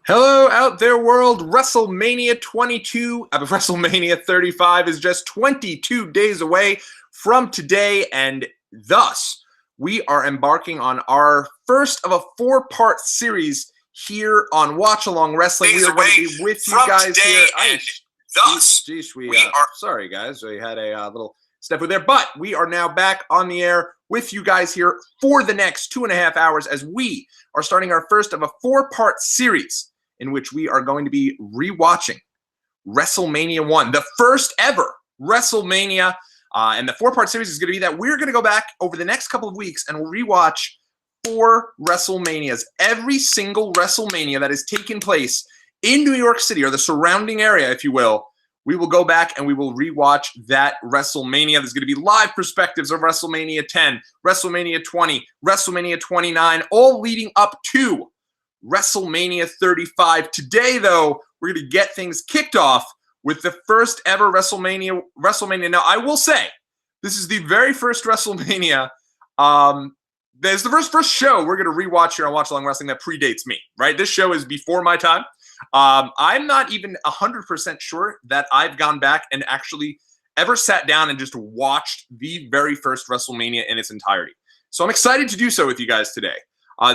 Hello out there world, WrestleMania 22, WrestleMania 35 is just 22 days away from today, and thus we are embarking on our first of a four-part series here on Watchalong Wrestling. We are going to be with you guys here. Sorry guys, we had a little step with there, but we are now back on the air with you guys here for the next 2.5 hours as we are starting our first of a four-part series in which we are going to be rewatching WrestleMania 1, the first ever WrestleMania. And the four-part series is going to be that we're going to go back over the next couple of weeks and we'll rewatch 4 WrestleManias. Every single WrestleMania that has taken place in New York City, or the surrounding area, if you will, we will go back and we will rewatch that WrestleMania. There's going to be live perspectives of WrestleMania 10, WrestleMania 20, WrestleMania 29, all leading up to WrestleMania 35. Today, though, we're going to get things kicked off with the first ever WrestleMania. Now, I will say, this is the very first WrestleMania. There's the first show we're going to rewatch here on Watchalong Wrestling that predates me, right? This show is before my time. I'm not even 100% sure that I've gone back and actually ever sat down and just watched the very first WrestleMania in its entirety. So I'm excited to do so with you guys today.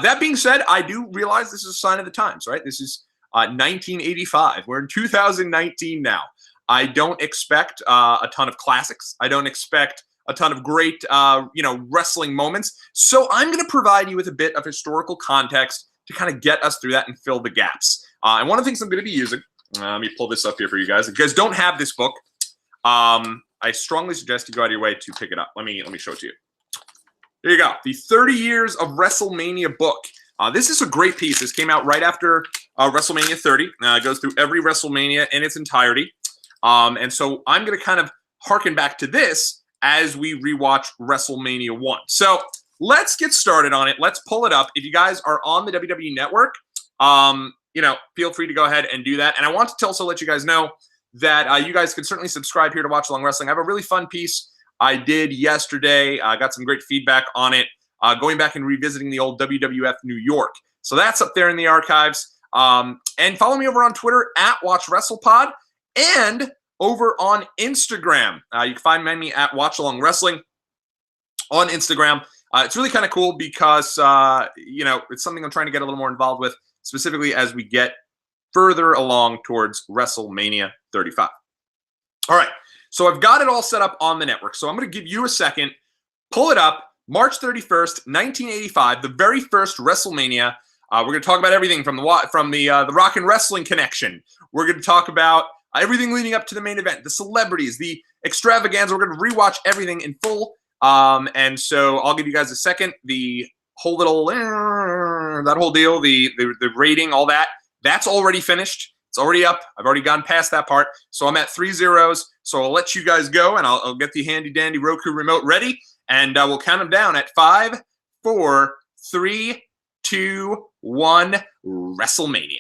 That being said, I do realize this is a sign of the times, right? This is 1985. We're in 2019 now. I don't expect a ton of classics. I don't expect a ton of great, wrestling moments. So I'm going to provide you with a bit of historical context to kind of get us through that and fill the gaps. And one of the things I'm going to be using, let me pull this up here for you guys. If you guys don't have this book, I strongly suggest you go out of your way to pick it up. Let me show it to you. There you go. The 30 Years of WrestleMania book. This is a great piece. This came out right after WrestleMania 30. It goes through every WrestleMania in its entirety. And so I'm going to kind of harken back to this as we rewatch WrestleMania 1. So let's get started on it. Let's pull it up. If you guys are on the WWE Network, feel free to go ahead and do that. And I want to also let you guys know that you guys can certainly subscribe here to Watchalong Wrestling. I have a really fun piece I did yesterday. I got some great feedback on it, going back and revisiting the old WWF New York. So that's up there in the archives. And follow me over on Twitter at WatchWrestlePod and over on Instagram. You can find me at Watchalong Wrestling on Instagram. It's really kind of cool because, it's something I'm trying to get a little more involved with, specifically as we get further along towards WrestleMania 35. All right. So I've got it all set up on the network. So I'm going to give you a second. Pull it up. March 31st, 1985, the very first WrestleMania. We're going to talk about everything from the Rock and Wrestling connection. We're going to talk about everything leading up to the main event, the celebrities, the extravaganza. We're going to rewatch everything in full. And so I'll give you guys a second. The whole little that whole deal, the rating, all that. That's already finished. It's already up. I've already gone past that part. So I'm at 3 zeros. So I'll let you guys go, and I'll get the handy-dandy Roku remote ready, and we'll count them down at 5, 4, 3, 2, 1, WrestleMania.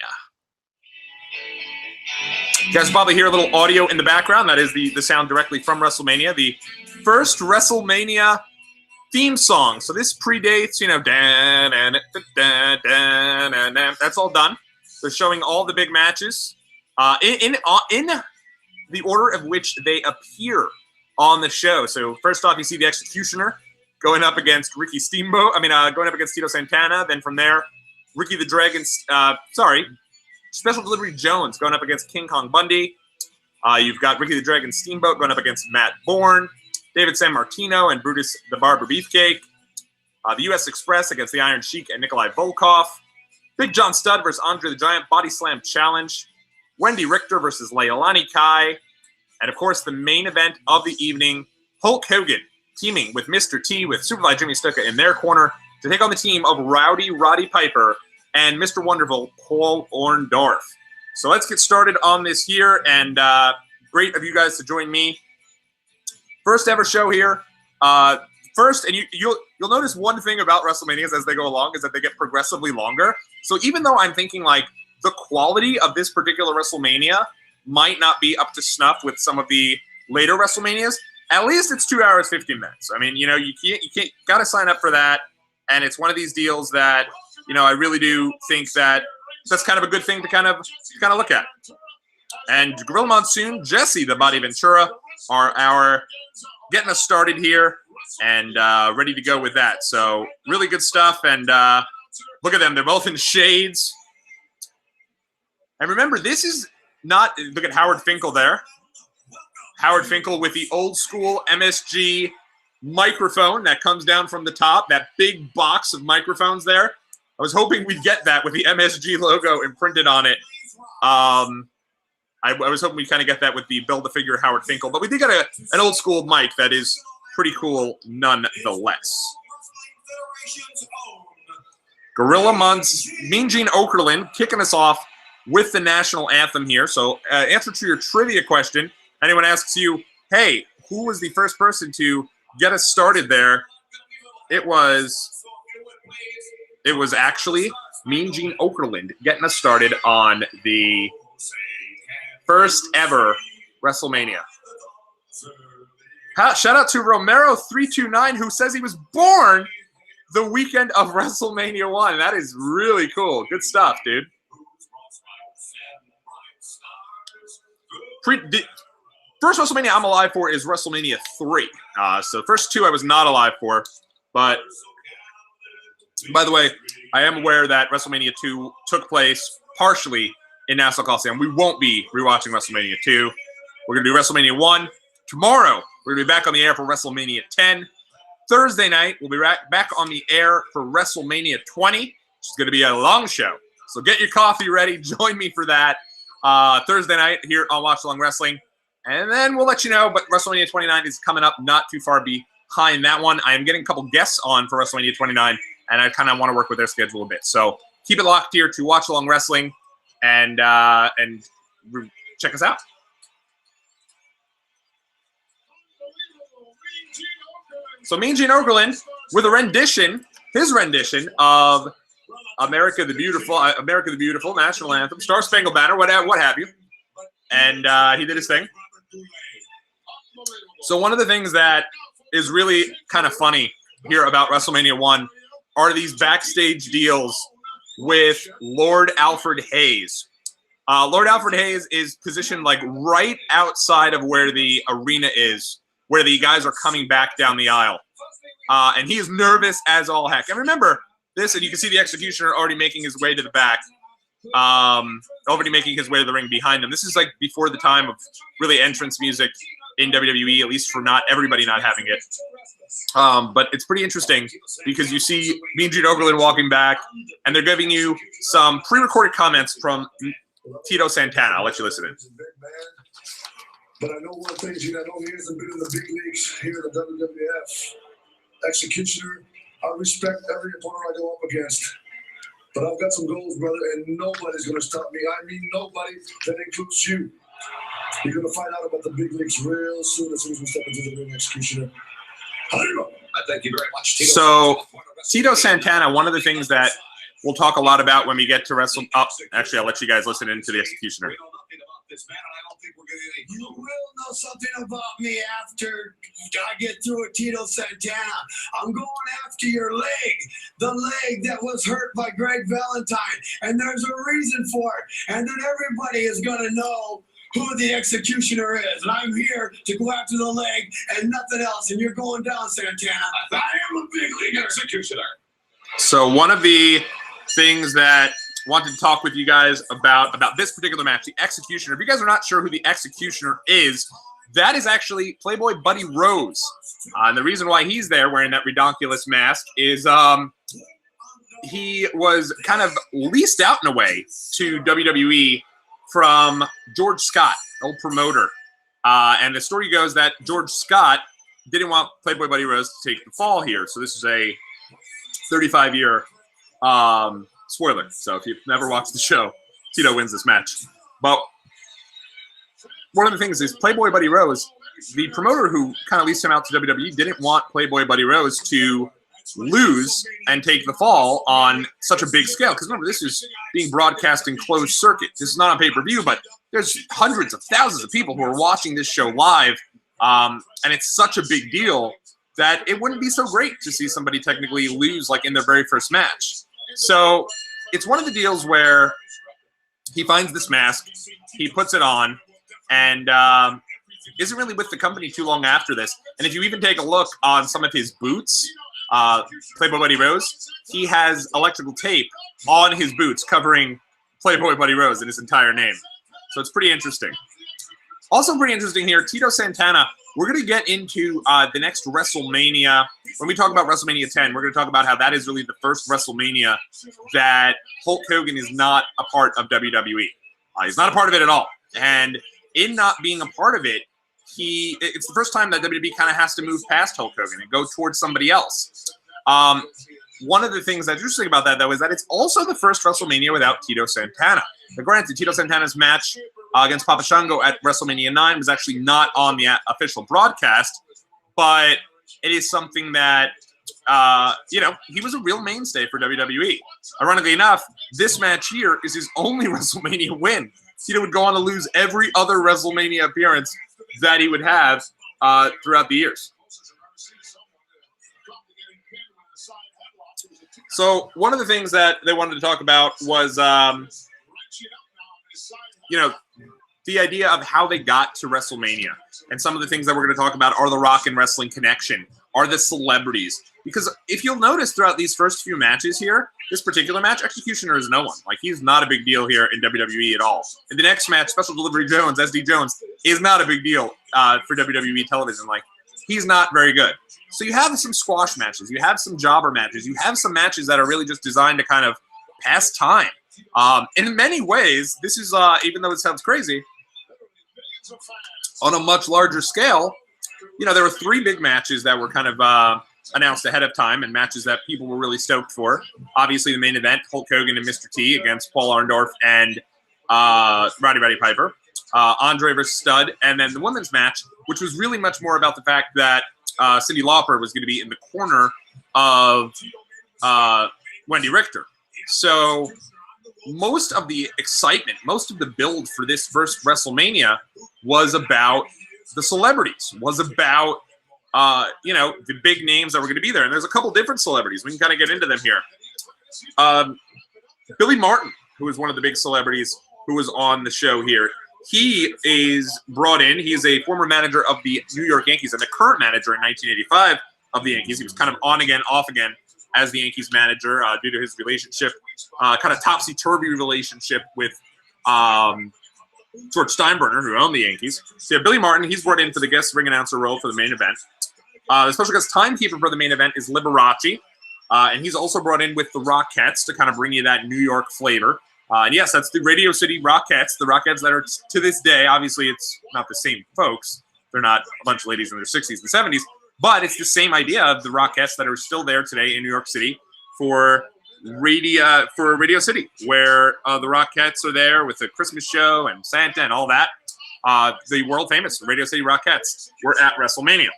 You guys will probably hear a little audio in the background. That is the sound directly from WrestleMania, the first WrestleMania theme song. So this predates, that's all done. They're showing all the big matches in the order of which they appear on the show. So first off, you see the Executioner going up against Ricky Steamboat. Going up against Tito Santana. Then from there, Ricky the Dragon. Special Delivery Jones going up against King Kong Bundy. You've got Ricky the Dragon Steamboat going up against Matt Bourne, David Sammartino, and Brutus the Barber Beefcake. The U.S. Express against the Iron Sheik and Nikolai Volkov. Big John Studd versus Andre the Giant Body Slam Challenge. Wendy Richter versus Leilani Kai. And, of course, the main event of the evening, Hulk Hogan teaming with Mr. T with Superfly Jimmy Snuka in their corner to take on the team of Rowdy Roddy Piper and Mr. Wonderful Paul Orndorff. So let's get started on this here, and great of you guys to join me. First ever show here. First, and you'll notice one thing about WrestleManias as they go along is that they get progressively longer. So even though I'm thinking like the quality of this particular WrestleMania might not be up to snuff with some of the later WrestleManias, at least it's 2 hours, 15 minutes. You can't gotta sign up for that. And it's one of these deals that, I really do think that that's kind of a good thing to kind of look at. And Gorilla Monsoon, Jesse, the Body Ventura, are our getting us started here and ready to go with that. So really good stuff. And look at them. They're both in shades. And remember, this is not, look at Howard Finkel there. Howard Finkel with the old school MSG microphone that comes down from the top, that big box of microphones there. I was hoping we'd get that with the MSG logo imprinted on it. I was hoping we'd kind of get that with the Build-A-Figure Howard Finkel, but we did get an old school mic that is pretty cool nonetheless. Gorilla Months, Mean Gene Okerlund kicking us off with the national anthem here. So answer to your trivia question. Anyone asks you, hey, who was the first person to get us started there? It was actually Mean Gene Okerlund getting us started on the first ever WrestleMania. Shout out to Romero329, who says he was born the weekend of WrestleMania 1. That is really cool. Good stuff, dude. First WrestleMania I'm alive for is WrestleMania 3. So the first two I was not alive for. But, by the way, I am aware that WrestleMania 2 took place partially in Nassau Coliseum. We won't be rewatching WrestleMania 2. We're going to do WrestleMania 1. Tomorrow, we're going to be back on the air for WrestleMania 10. Thursday night, we'll be back on the air for WrestleMania 20, which is going to be a long show. So get your coffee ready. Join me for that Thursday night here on Watchalong Wrestling. And then we'll let you know, but WrestleMania 29 is coming up not too far behind that one. I am getting a couple guests on for WrestleMania 29, and I kind of want to work with their schedule a bit. So keep it locked here to Watchalong Wrestling and check us out. So Mean Gene Okerlund with a rendition, his rendition of America the Beautiful, National Anthem, Star Spangled Banner, what have you. And he did his thing. So one of the things that is really kind of funny here about WrestleMania 1 are these backstage deals with Lord Alfred Hayes. Lord Alfred Hayes is positioned like right outside of where the arena is, where the guys are coming back down the aisle. And he is nervous as all heck. And remember this, and you can see the Executioner already making his way to the back. Already making his way to the ring behind him. This is like before the time of really entrance music in WWE, at least for not everybody not having it. But it's pretty interesting because you see Mean Gene Okerlund walking back, and they're giving you some pre-recorded comments from Tito Santana. I'll let you listen in. But I know one thing, Gene, I know he hasn't been in the big leagues here in the WWF. Executioner, I respect every opponent I go up against. But I've got some goals, brother, and nobody's going to stop me. I mean nobody. That includes you. You're going to find out about the big leagues real soon as we step into the ring, Executioner. Thank you very much, Tito. So, Tito Santana, one of the things that we'll talk a lot about when we get to Wrestle... Oh, actually, I'll let you guys listen into the Executioner. You will know something about me after I get through with Tito Santana. I'm going after your leg, the leg that was hurt by Greg Valentine, and there's a reason for it. And then everybody is going to know who the Executioner is. And I'm here to go after the leg and nothing else. And you're going down, Santana. I am a big league Executioner. So one of the things that wanted to talk with you guys about this particular match, the Executioner. If you guys are not sure who the Executioner is, that is actually Playboy Buddy Rose. And the reason why he's there wearing that redonkulous mask is he was kind of leased out in a way to WWE from George Scott, old promoter. And the story goes that George Scott didn't want Playboy Buddy Rose to take the fall here. So this is a 35-year spoiler. So if you've never watched the show, Tito wins this match. But one of the things is Playboy Buddy Rose, the promoter who kind of leased him out to WWE, didn't want Playboy Buddy Rose to lose and take the fall on such a big scale. Because remember, this is being broadcast in closed circuit. This is not on pay-per-view, but there's hundreds of thousands of people who are watching this show live. And it's such a big deal that it wouldn't be so great to see somebody technically lose like in their very first match. So it's one of the deals where he finds this mask, he puts it on, and isn't really with the company too long after this. And if you even take a look on some of his boots, Playboy Buddy Rose, he has electrical tape on his boots covering Playboy Buddy Rose in his entire name. So it's pretty interesting. Also pretty interesting here, Tito Santana. We're going to get into the next WrestleMania. When we talk about WrestleMania 10, we're going to talk about how that is really the first WrestleMania that Hulk Hogan is not a part of WWE. He's not a part of it at all. And in not being a part of it, it's the first time that WWE kind of has to move past Hulk Hogan and go towards somebody else. One of the things that's interesting about that, though, is that it's also the first WrestleMania without Tito Santana. But granted, Tito Santana's match against Papa Shango at WrestleMania 9 was actually not on the official broadcast, but it is something that, he was a real mainstay for WWE. Ironically enough, this match here is his only WrestleMania win. Tito would go on to lose every other WrestleMania appearance that he would have throughout the years. So one of the things that they wanted to talk about was, the idea of how they got to WrestleMania. And some of the things that we're going to talk about are the Rock and Wrestling connection, are the celebrities. Because if you'll notice throughout these first few matches here, this particular match, Executioner is no one. Like, he's not a big deal here in WWE at all. In the next match, Special Delivery Jones, SD Jones, is not a big deal for WWE television. Like, he's not very good. So you have some squash matches. You have some jobber matches. You have some matches that are really just designed to kind of pass time. And in many ways, this is, even though it sounds crazy, on a much larger scale, there were 3 big matches that were kind of announced ahead of time and matches that people were really stoked for. Obviously, the main event, Hulk Hogan and Mr. T against Paul Orndorff and Roddy Piper. Andre vs. Stud, and then the women's match, which was really much more about the fact that Cyndi Lauper was going to be in the corner of Wendy Richter. So most of the excitement, most of the build for this first WrestleMania was about the celebrities, was about, the big names that were going to be there. And there's a couple different celebrities. We can kind of get into them here. Billy Martin, who was one of the big celebrities who was on the show here. He is brought in. He is a former manager of the New York Yankees and the current manager in 1985 of the Yankees. He was kind of on again, off again as the Yankees manager due to his relationship, kind of topsy-turvy relationship with George Steinbrenner, who owned the Yankees. So yeah, Billy Martin, he's brought in for the guest ring announcer role for the main event. The special guest timekeeper for the main event is Liberace, and he's also brought in with the Rockettes to kind of bring you that New York flavor. And yes, that's the Radio City Rockettes, the Rockettes that are, to this day, obviously it's not the same folks. They're not a bunch of ladies in their 60s and 70s, but it's the same idea of the Rockettes that are still there today in New York City for Radio City, where the Rockettes are there with the Christmas show and Santa and all that. The world-famous Radio City Rockettes were at WrestleMania.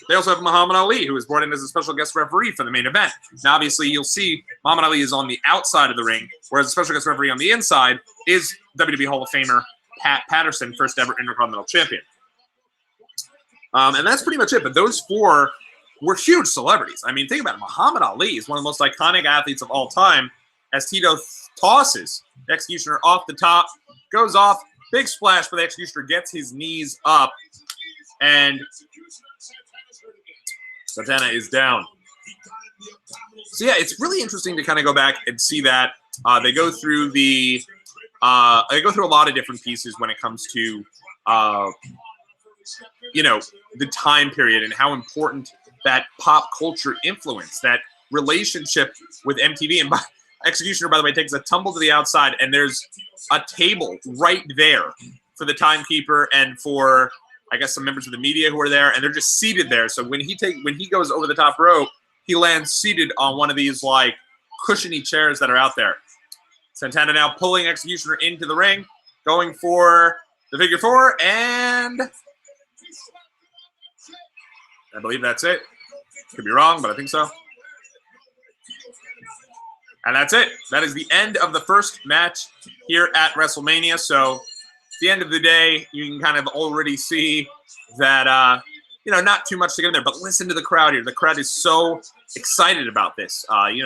They also have Muhammad Ali, who was brought in as a special guest referee for the main event. Now, obviously, you'll see Muhammad Ali is on the outside of the ring, whereas the special guest referee on the inside is WWE Hall of Famer Pat Patterson, first ever Intercontinental Champion. And that's pretty much it. But those 4 were huge celebrities. I mean, think about it. Muhammad Ali is one of the most iconic athletes of all time, as Tito tosses the Executioner off the top, goes off, big splash, but the Executioner gets his knees up, and Santana is down. So yeah, it's really interesting to kind of go back and see that they go through a lot of different pieces when it comes to the time period and how important that pop culture influence, that relationship with MTV. And Executioner, by the way, takes a tumble to the outside, and there's a table right there for the timekeeper and for, I guess, some members of the media who are there, and they're just seated there. So when he goes over the top rope, he lands seated on one of these like cushiony chairs that are out there. Santana now pulling Executioner into the ring, going for the figure 4, and I believe that's it. Could be wrong, but I think so. And that's it. That is the end of the first match here at WrestleMania. So at the end of the day, you can kind of already see that not too much to get in there. But listen to the crowd here. The crowd is so excited about this.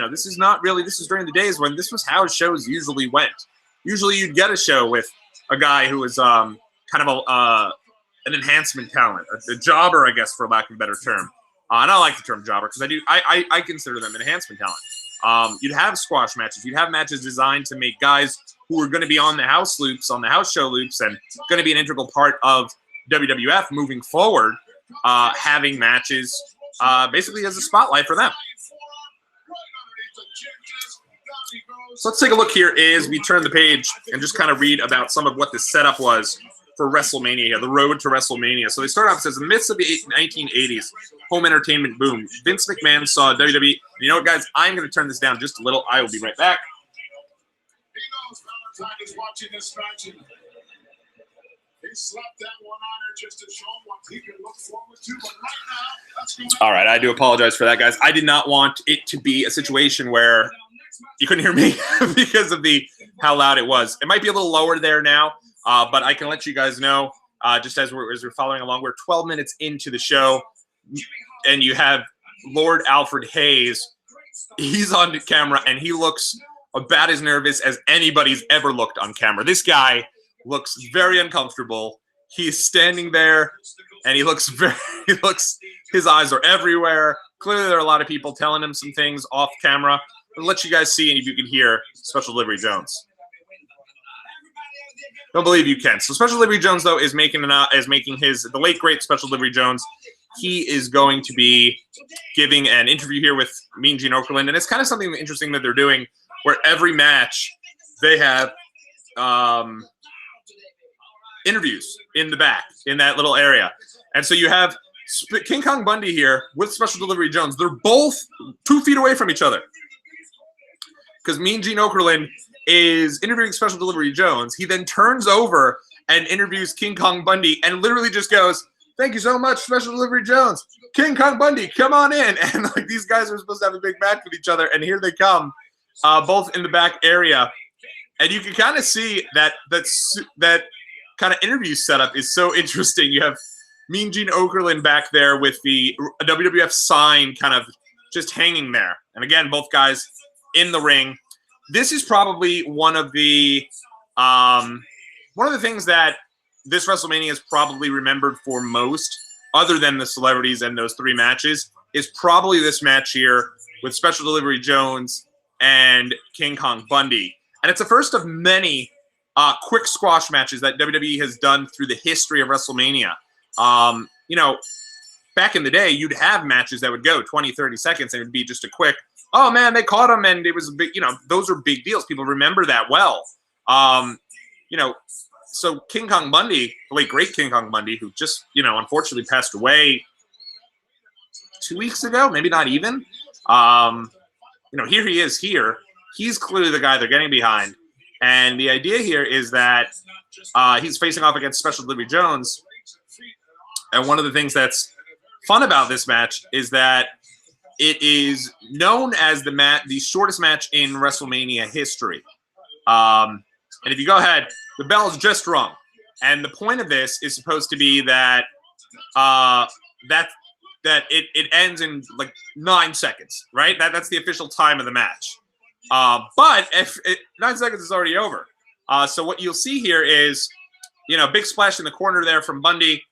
This is not really, this is during the days when this was how shows usually went. Usually you'd get a show with a guy who was kind of an enhancement talent, a jobber, I guess, for lack of a better term. And I like the term jobber because I consider them enhancement talent. You'd have squash matches. You'd have matches designed to make guys who are going to be on the house loops, on the house show loops, and going to be an integral part of WWF moving forward, having matches basically as a spotlight for them. So let's take a look here as we turn the page and just kind of read about some of what the setup was for WrestleMania here, the road to WrestleMania. So they start off, it says, in the midst of the 1980s home entertainment boom, Vince McMahon saw WWE. You know what, guys? I'm going to turn this down just a little. I will be right back. He knows Valentine is watching this match, and he slapped that one on her just to show him what he can look forward to. But right now, that's going All right, I do apologize for that, guys. I did not want it to be a situation where you couldn't hear me because of how loud it was. It might be a little lower there now, but I can let you guys know, just as we're following along, we're 12 minutes into the show, and you have Lord Alfred Hayes. He's on camera, and he looks about as nervous as anybody's ever looked on camera. This guy looks very uncomfortable. He's standing there, and his eyes are everywhere. Clearly, there are a lot of people telling him some things off camera. I'll let you guys see, and if you can hear Special Delivery Jones. Don't believe you can. So Special Delivery Jones, though, is making the late great Special Delivery Jones. He is going to be giving an interview here with Mean Gene Okerlund, and it's kind of something interesting that they're doing, where every match they have interviews in the back in that little area, and so you have King Kong Bundy here with Special Delivery Jones. They're both 2 feet away from each other because Mean Gene Okerlund is interviewing Special Delivery Jones. He then turns over and interviews King Kong Bundy and literally just goes, "Thank you so much, Special Delivery Jones. King Kong Bundy, come on in." And like these guys are supposed to have a big match with each other, and here they come, both in the back area. And you can kind of see that kind of interview setup is so interesting. You have Mean Gene Okerlund back there with the WWF sign kind of just hanging there. And again, both guys in the ring. This is probably one of the things that this WrestleMania is probably remembered for most, other than the celebrities and those 3 matches, is probably this match here with Special Delivery Jones and King Kong Bundy. And it's the first of many quick squash matches that WWE has done through the history of WrestleMania. Back in the day, you'd have matches that would go 20, 30 seconds, and it would be just a quick, oh, man, they caught him, and it was a big, those are big deals. People remember that well. So King Kong Bundy, the late great King Kong Bundy, who just, unfortunately passed away 2 weeks ago, maybe not even. Here he is here. He's clearly the guy they're getting behind. And the idea here is that he's facing off against Special Delivery Jones. And one of the things that's fun about this match is that it is known as the shortest match in WrestleMania history. And if you go ahead, the bell's just rung. And the point of this is supposed to be that it ends in like 9 seconds, right? That's the official time of the match. But 9 seconds is already over. So what you'll see here is, big splash in the corner there from Bundy.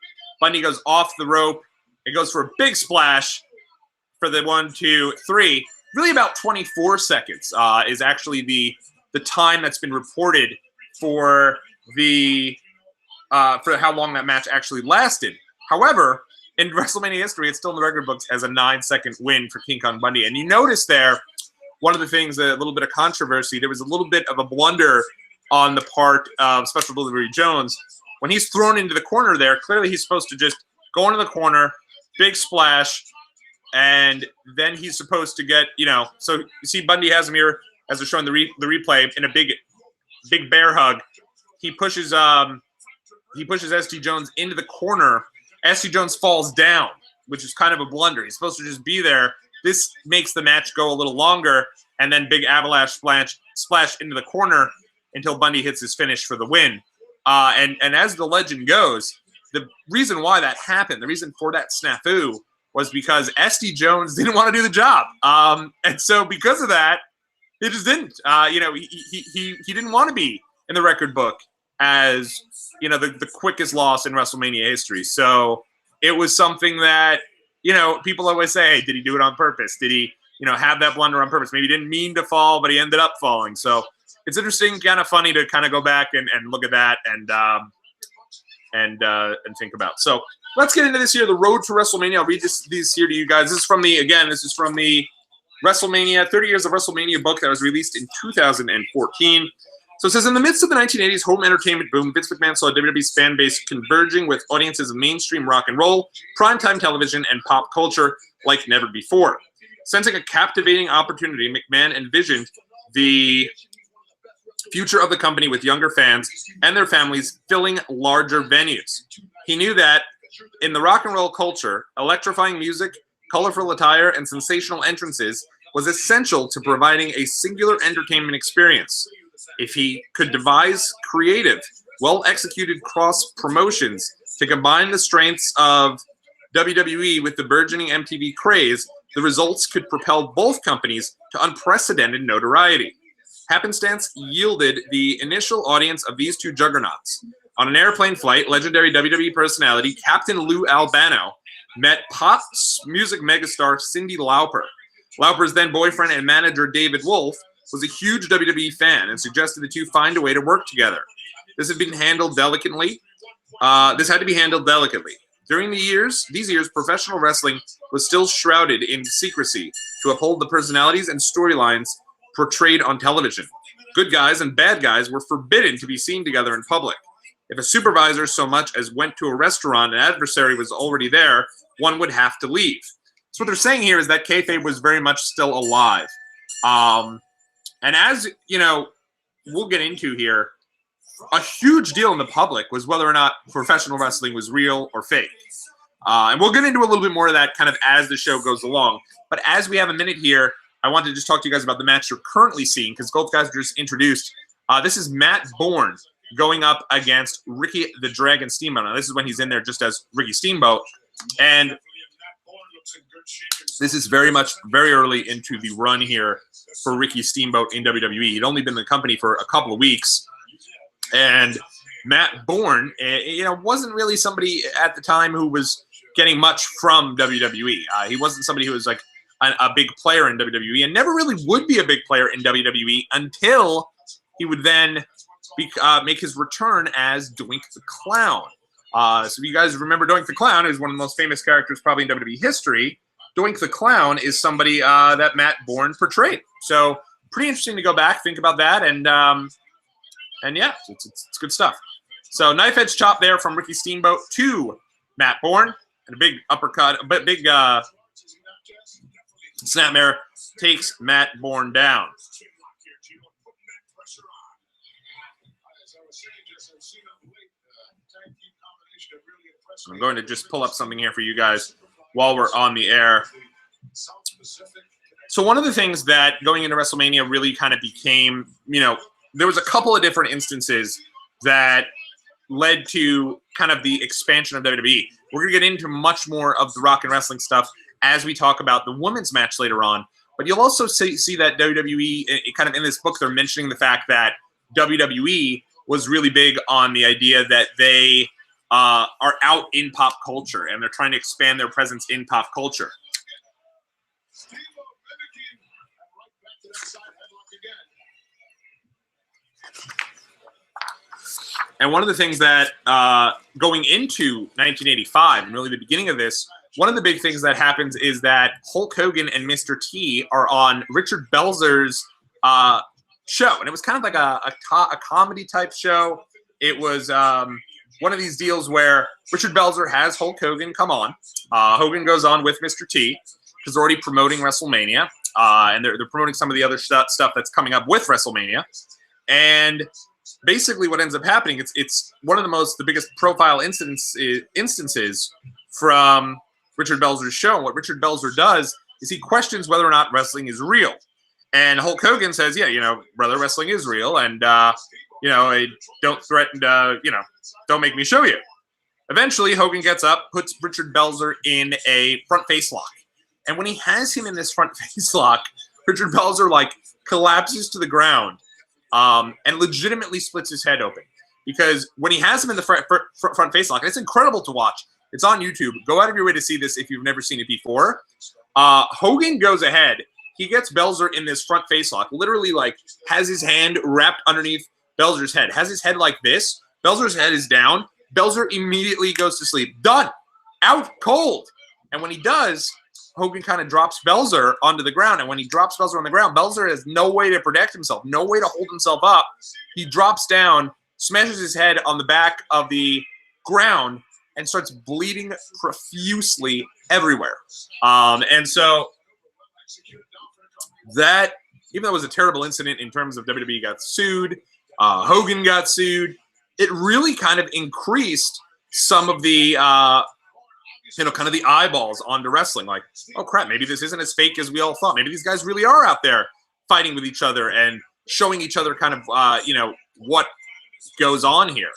Bundy goes off the rope. It goes for a big splash for the 1, 2, 3. Really about 24 seconds is actually the time that's been reported for how long that match actually lasted. However, in WrestleMania history, it's still in the record books as a 9-second win for King Kong Bundy. And you notice there, one of the things, a little bit of controversy, there was a little bit of a blunder on the part of Special Delivery Jones. When he's thrown into the corner there, clearly he's supposed to just go into the corner, big splash, and then he's supposed to get, so you see Bundy has him here as they're showing the replay in a big bear hug. He pushes ST Jones into the corner. ST Jones falls down, which is kind of a blunder. He's supposed to just be there. This makes the match go a little longer, and then big avalanche splash into the corner until Bundy hits his finish for the win. And as the legend goes, the reason why that happened, the reason for that snafu, was because SD Jones didn't want to do the job. And so because of that, he just didn't. He didn't want to be in the record book as, the quickest loss in WrestleMania history. So it was something that, people always say, hey, did he do it on purpose? Did he, have that blunder on purpose? Maybe he didn't mean to fall, but he ended up falling. So it's interesting, kind of funny to kind of go back and look at that and think about. So let's get into this here, the road to WrestleMania. I'll read these here to you guys. This is from the WrestleMania, 30 Years of WrestleMania book that was released in 2014. So it says, in the midst of the 1980s home entertainment boom, Vince McMahon saw WWE's fan base converging with audiences of mainstream rock and roll, primetime television, and pop culture like never before. Sensing a captivating opportunity, McMahon envisioned the future of the company with younger fans and their families filling larger venues. He knew that in the rock and roll culture, electrifying music, colorful attire, and sensational entrances was essential to providing a singular entertainment experience. If he could devise creative, well-executed cross-promotions to combine the strengths of WWE with the burgeoning MTV craze, the results could propel both companies to unprecedented notoriety. Happenstance yielded the initial audience of these two juggernauts. On an airplane flight, legendary WWE personality Captain Lou Albano met pop music megastar Cyndi Lauper. Lauper's then boyfriend and manager David Wolf was a huge WWE fan and suggested the two find a way to work together. This had to be handled delicately. During these years, professional wrestling was still shrouded in secrecy to uphold the personalities and storylines portrayed on television. Good guys and bad guys were forbidden to be seen together in public. If a supervisor so much as went to a restaurant and an adversary was already there, one would have to leave. So what they're saying here is that kayfabe was very much still alive. And as, we'll get into here, a huge deal in the public was whether or not professional wrestling was real or fake. And we'll get into a little bit more of that kind of as the show goes along. But as we have a minute here, I want to just talk to you guys about the match you're currently seeing, because both guys were just introduced. This is Matt Bourne going up against Ricky the Dragon Steamboat. Now, this is when he's in there just as Ricky Steamboat. And this is very early into the run here for Ricky Steamboat in WWE. He'd only been in the company for a couple of weeks. And Matt Bourne, wasn't really somebody at the time who was getting much from WWE. He wasn't somebody who was like a big player in WWE, and never really would be a big player in WWE until he would then make his return as Doink the Clown. So if you guys remember Doink the Clown, is one of the most famous characters probably in WWE history. Doink the Clown is somebody that Matt Bourne portrayed. So pretty interesting to go back, think about that, and yeah, it's good stuff. So knife edge chop there from Ricky Steamboat to Matt Bourne, and a big uppercut, a big snapmare takes Matt Bourne down. I'm going to just pull up something here for you guys while we're on the air. So one of the things that going into WrestleMania really kind of became, there was a couple of different instances that led to kind of the expansion of WWE. We're going to get into much more of the rock and wrestling stuff as we talk about the women's match later on. But you'll also see that WWE, kind of in this book, they're mentioning the fact that WWE was really big on the idea that they are out in pop culture, and they're trying to expand their presence in pop culture. And one of the things that going into 1985, and really the beginning of this, one of the big things that happens is that Hulk Hogan and Mr. T are on Richard Belzer's show. And it was kind of like a comedy type show. It was one of these deals where Richard Belzer has Hulk Hogan come on. Hogan goes on with Mr. T because they're already promoting WrestleMania. And they're promoting some of the other stuff that's coming up with WrestleMania. And basically what ends up happening, it's one of the biggest profile instances from Richard Belzer's show. And what Richard Belzer does is he questions whether or not wrestling is real. And Hulk Hogan says, yeah, brother, wrestling is real. And, don't threaten to, don't make me show you. Eventually, Hogan gets up, puts Richard Belzer in a front face lock. And when he has him in this front face lock, Richard Belzer, like, collapses to the ground and legitimately splits his head open. Because when he has him in the front face lock, and it's incredible to watch. It's on YouTube. Go out of your way to see this if you've never seen it before. Hogan goes ahead. He gets Belzer in this front face lock, literally, like, has his hand wrapped underneath Belzer's head, has his head like this. Belzer's head is down. Belzer immediately goes to sleep. Done. Out cold. And when he does, Hogan kind of drops Belzer onto the ground. And when he drops Belzer on the ground, Belzer has no way to protect himself, no way to hold himself up. He drops down, smashes his head on the back of the ground, and starts bleeding profusely everywhere. And so that, even though it was a terrible incident in terms of WWE got sued, Hogan got sued, it really kind of increased some of the, kind of the eyeballs onto wrestling. Like, oh crap, maybe this isn't as fake as we all thought. Maybe these guys really are out there fighting with each other and showing each other kind of, what goes on here.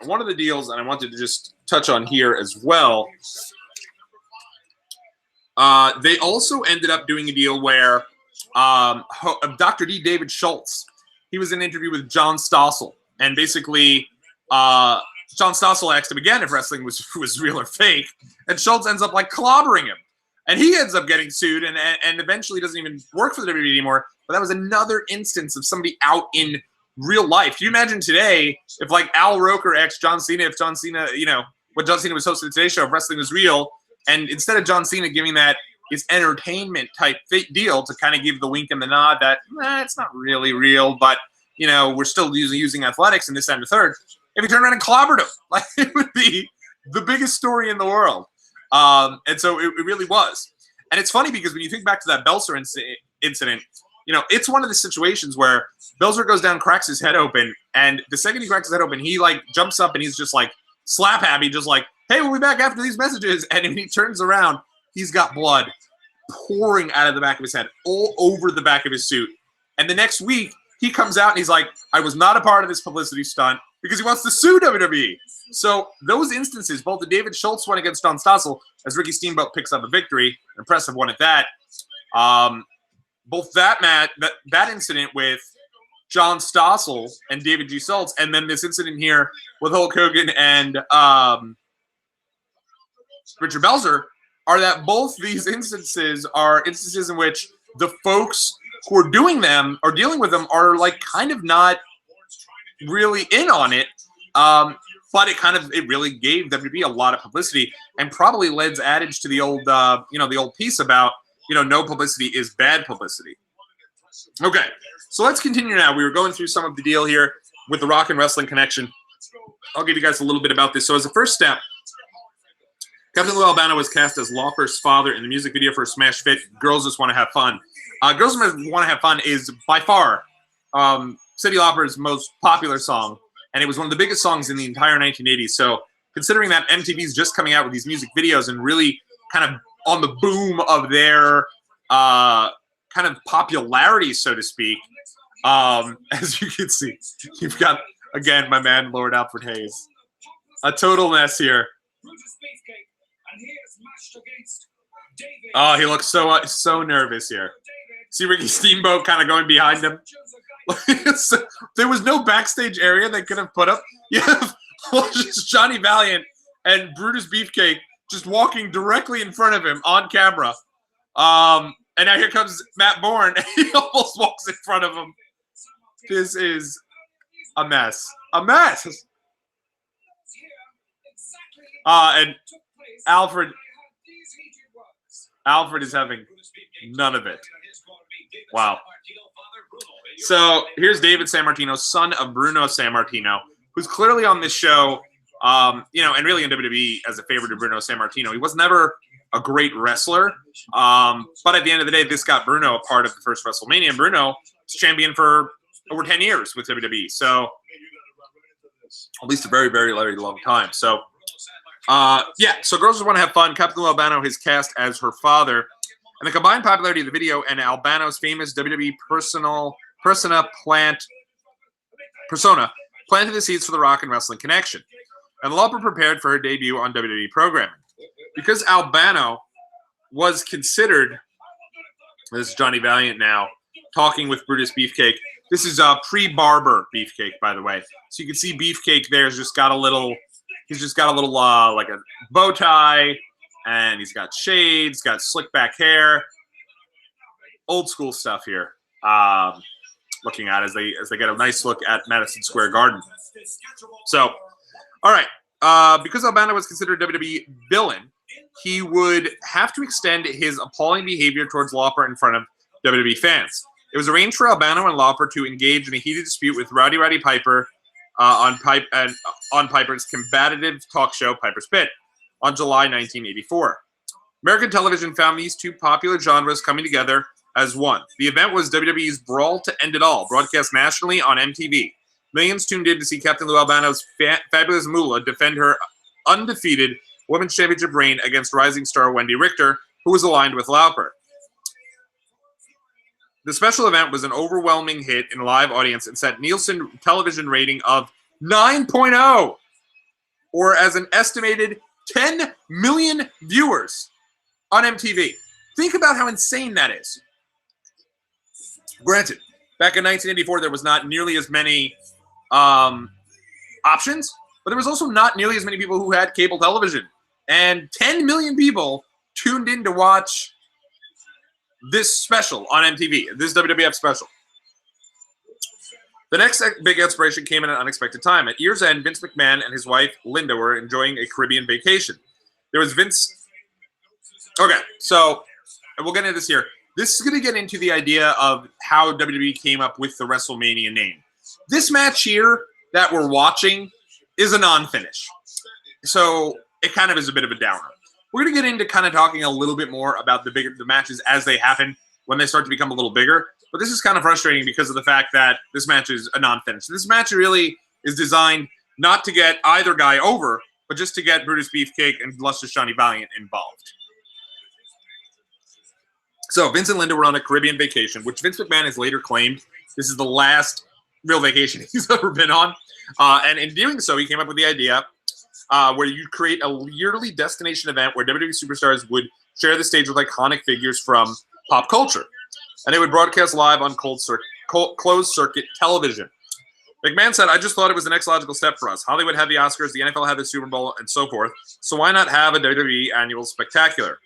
One of the deals, and I wanted to just touch on here as well, they also ended up doing a deal where Dr. D. David Schultz, he was in an interview with John Stossel, and basically John Stossel asked him again if wrestling was real or fake, and Schultz ends up like clobbering him, and he ends up getting sued, and eventually doesn't even work for the WWE anymore. But that was another instance of somebody out in real life. Can you imagine today if like Al Roker asked John Cena if John Cena, what John Cena was hosting the Today Show, if wrestling was real, and instead of John Cena giving that his entertainment type deal to kind of give the wink and the nod that it's not really real, but we're still using athletics and this and the third. If he turned around and clobbered him, like, it would be the biggest story in the world. And so it really was. And it's funny because when you think back to that Belzer incident, it's one of the situations where Belzer goes down, cracks his head open, and the second he cracks his head open, he like jumps up and he's just like slap happy, just like, hey, we'll be back after these messages. And when he turns around, he's got blood pouring out of the back of his head, all over the back of his suit. And the next week, he comes out and he's like, I was not a part of this publicity stunt, because he wants to sue WWE. So those instances, both the David Schultz one against John Stossel, as Ricky Steamboat picks up a victory, an impressive one at that. Both that incident with John Stossel and David G. Schultz, and then this incident here with Hulk Hogan and Richard Belzer, are that both these instances are instances in which the folks who are doing them or dealing with them are like kind of not really in on it. But it really gave WWE a lot of publicity, and probably Led's adage to the old, the old piece about, no publicity is bad publicity. Okay, so let's continue now. We were going through some of the deal here with the Rock and Wrestling Connection. I'll give you guys a little bit about this. So as a first step, Captain Lou Albano was cast as Lauper's father in the music video for Smash Fit, Girls Just Want to Have Fun. Girls Just Want to Have Fun is by far Cyndi Lauper's most popular song, and it was one of the biggest songs in the entire 1980s. So considering that MTV's just coming out with these music videos and really kind of on the boom of their kind of popularity, so to speak, as you can see, you've got, again, my man, Lord Alfred Hayes. A total mess here. Oh, he looks so nervous here. See Ricky Steamboat kind of going behind him. There was no backstage area they could have put up. Yeah, just Johnny Valiant and Brutus Beefcake just walking directly in front of him on camera. And now here comes Matt Bourne. He almost walks in front of him. This is a mess. A mess. And Alfred is having none of it. Wow. So here's David Sammartino, son of Bruno Sammartino, who's clearly on this show, and really in WWE as a favorite of Bruno Sammartino. He was never a great wrestler, but at the end of the day, this got Bruno a part of the first WrestleMania, and Bruno was champion for over 10 years with WWE, so at least a very, very, very long time. So, so Girls Just Want to Have Fun. Captain Lou Albano is cast as her father, and the combined popularity of the video and Albano's famous WWE persona planted the seeds for the Rock and Wrestling connection, and Lauper prepared for her debut on WWE programming. Because Albano was considered, this is Johnny Valiant now, talking with Brutus Beefcake. This is pre-barber Beefcake, by the way. So you can see Beefcake there has just got a little, like a bow tie, and he's got shades, got slick back hair. Old school stuff here. Looking at as they get a nice look at Madison Square Garden. So, all right. Because Albano was considered a WWE villain, he would have to extend his appalling behavior towards Lauper in front of WWE fans. It was arranged for Albano and Lauper to engage in a heated dispute with Rowdy Roddy Piper on Piper's combative talk show Piper's Pit on July 1984. American television found these two popular genres coming together as one. The event was WWE's Brawl to End It All, broadcast nationally on MTV. Millions tuned in to see Captain Lou Albano's fabulous Moolah defend her undefeated Women's Championship reign against rising star Wendy Richter, who was aligned with Lauper. The special event was an overwhelming hit in a live audience and set Nielsen television rating of 9.0, or as an estimated 10 million viewers on MTV. Think about how insane that is. Granted, back in 1984, there was not nearly as many options, but there was also not nearly as many people who had cable television. And 10 million people tuned in to watch this special on MTV, this WWF special. The next big inspiration came at an unexpected time. At year's end, Vince McMahon and his wife, Linda, were enjoying a Caribbean vacation. There was Vince... Okay, so we'll get into this here. This is going to get into the idea of how WWE came up with the WrestleMania name. This match here that we're watching is a non-finish. So it kind of is a bit of a downer. We're going to get into kind of talking a little bit more about the matches as they happen when they start to become a little bigger. But this is kind of frustrating because of the fact that this match is a non-finish. This match really is designed not to get either guy over, but just to get Brutus Beefcake and Luscious Johnny Valiant involved. So Vince and Linda were on a Caribbean vacation, which Vince McMahon has later claimed this is the last real vacation he's ever been on. And in doing so, he came up with the idea where you create a yearly destination event where WWE superstars would share the stage with iconic figures from pop culture. And they would broadcast live on closed circuit television. McMahon said, I just thought it was the next logical step for us. Hollywood had the Oscars, the NFL had the Super Bowl, and so forth. So why not have a WWE annual spectacular?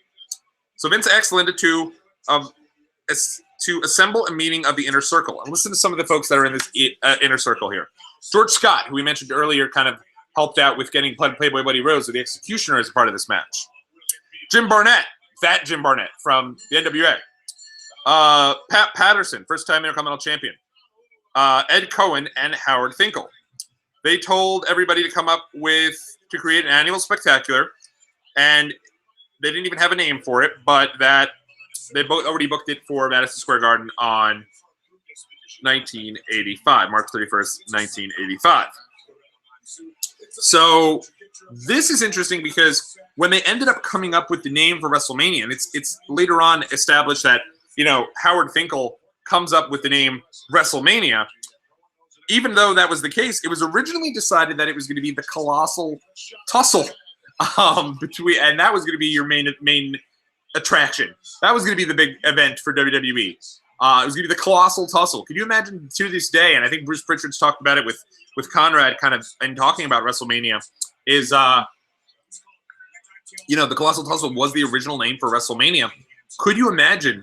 So Vince asked Linda to assemble a meeting of the inner circle. And listen to some of the folks that are in this inner circle here. George Scott, who we mentioned earlier, kind of helped out with getting Playboy Buddy Rose, or the Executioner, as a part of this match. Jim Barnett, Fat Jim Barnett from the NWA. Pat Patterson, first-time Intercontinental Champion. Ed Cohen and Howard Finkel. They told everybody to come up to create an annual spectacular, and they didn't even have a name for it, but that they both already booked it for Madison Square Garden on 1985, March 31st, 1985. So this is interesting because when they ended up coming up with the name for WrestleMania, and it's later on established that, Howard Finkel comes up with the name WrestleMania, even though that was the case, it was originally decided that it was going to be the Colossal Tussle and that was going to be your main attraction. That was going to be the big event for WWE. It was going to be the Colossal Tussle. Can you imagine to this day, and I think Bruce Pritchard's talked about it with Conrad kind of in talking about WrestleMania, is, the Colossal Tussle was the original name for WrestleMania. Could you imagine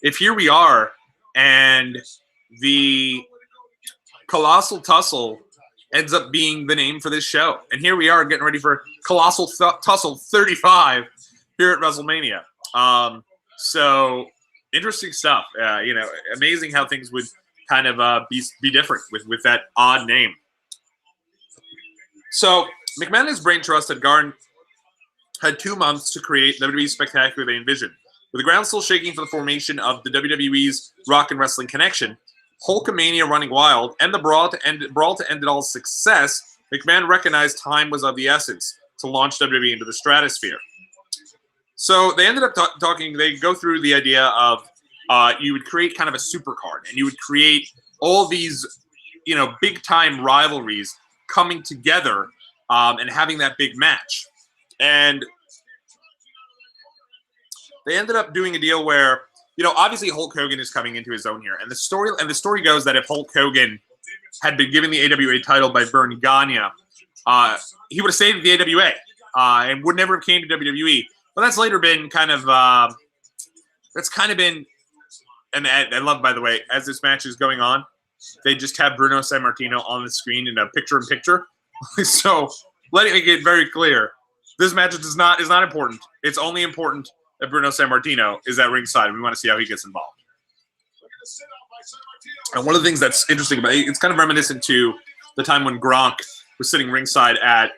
if here we are and the Colossal Tussle ends up being the name for this show? And here we are getting ready for Colossal Tussle 35 here at WrestleMania. So interesting stuff. Amazing how things would kind of be different with that odd name. So McMahon and his brain trust had 2 months to create WWE's spectacular they envisioned. With the ground still shaking for the formation of the WWE's Rock and Wrestling Connection, Hulkamania running wild, and the Brawl to End It All's success, McMahon recognized time was of the essence to launch WWE into the stratosphere. So they ended up talking, they go through the idea of you would create kind of a super card, and you would create all these big time rivalries coming together and having that big match. And they ended up doing a deal where, obviously Hulk Hogan is coming into his own here. And the story goes that if Hulk Hogan had been given the AWA title by Verne Gagne, he would have stayed at the AWA and would never have came to WWE. But that's later been and I love, by the way, as this match is going on, they just have Bruno Sammartino on the screen in a picture-in-picture. So letting it get very clear, this match is not important. It's only important that Bruno Sammartino is at ringside, and we want to see how he gets involved. And one of the things that's interesting about it, it's kind of reminiscent to the time when Gronk was sitting ringside at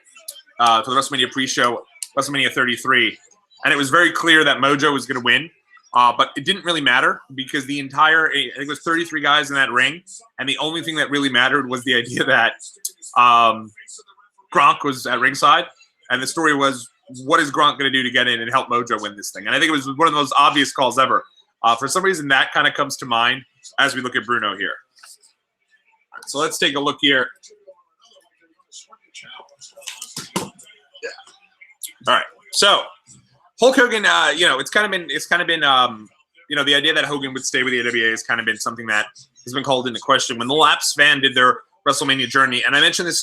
for the WrestleMania pre-show, WrestleMania 33, and it was very clear that Mojo was going to win. But it didn't really matter because the entire, I think it was 33 guys in that ring, and the only thing that really mattered was the idea that Gronk was at ringside, and the story was, what is Gronk going to do to get in and help Mojo win this thing? And I think it was one of the most obvious calls ever. For some reason, that kind of comes to mind as we look at Bruno here. So let's take a look here. All right, so Hulk Hogan, it's kind of been, the idea that Hogan would stay with the AWA has kind of been something that has been called into question. When the Laps fan did their WrestleMania journey, and I mentioned this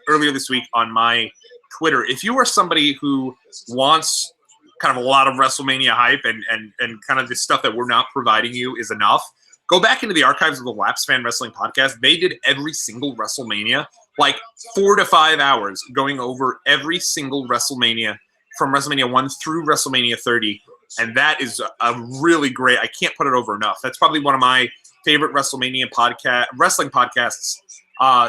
earlier this week on my Twitter, if you are somebody who wants kind of a lot of WrestleMania hype and kind of the stuff that we're not providing you is enough, go back into the archives of the Laps Fan Wrestling podcast. They did every single WrestleMania, like 4 to 5 hours, going over every single WrestleMania from WrestleMania 1 through WrestleMania 30. And that is a really great, I can't put it over enough. That's probably one of my favorite WrestleMania wrestling podcasts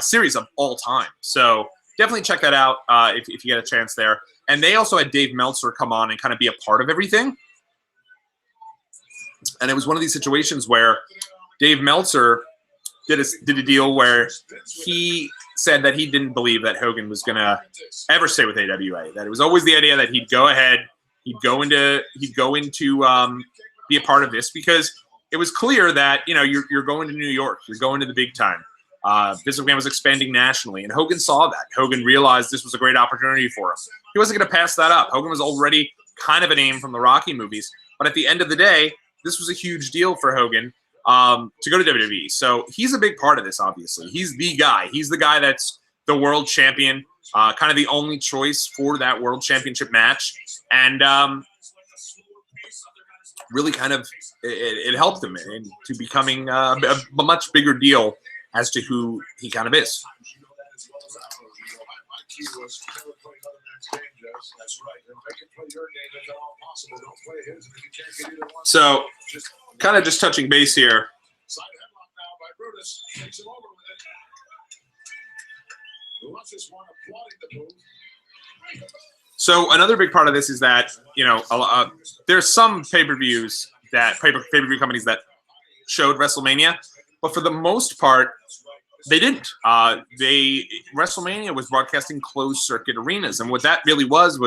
series of all time. So definitely check that out if you get a chance there. And they also had Dave Meltzer come on and kind of be a part of everything. And it was one of these situations where Dave Meltzer did a deal where he said that he didn't believe that Hogan was going to ever stay with AWA. That it was always the idea that he'd go ahead, he'd go into be a part of this, because it was clear that you're going to New York, you're going to the big time. Vince McMahon was expanding nationally, and Hogan saw that. Hogan realized this was a great opportunity for him. He wasn't going to pass that up. Hogan was already kind of a name from the Rocky movies, but at the end of the day, this was a huge deal for Hogan to go to WWE. So he's a big part of this, obviously. He's the guy. He's the guy that's the world champion, kind of the only choice for that world championship match. And really kind of, it helped him into becoming a much bigger deal as to who he kind of is. So, kind of just touching base here. So another big part of this is that there's some pay-per-views pay-per-view companies that showed WrestleMania, but for the most part, they didn't. WrestleMania was broadcasting closed circuit arenas, and what that really was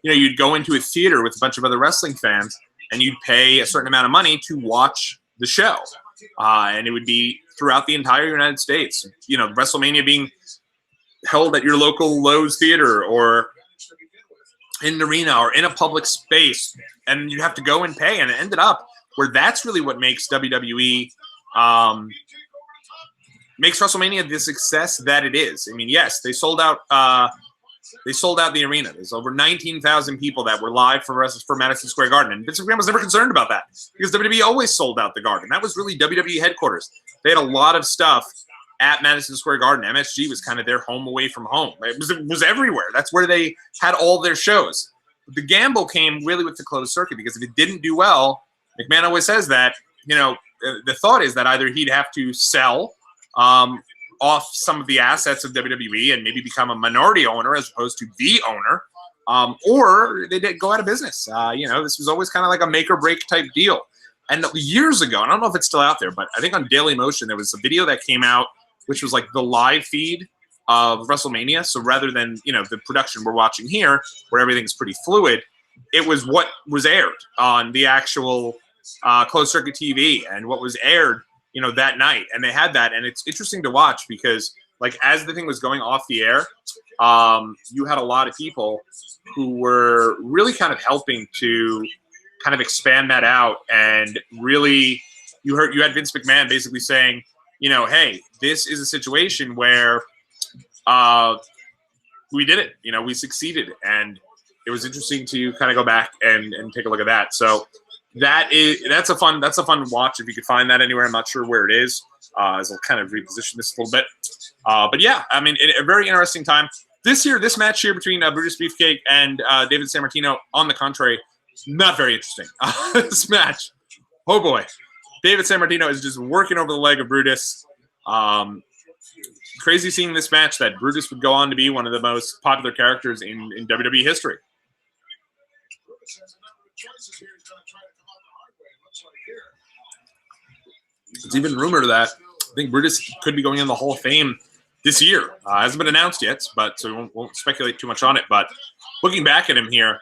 you'd go into a theater with a bunch of other wrestling fans, and you'd pay a certain amount of money to watch the show, and it would be throughout the entire United States. WrestleMania being held at your local Lowe's theater or in an arena or in a public space, and you have to go and pay. And it ended up where that's really what makes WWE. Makes WrestleMania the success that it is. I mean, yes, they sold out. They sold out the arena. There's over 19,000 people that were live for Madison Square Garden, and Vince McMahon was never concerned about that because WWE always sold out the Garden. That was really WWE headquarters. They had a lot of stuff at Madison Square Garden. MSG was kind of their home away from home. It was everywhere. That's where they had all their shows. The gamble came really with the closed circuit, because if it didn't do well, McMahon always says that the thought is that either he'd have to sell off some of the assets of WWE and maybe become a minority owner as opposed to the owner, or they did go out of business. This was always kind of like a make or break type deal. And years ago, and I don't know if it's still out there, but I think on Daily Motion, there was a video that came out, which was like the live feed of WrestleMania. So rather than, the production we're watching here, where everything's pretty fluid, it was what was aired on the actual closed circuit TV. And what was aired you know, that night. And they had that. And it's interesting to watch because, like, as the thing was going off the air, you had a lot of people who were really kind of helping to kind of expand that out. And really, you had Vince McMahon basically saying, you know, hey, this is a situation where we did it. You know, we succeeded. And it was interesting to kind of go back and take a look at that. So that's a fun watch if you could find that anywhere. I'm not sure where it is. As I'll kind of reposition this a little bit. But yeah, I mean, a very interesting time. This match here between Brutus Beefcake and David Sammartino, on the contrary, not very interesting. This match, oh boy. David Sammartino is just working over the leg of Brutus. Crazy seeing this match that Brutus would go on to be one of the most popular characters in WWE history. It's even rumored that I think Brutus could be going in the Hall of Fame this year. Hasn't been announced yet, but so we won't speculate too much on it. But looking back at him here,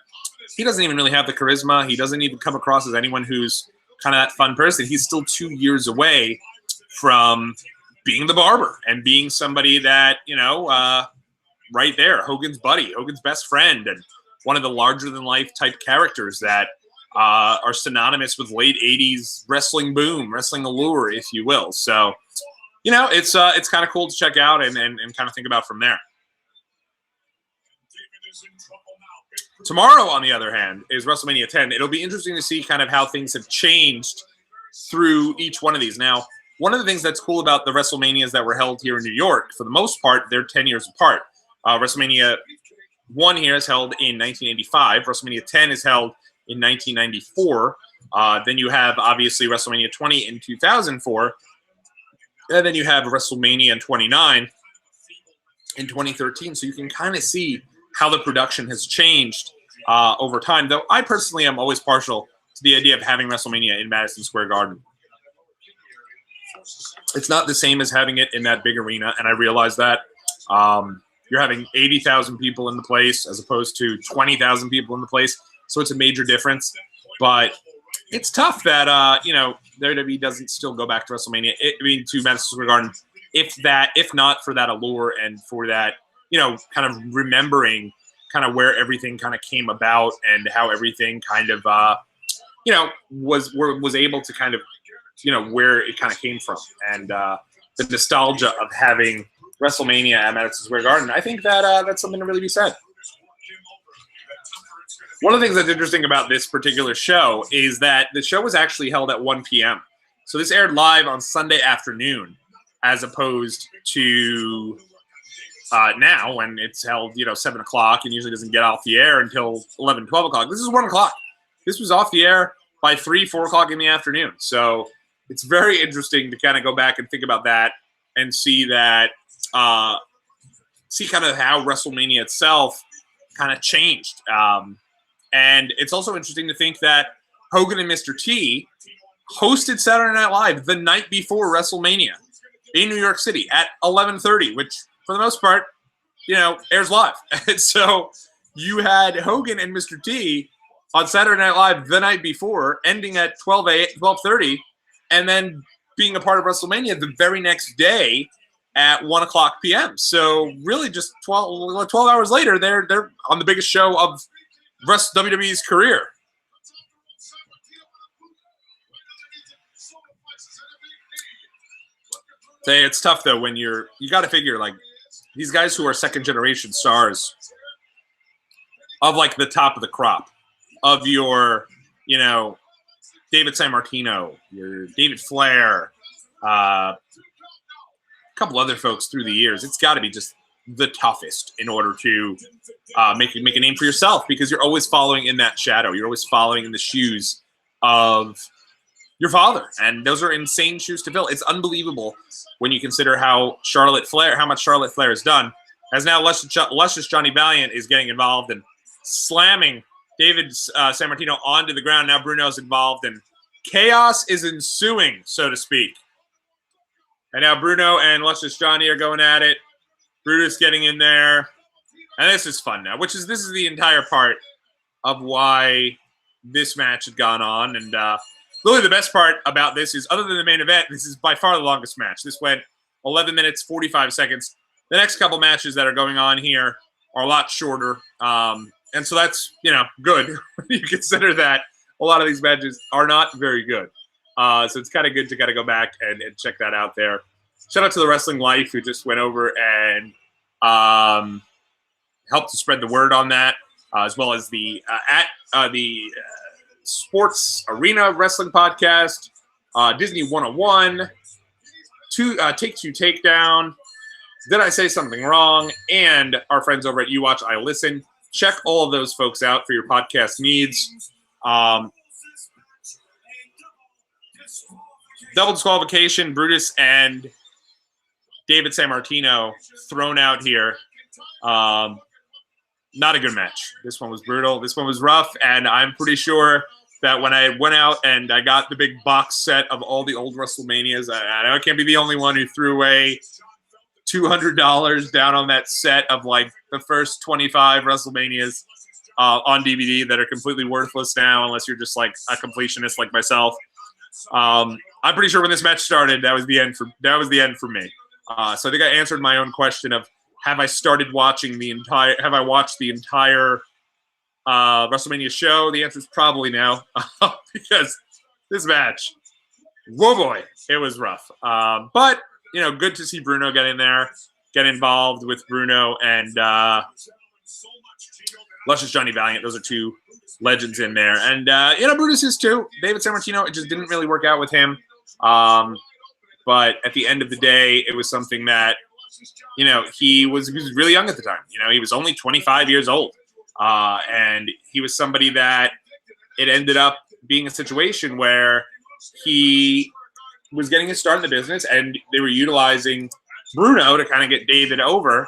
he doesn't even really have the charisma. He doesn't even come across as anyone who's kind of that fun person. He's still 2 years away from being the Barber and being somebody that, you know, right there, Hogan's buddy, Hogan's best friend, and one of the larger-than-life type characters that are synonymous with late 80s wrestling boom, wrestling allure, if you will. So, you know, it's kind of cool to check out and kind of think about from there. Tomorrow, on the other hand, is WrestleMania 10. It'll be interesting to see kind of how things have changed through each one of these. Now, one of the things that's cool about the WrestleManias that were held here in New York, for the most part, they're 10 years apart. WrestleMania 1 here is held in 1985. WrestleMania 10 is held in 1994. Then you have, obviously, WrestleMania 20 in 2004. And then you have WrestleMania 29 in 2013. So you can kind of see how the production has changed over time. Though I personally am always partial to the idea of having WrestleMania in Madison Square Garden. It's not the same as having it in that big arena, and I realize that. You're having 80,000 people in the place as opposed to 20,000 people in the place. So it's a major difference. But it's tough that, you know, WWE doesn't still go back to WrestleMania, to Madison Square Garden, if not for that allure and for that, you know, kind of remembering kind of where everything kind of came about and how everything kind of, you know, was able to kind of, you know, where it kind of came from. And the nostalgia of having WrestleMania at Madison Square Garden, I think that that's something to really be said. One of the things that's interesting about this particular show is that the show was actually held at 1 p.m. So this aired live on Sunday afternoon, as opposed to now when it's held, you know, 7 o'clock and usually doesn't get off the air until 11, 12 o'clock. This is 1 o'clock. This was off the air by 3, 4 o'clock in the afternoon. So it's very interesting to kind of go back and think about that and see that, see kind of how WrestleMania itself kind of changed. And it's also interesting to think that Hogan and Mr. T hosted Saturday Night Live the night before WrestleMania in New York City at 11:30, which for the most part, you know, airs live. And so you had Hogan and Mr. T on Saturday Night Live the night before, ending at 12:30, and then being a part of WrestleMania the very next day at 1 o'clock p.m. So really just 12 hours later, they're on the biggest show of WWE's career. Say it's tough though when you got to figure, like, these guys who are second generation stars of like the top of the crop of your, you know, David Sammartino, your David Flair, a couple other folks through the years. It's got to be just the toughest in order to make a name for yourself, because you're always following in that shadow. You're always following in the shoes of your father, and those are insane shoes to fill. It's unbelievable when you consider how much Charlotte Flair has done. As now Luscious Johnny Valiant is getting involved and slamming David Sammartino onto the ground. Now Bruno's involved, and chaos is ensuing, so to speak. And now Bruno and Luscious Johnny are going at it. Brutus getting in there. And this is fun now, this is the entire part of why this match had gone on. And Really, the best part about this is, other than the main event, this is by far the longest match. This went 11 minutes, 45 seconds. The next couple matches that are going on here are a lot shorter. And so that's, good. You consider that a lot of these matches are not very good. So it's kind of good to go back and check that out there. Shout out to the Wrestling Life, who just went over and helped to spread the word on that, as well as the Sports Arena Wrestling Podcast, Disney 101, Take Two Takedown, Did I Say Something Wrong, and our friends over at You Watch, I Listen. Check all of those folks out for your podcast needs. Double disqualification, Brutus and David Sammartino thrown out here. Not a good match. This one was brutal. This one was rough, and I'm pretty sure that when I went out and I got the big box set of all the old WrestleManias, I know I can't be the only one who threw away $200 down on that set of like the first 25 WrestleManias on DVD that are completely worthless now, unless you're just like a completionist like myself. I'm pretty sure when this match started, that was the end for me. So I think I answered my own question of, have I watched the entire WrestleMania show? The answer is probably no, because this match, whoa boy, it was rough. But good to see Bruno get in there, get involved with Bruno and Luscious Johnny Valiant. Those are two legends in there, and Brutus is too. David Sammartino, it just didn't really work out with him. But at the end of the day, it was something that he was really young at the time. He was only 25 years old. And he was somebody that it ended up being a situation where he was getting his start in the business, and they were utilizing Bruno to kind of get David over.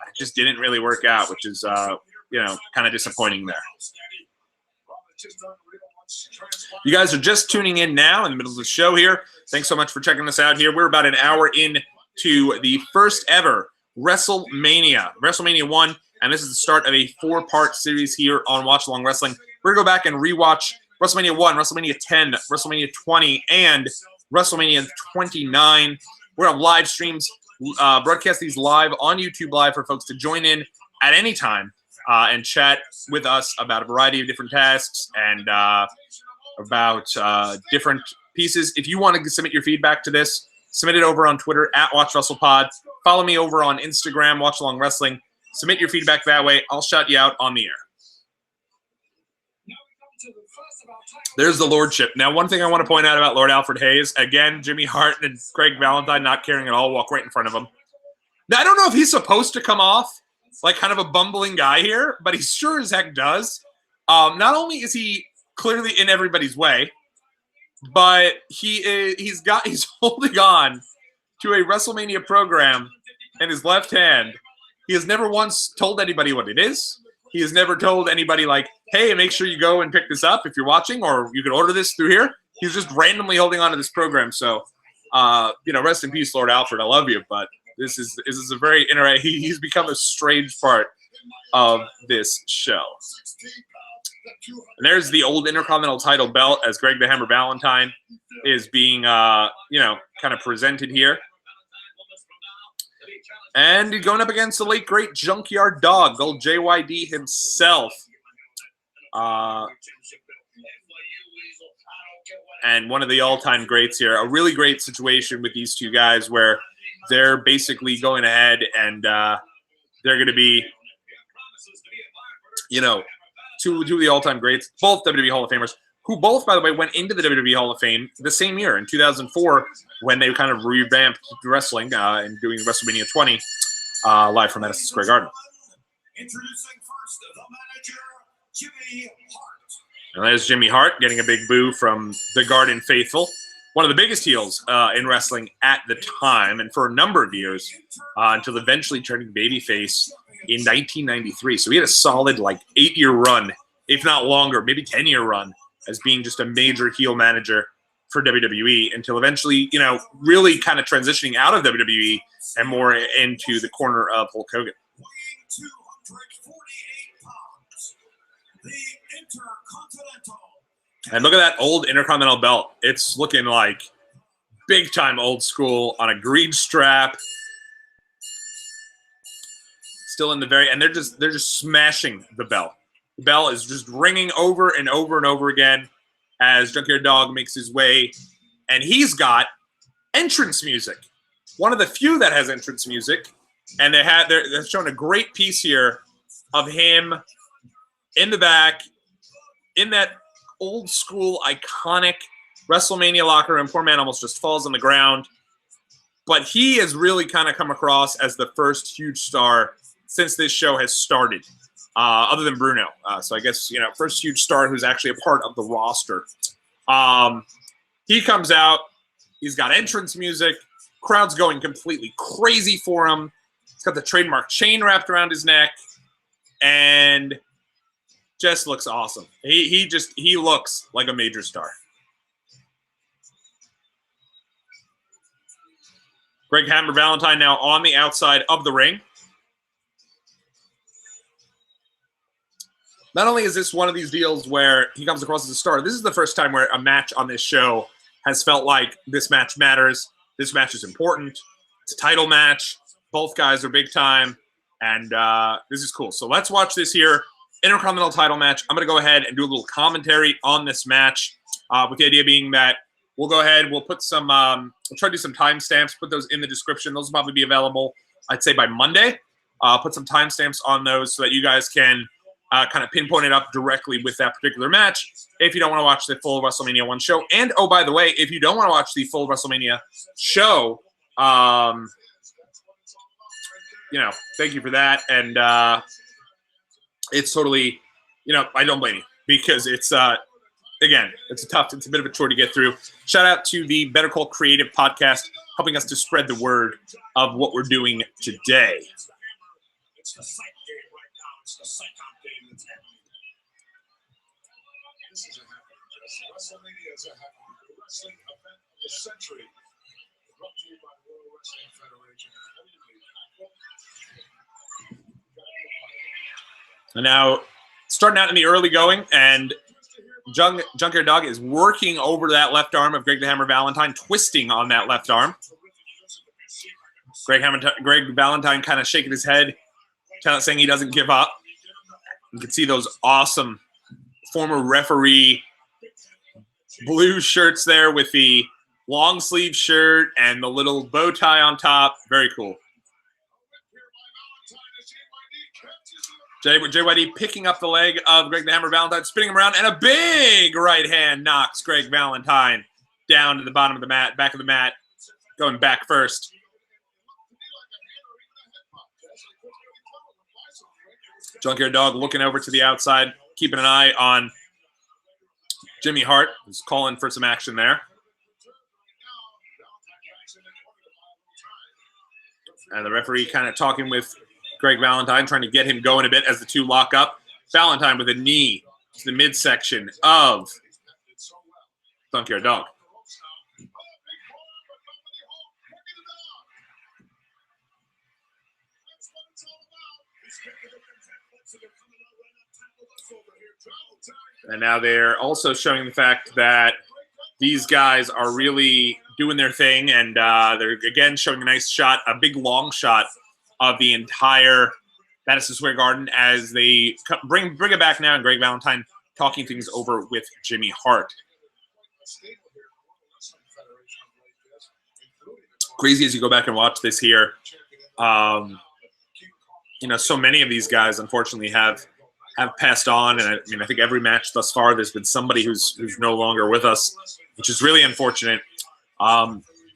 It just didn't really work out, which is, kind of disappointing there. You guys are just tuning in now in the middle of the show here. Thanks so much for checking us out here. We're about an hour into the first ever WrestleMania 1. And this is the start of a 4-part series here on Watchalong Wrestling. We're going to go back and rewatch WrestleMania 1, WrestleMania 10, WrestleMania 20, and WrestleMania 29. We're on live streams, broadcast these live on YouTube Live for folks to join in at any time and chat with us about a variety of different tasks and about different pieces. If you want to submit your feedback to this, submit it over on Twitter at WatchWrestlePod. Follow me over on Instagram, Watchalong Wrestling. Submit your feedback that way. I'll shout you out on the air. There's the Lordship. Now, one thing I want to point out about Lord Alfred Hayes, again, Jimmy Hart and Craig Valentine not caring at all, walk right in front of him. Now, I don't know if he's supposed to come off like kind of a bumbling guy here, but he sure as heck does. Not only is he clearly in everybody's way, but he's holding on to a WrestleMania program in his left hand. He has never once told anybody what it is. He has never told anybody like, hey, make sure you go and pick this up if you're watching, or you can order this through here. He's just randomly holding on to this program. So, rest in peace, Lord Alfred. I love you, but this is a very interesting. He's become a strange part of this show. And there's the old Intercontinental title belt as Greg the Hammer Valentine is being, kind of presented here. And going up against the late, great Junkyard Dog, old JYD himself. And one of the all-time greats here. A really great situation with these two guys where they're basically going ahead and they're going to be, two of the all-time greats, both WWE Hall of Famers, who both, by the way, went into the WWE Hall of Fame the same year in 2004 when they kind of revamped wrestling and doing WrestleMania 20 live from Madison Square Garden. Introducing first the manager, Jimmy Hart. And there's Jimmy Hart getting a big boo from the Garden faithful. One of the biggest heels in wrestling at the time and for a number of years until eventually turning babyface in 1993. So he had a solid 8-year run, if not longer, maybe 10-year run as being just a major heel manager for WWE until eventually, really kind of transitioning out of WWE and more into the corner of Hulk Hogan. Weighing 248 pounds, the Intercontinental And look at that old Intercontinental belt. It's looking like big time old school on a green strap. Still in the and they're just smashing the bell. The bell is just ringing over and over and over again as Junkyard Dog makes his way, and he's got entrance music. One of the few that has entrance music, and they're showing a great piece here of him in the back in that old school iconic WrestleMania locker room. Poor man almost just falls on the ground, but he has really kind of come across as the first huge star since this show has started, other than Bruno. So I guess, first huge star who's actually a part of the roster. He comes out. He's got entrance music. Crowd's going completely crazy for him. He's got the trademark chain wrapped around his neck. And just looks awesome. He looks like a major star. Greg Hammer Valentine now on the outside of the ring. Not only is this one of these deals where he comes across as a star, this is the first time where a match on this show has felt like this match matters. This match is important. It's a title match. Both guys are big time. And this is cool. So let's watch this here. Intercontinental title match. I'm going to go ahead and do a little commentary on this match, with the idea being that we'll go ahead, we'll put some, we'll try to do some timestamps, put those in the description. Those will probably be available, I'd say, by Monday. Put some timestamps on those so that you guys can kind of pinpoint it up directly with that particular match if you don't want to watch the full WrestleMania 1 show. And, oh, by the way, if you don't want to watch the full WrestleMania show, thank you for that. And it's totally, I don't blame you because it's, again, it's a bit of a chore to get through. Shout out to the Better Call Creative podcast, helping us to spread the word of what we're doing today. It's the psych game right now. It's the psychop game that's happening. This is a happening. WrestleMania is a happening. The wrestling event of the century. Brought to you by the World Wrestling Federation. And now, starting out in the early going, and Junkyard Dog is working over that left arm of Greg the Hammer Valentine, twisting on that left arm. Greg Valentine kind of shaking his head, saying he doesn't give up. You can see those awesome former referee blue shirts there with the long sleeve shirt and the little bow tie on top. Very cool. JYD picking up the leg of Greg the Hammer Valentine, spinning him around, and a big right hand knocks Greg Valentine down to the bottom of the mat, back of the mat, going back first. Junkyard Dog looking over to the outside, keeping an eye on Jimmy Hart, who's calling for some action there. And the referee kind of talking with Greg Valentine, trying to get him going a bit as the two lock up. Valentine with a knee to the midsection of Junkyard Dog. And now they're also showing the fact that these guys are really doing their thing, and they're, again, showing a nice shot, a big long shot of the entire Madison Square Garden as they bring it back now, and Greg Valentine talking things over with Jimmy Hart. Crazy as you go back and watch this here. So many of these guys, unfortunately, have passed on, and I think every match thus far, there's been somebody who's no longer with us, which is really unfortunate.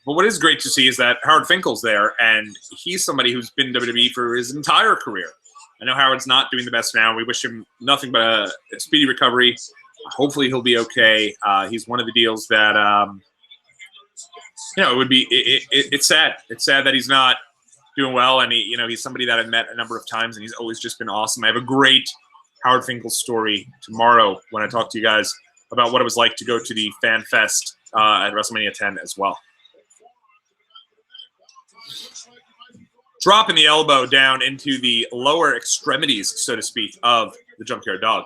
But what is great to see is that Howard Finkel's there, and he's somebody who's been in WWE for his entire career. I know Howard's not doing the best now. We wish him nothing but a speedy recovery. Hopefully he'll be okay. He's one of the deals that, it would be. It's sad. It's sad that he's not doing well, and he's somebody that I've met a number of times, and he's always just been awesome. I have a great Howard Finkel story tomorrow when I talk to you guys about what it was like to go to the Fan Fest at WrestleMania 10 as well. Dropping the elbow down into the lower extremities, so to speak, of the Junkyard Dog.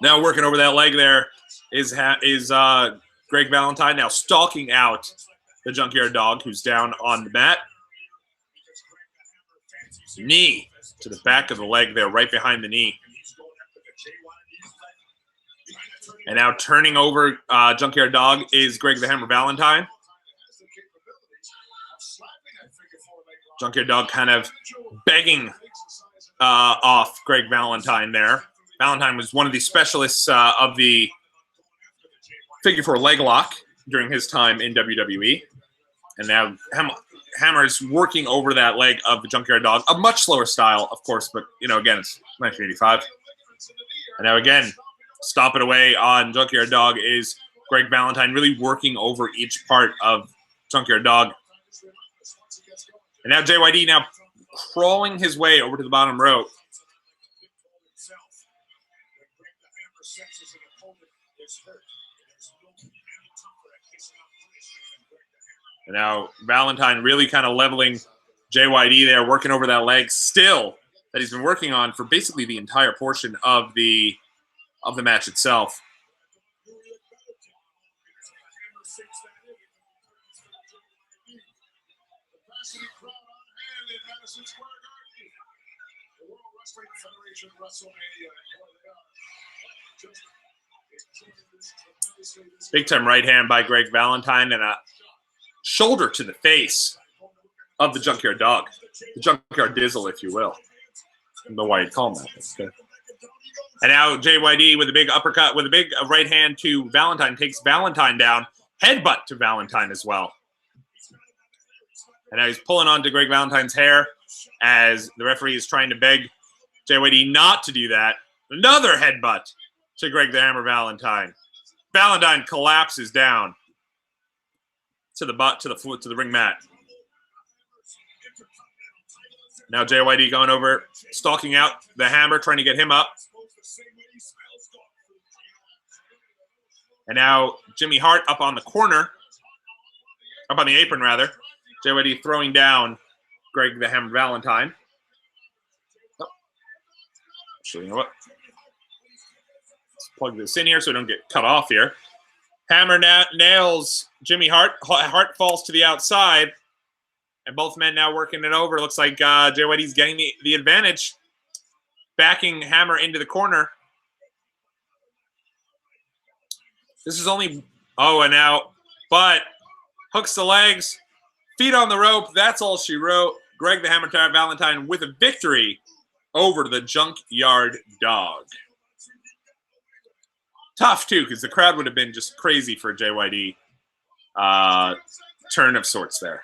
Now working over that leg there is Greg Valentine, now stalking out the Junkyard Dog, who's down on the mat. Knee to the back of the leg there, right behind the knee. And now turning over Junkyard Dog is Greg the Hammer Valentine. Junkyard Dog kind of begging off Greg Valentine there. Valentine was one of the specialists of the figure four leg lock during his time in WWE. And now Hammer is working over that leg of the Junkyard Dog. A much slower style, of course, but, you know, again, it's 1985. And now again, stomping away on Junkyard Dog is Greg Valentine, really working over each part of Junkyard Dog. And now JYD now crawling his way over to the bottom rope. And now Valentine really kind of leveling JYD there, working over that leg still that he's been working on for basically the entire portion of the match itself. Big time right hand by Greg Valentine and a shoulder to the face of the Junkyard Dog. The Junkyard Dizzle, if you will. I don't know why you'd call him that. Okay. And now JYD with a big uppercut, with a big right hand to Valentine, takes Valentine down. Headbutt to Valentine as well. And now he's pulling on to Greg Valentine's hair as the referee is trying to beg JYD not to do that. Another headbutt to Greg the Hammer Valentine. Valentine collapses down to the ring mat. Now JYD going over, stalking out the Hammer, trying to get him up. And now Jimmy Hart up on the corner, up on the apron rather. JYD throwing down Greg the Hammer Valentine. Oh. Actually, you know what? Let's plug this in here so we don't get cut off here. Hammer nails Jimmy Hart. Hart falls to the outside. And both men now working it over. Looks like JYD's getting the advantage. Backing Hammer into the corner. This is only... Oh, and now... But hooks the legs. Feet on the rope. That's all she wrote. Greg the Hammer Valentine with a victory over the Junkyard Dog. Tough, too, because the crowd would have been just crazy for a JYD turn of sorts there.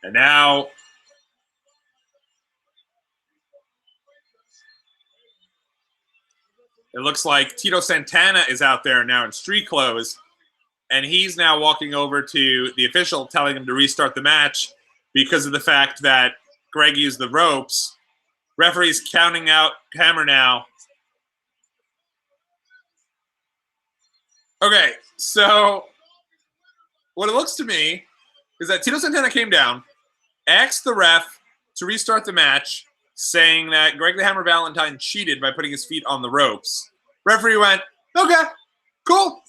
And now it looks like Tito Santana is out there now in street clothes, and he's now walking over to the official telling him to restart the match because of the fact that Greg used the ropes. Referee's counting out Hammer now. Okay, so what it looks to me is that Tito Santana came down, asked the ref to restart the match, saying that Greg the Hammer Valentine cheated by putting his feet on the ropes. Referee went, okay, cool,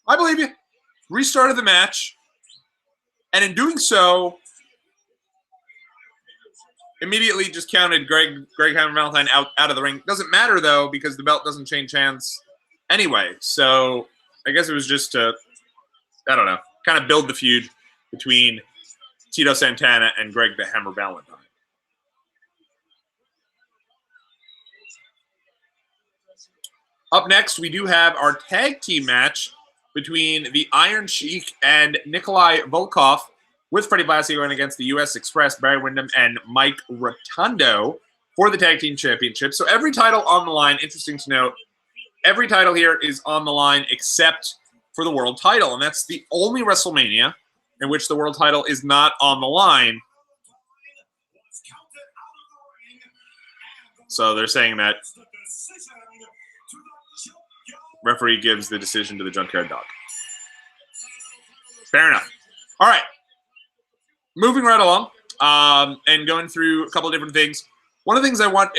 I believe you. Restarted the match, and in doing so, immediately just counted Greg Hammer Valentine out of the ring. Doesn't matter, though, because the belt doesn't change hands anyway. So I guess it was just to, I don't know, kind of build the feud between Tito Santana and Greg the Hammer Valentine. Up next, we do have our tag team match between the Iron Sheik and Nikolai Volkov, with Freddie Blassie going against the U.S. Express, Barry Windham, and Mike Rotundo for the tag team championship. So every title on the line, interesting to note, every title here is on the line except for the world title, and that's the only WrestleMania in which the world title is not on the line. So they're saying that Referee gives the decision to the Junkyard Dog. Fair enough. All right. Moving right along and going through a couple of different things. One of the things I want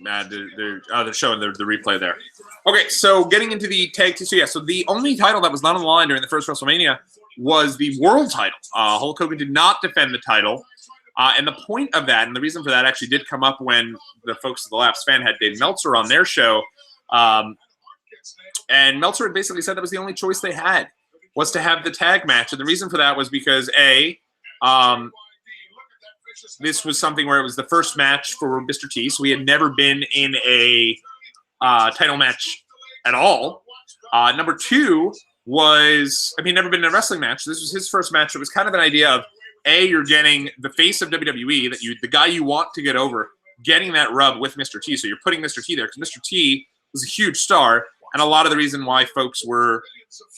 they're showing the replay there. Okay, so getting into the tag team. So yeah, so the only title that was not on the line during the first WrestleMania was the world title. Hulk Hogan did not defend the title. And the point of that, and the reason for that actually did come up when the folks at the Laps Fan had Dave Meltzer on their show. And Meltzer had basically said that was the only choice they had, was to have the tag match. And the reason for that was because, this was something where it was the first match for Mr. T, so he had never been in a title match at all. Number two was, never been in a wrestling match. This was his first match. It was kind of an idea of, you're getting the face of WWE, the guy you want to get over, getting that rub with Mr. T. So you're putting Mr. T there because Mr. T was a huge star, and a lot of the reason why folks were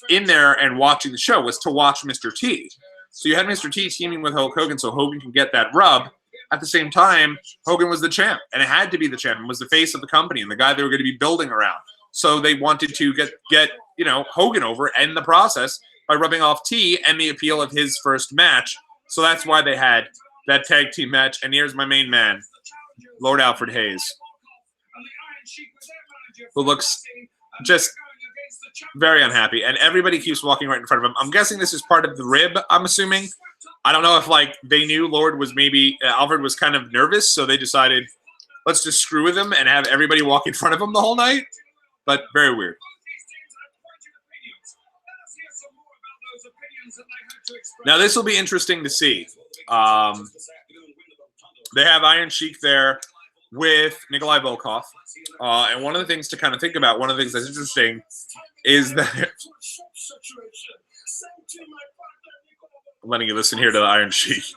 in there and watching the show was to watch Mr. T. So you had Mr. T teaming with Hulk Hogan so Hogan can get that rub. At the same time, Hogan was the champ, and it had to be the champ, and was the face of the company and the guy they were going to be building around. So they wanted to get Hogan over in the process by rubbing off T and the appeal of his first match. So that's why they had that tag team match. And here's my main man, Lord Alfred Hayes, who looks just very unhappy. And everybody keeps walking right in front of him. I'm guessing this is part of the rib, I'm assuming. I don't know if, they knew Lord was Alfred was kind of nervous, so they decided, let's just screw with him and have everybody walk in front of him the whole night. But very weird. Now, this will be interesting to see. They have Iron Sheik there with Nikolai Volkov. And one of the things to kind of think about, one of the things that's interesting is that I'm letting you listen here to the Iron Sheik. I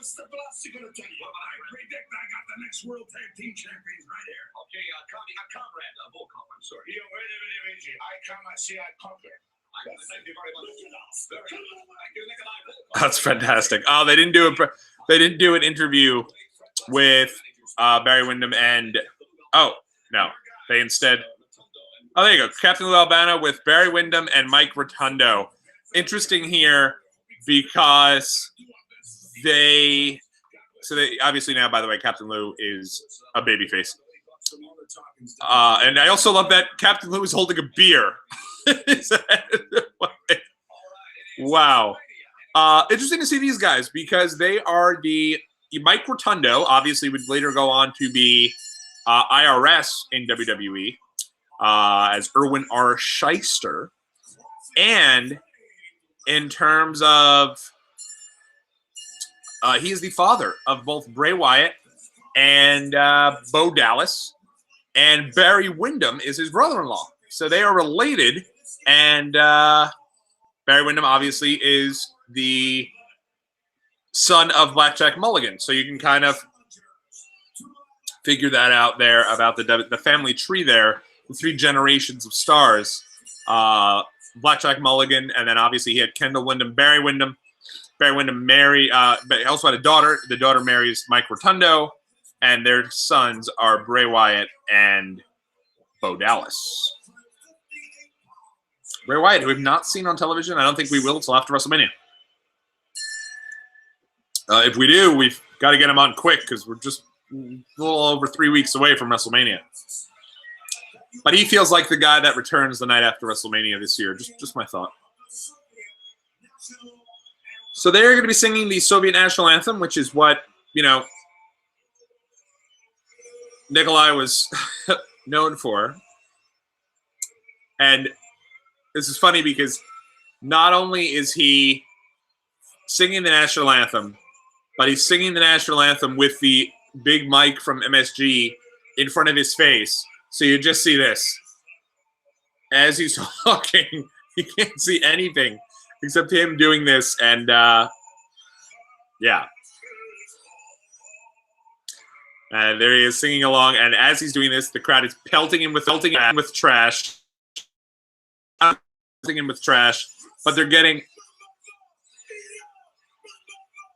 predict I got the next World Tag Team Champions right here. Okay, Comrade Volkov, I'm sorry. That's fantastic. Oh, they didn't do an interview with Barry Windham and they instead. Oh, there you go. Captain Lou Albano with Barry Windham and Mike Rotundo. Interesting here because they obviously now, by the way, Captain Lou is a babyface. And I also love that Captain Lou is holding a beer. Wow. Interesting to see these guys because they are Mike Rotundo obviously would later go on to be IRS in WWE as Irwin R. Shyster. And in terms of, he is the father of both Bray Wyatt and Bo Dallas, and Barry Windham is his brother-in-law. So they are related, and Barry Windham obviously is the son of Blackjack Mulligan. So you can kind of figure that out there about the family tree there, the three generations of stars. Blackjack Mulligan, and then obviously he had Kendall Windham, Barry Windham. Barry Windham but he also had a daughter. The daughter marries Mike Rotundo, and their sons are Bray Wyatt and Bo Dallas. Bray Wyatt, who we've not seen on television. I don't think we will until after WrestleMania. If we do, we've got to get him on quick because we're just a little over 3 weeks away from WrestleMania. But he feels like the guy that returns the night after WrestleMania this year. Just my thought. So they're going to be singing the Soviet National Anthem, which is what, Nikolai was known for. And this is funny because not only is he singing the national anthem, but he's singing the national anthem with the big mic from MSG in front of his face. So you just see this. As he's talking, you can't see anything except him doing this. And, yeah. And there he is singing along. And as he's doing this, the crowd is pelting him with trash. Pelting him with trash. But they're getting...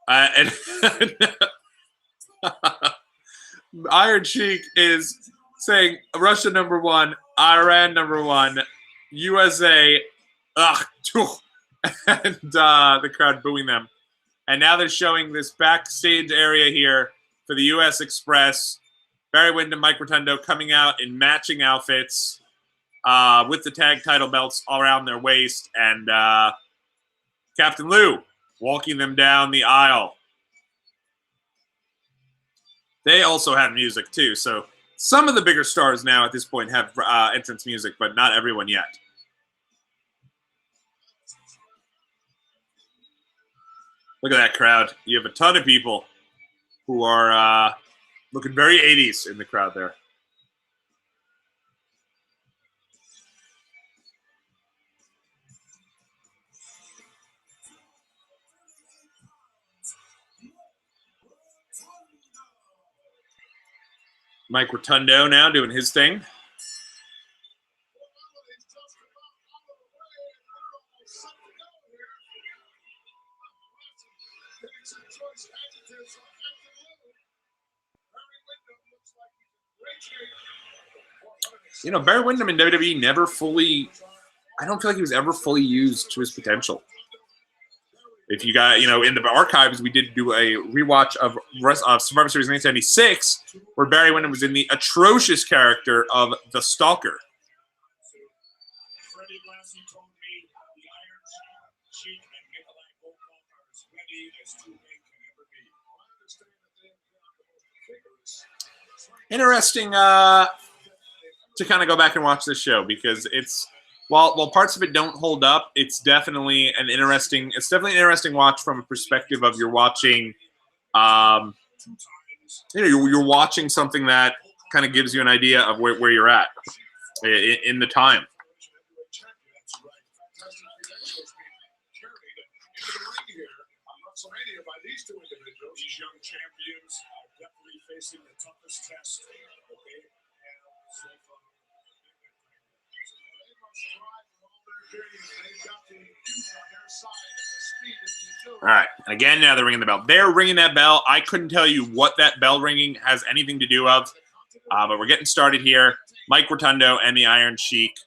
and Iron Sheik is saying Russia #1, Iran #1, USA, ugh, and the crowd booing them. And now they're showing this backstage area here for the U.S. Express. Barry Windham, Mike Rotundo coming out in matching outfits with the tag title belts all around their waist, and Captain Lou walking them down the aisle. They also have music, too. So some of the bigger stars now at this point have entrance music, but not everyone yet. Look at that crowd. You have a ton of people who are looking very 80s in the crowd there. Mike Rotundo now doing his thing. You know, Barry Windham in WWE never fully, I don't feel like he was ever fully used to his potential. If you got, you know, in the archives, we did do a rewatch of Survivor Series 1976, where Barry Windham was in the atrocious character of the Stalker. Interesting to kind of go back and watch this show, because it's, while parts of it don't hold up, it's definitely an interesting watch from a perspective of you're watching, you're watching something that kind of gives you an idea of where you're at in the time. These young champions are definitely facing the toughest test. All right. And again, now they're ringing the bell. They're ringing that bell. I couldn't tell you what that bell ringing has anything to do of, but we're getting started here. Mike Rotundo and the Iron Sheik.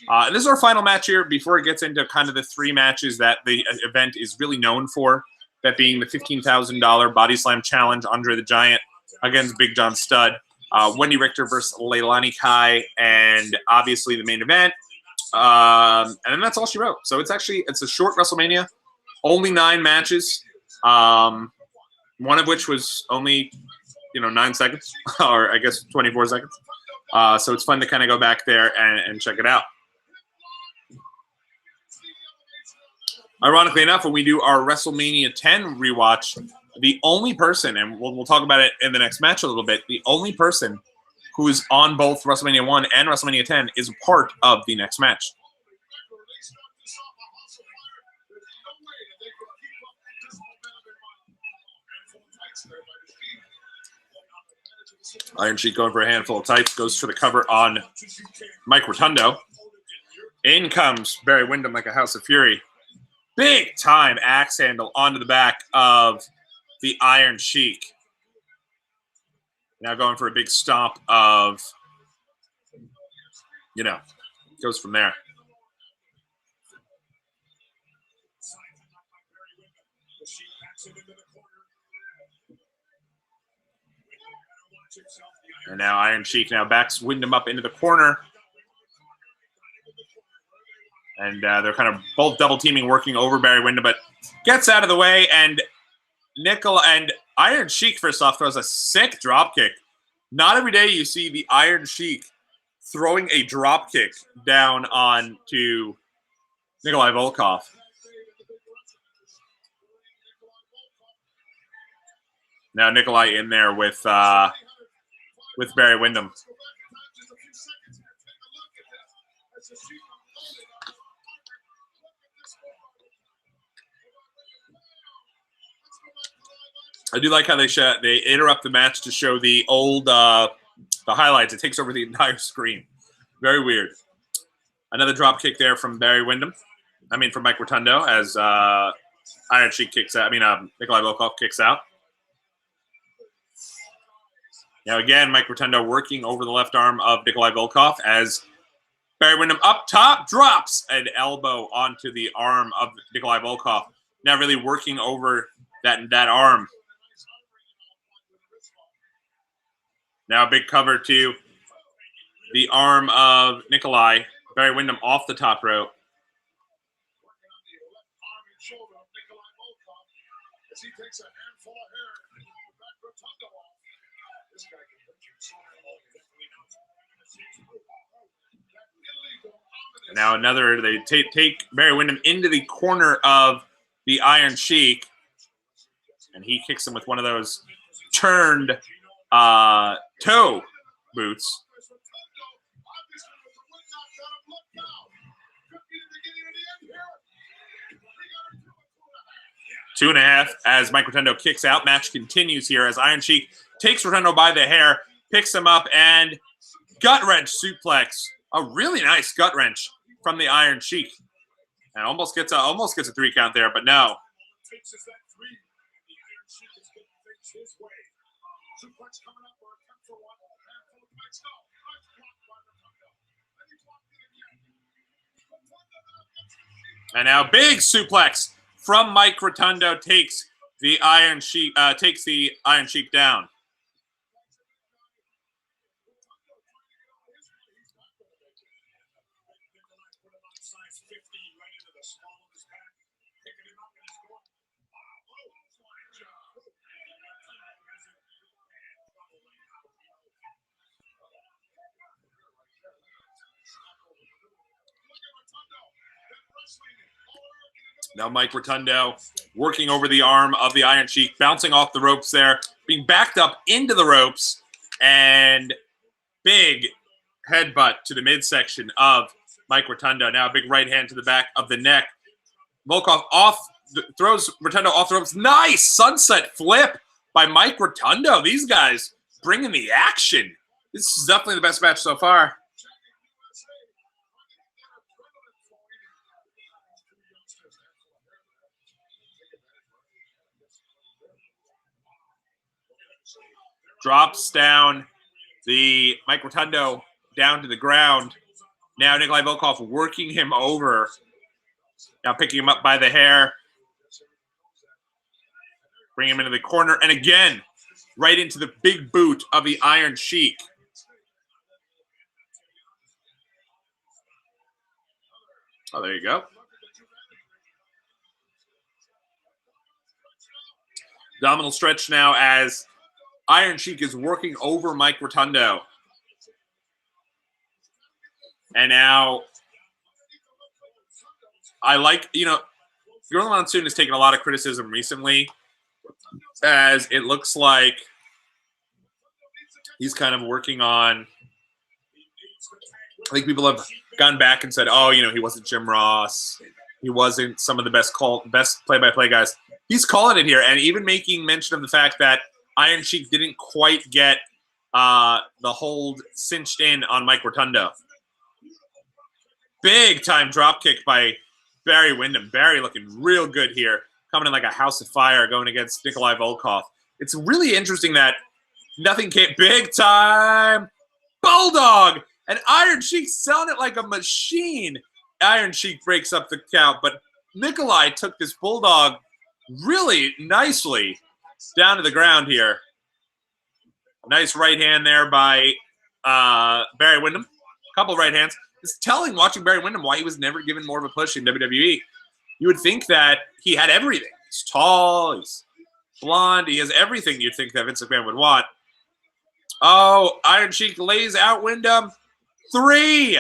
And this is our final match here before it gets into kind of the three matches that the event is really known for, that being the $15,000 Body Slam Challenge, Andre the Giant against Big John Studd, Wendy Richter versus Leilani Kai, and obviously the main event. And then that's all she wrote. So it's a short WrestleMania, only 9 matches, one of which was only 9 seconds, or I guess 24 seconds. So it's fun to kind of go back there and check it out. Ironically enough, when we do our WrestleMania 10 rewatch, the only person, and we'll talk about it in the next match a little bit, the only person who is on both WrestleMania 1 and WrestleMania 10 is a part of the next match. Iron Sheik going for a handful of tights, goes for the cover on Mike Rotundo. In comes Barry Windham like a house of fury. Big time axe handle onto the back of the Iron Sheik. Now going for a big stomp of, goes from there. And now Iron Sheik now backs Windham up into the corner. And they're kind of both double teaming, working over Barry Windham, but gets out of the way. And Iron Sheik, first off, throws a sick drop kick. Not every day you see the Iron Sheik throwing a drop kick down on to Nikolai Volkov. Now Nikolai in there with Barry Windham. I do like how they interrupt the match to show the old the highlights. It takes over the entire screen. Very weird. Another drop kick there from Barry Windham. From Mike Rotundo as Iron Sheik kicks out. Nikolai Volkov kicks out. Now again, Mike Rotundo working over the left arm of Nikolai Volkov as Barry Windham up top drops an elbow onto the arm of Nikolai Volkov. Now really working over that arm. Now a big cover to the arm of Nikolai. Barry Windham off the top rope. Now another, they take Barry Windham into the corner of the Iron Sheik, and he kicks him with one of those turned toe boots. Two and a half as Mike Rotundo kicks out. Match continues here as Iron Sheik takes Rotundo by the hair, picks him up, and gut wrench suplex. A really nice gut wrench from the Iron Sheik, and almost gets a 3 count there, but no. And now big suplex from Mike Rotundo takes the Iron Sheik down. Now Mike Rotundo working over the arm of the Iron Sheik, bouncing off the ropes there, being backed up into the ropes, and big headbutt to the midsection of Mike Rotundo. Now a big right hand to the back of the neck. Volkov throws Rotundo off the ropes. Nice sunset flip by Mike Rotundo. These guys bringing the action. This is definitely the best match so far. Drops down the Mike Rotundo down to the ground. Now Nikolai Volkov working him over. Now picking him up by the hair. Bring him into the corner. And again, right into the big boot of the Iron Sheik. Oh, there you go. Abdominal stretch now as Iron Sheik is working over Mike Rotundo. And now, I like, Gorilla Monsoon has taken a lot of criticism recently, as it looks like he's kind of working on, I think people have gone back and said, oh, he wasn't Jim Ross. He wasn't some of the best play-by-play guys. He's calling it here, and even making mention of the fact that Iron Sheik didn't quite get the hold cinched in on Mike Rotundo. Big time drop kick by Barry Windham. Barry looking real good here, coming in like a house of fire, going against Nikolai Volkov. It's really interesting that nothing came. Big time Bulldog, and Iron Sheik selling it like a machine. Iron Sheik breaks up the count, but Nikolai took this Bulldog really nicely down to the ground here. Nice right hand there by Barry Windham. A couple right hands. It's telling watching Barry Windham why he was never given more of a push in WWE. You would think that he had everything. He's tall, he's blonde, he has everything you'd think that Vince McMahon would want. Oh, Iron Sheik lays out Windham. 3.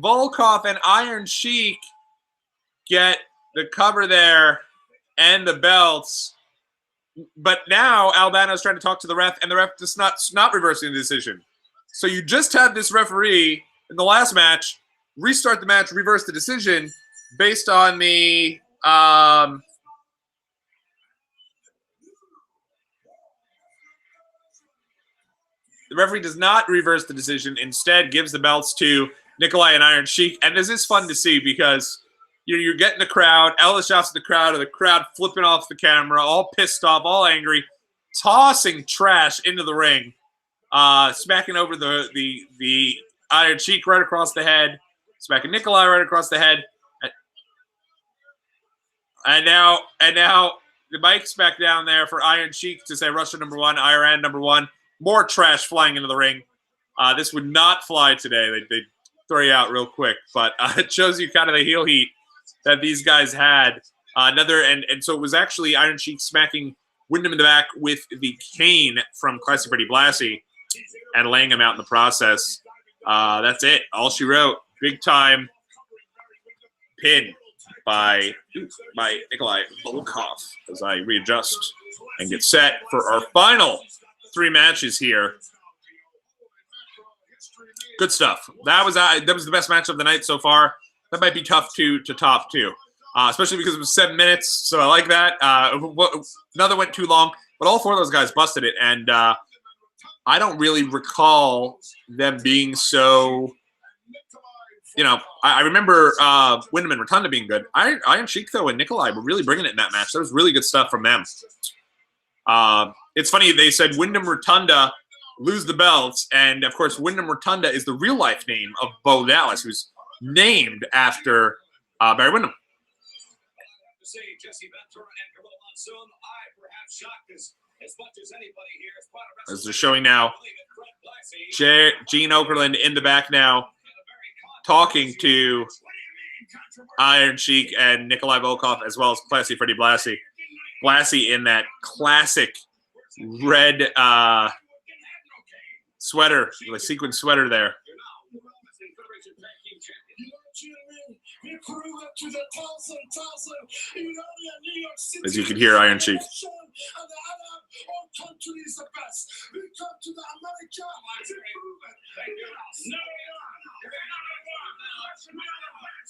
Volkov and Iron Sheik get the cover there and the belts. But now Albano's trying to talk to the ref, and the ref is not reversing the decision. So you just had this referee in the last match restart the match, reverse the decision based on the referee does not reverse the decision, instead gives the belts to Nikolai and Iron Sheik. And this is fun to see because you're getting the crowd, Ellis shots at the crowd, or the crowd flipping off the camera, all pissed off, all angry. tossing trash into the ring, smacking over the Iron Sheik right across the head, smacking Nikolai right across the head, and now the mic's back down there for Iron Sheik to say Russia #1, Iran #1. More trash flying into the ring. This would not fly today. They'd throw you out real quick, but it shows you kind of the heel heat that these guys had. And so it was actually Iron Sheik smacking Wyndham in the back with the cane from Classy Freddie Blassie and laying him out in the process. That's it. All she wrote. Big time pin by Nikolai Volkov as I readjust and get set for our final 3 matches here. Good stuff. That was the best match of the night so far. That might be tough to top too, especially because it was 7 minutes. So I like that. Another went too long, but all 4 of those guys busted it, and I don't really recall them being so. I remember Wyndham and Rotunda being good. Iron Sheik though and Nikolai were really bringing it in that match. There was really good stuff from them. It's funny they said Wyndham Rotunda lose the belts, and of course Wyndham Rotunda is the real life name of Bo Dallas, who's named after Barry Windham. As they're showing now, Gene Okerlund in the back now, talking to Iron Sheik and Nikolai Volkov, as well as Classy Freddie Blassie. Blassie in that classic red sweater, the sequin sweater there. As you can hear, Iron Sheik.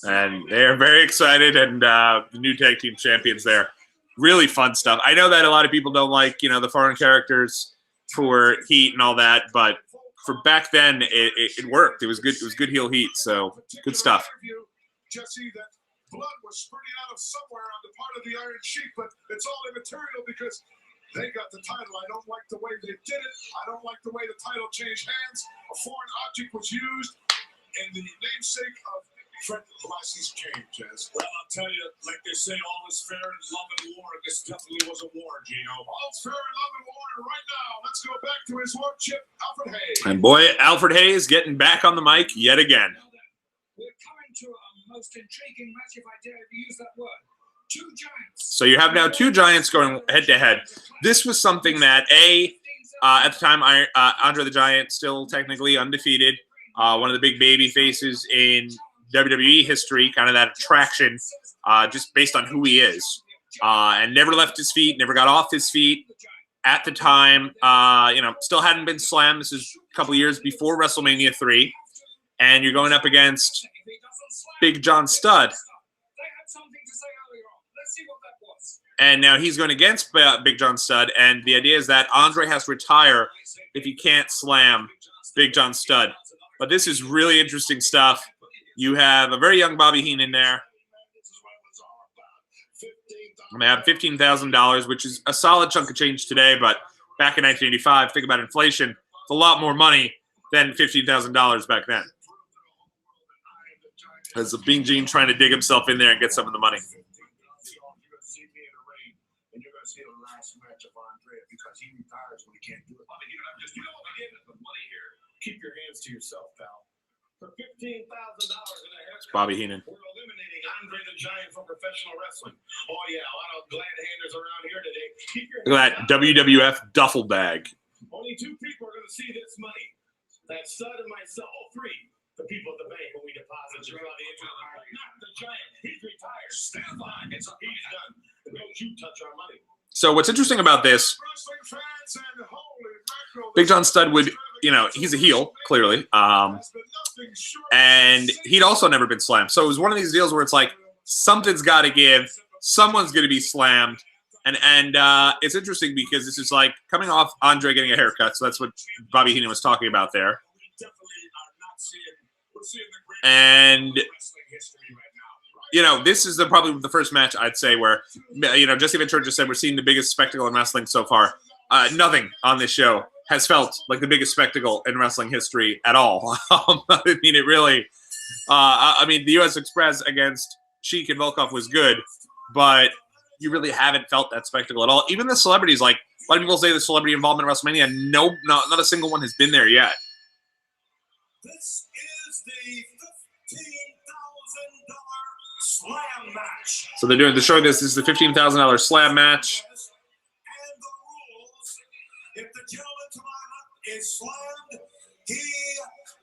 And they're very excited, and the new tag team champions there. Really fun stuff. I know that a lot of people don't like, the foreign characters for heat and all that, but for back then, it worked. It was good. It was good heel heat. So good stuff. Jesse, that blood was spurting out of somewhere on the part of the Iron Sheik, but it's all immaterial because they got the title. I don't like the way they did it. I don't like the way the title changed hands. A foreign object was used in the namesake of Fred Blassie's cane, Jess. Well, I'll tell you, like they say, all is fair in love and war. This definitely was a war, Gino. All's fair in love and war. And right now, let's go back to his lordship, Alfred Hayes. And boy, Alfred Hayes getting back on the mic yet again. We're coming to a most intriguing match, if I dare to use that word. 2 giants. So you have now 2 giants going head to head. This was something that at the time, Andre the Giant still technically undefeated, one of the big baby faces in WWE history, kind of that attraction, just based on who he is, and never left his feet, never got off his feet. At the time, still hadn't been slammed. This is a couple years before WrestleMania 3. And you're going up against Big John Studd. And now he's going against Big John Studd. And the idea is that Andre has to retire if he can't slam Big John Studd. But this is really interesting stuff. You have a very young Bobby Heenan there. They have $15,000, which is a solid chunk of change today. But back in 1985, think about inflation. It's a lot more money than $15,000 back then. As a Bing Gene trying to dig himself in there and get some of the money. Keep your hands to yourself, pal. For $15,000 and a haircut, Bobby Heenan. We're eliminating Andre the Giant from professional wrestling. Oh yeah, a lot of glad-handers around here today. Keep your Look at that WWF duffel bag. Only 2 people are going to see this money. That's Stud and myself. 3. The people at the bank when we deposit you on the Intercontinental. Not the Giant. He's retired. Stand by. He's done. Don't you touch our money. So what's interesting about this, Big John Studd would, he's a heel, clearly. And he'd also never been slammed. So it was one of these deals where it's like, something's got to give. Someone's going to be slammed. And it's interesting because this is like coming off Andre getting a haircut. So that's what Bobby Heenan was talking about there. And, this is probably the first match I'd say where, Jesse Ventura just said we're seeing the biggest spectacle in wrestling so far. nothing on this show has felt like the biggest spectacle in wrestling history at all. I mean, it really. I mean, the U.S. Express against Sheik and Volkov was good, but you really haven't felt that spectacle at all. Even the celebrities, like a lot of people say the celebrity involvement in WrestleMania, no, not a single one has been there yet. This is the $15,000 slam match. So they're showing this is the $15,000 slam match. And the rules: if the gentleman to my left is slammed, he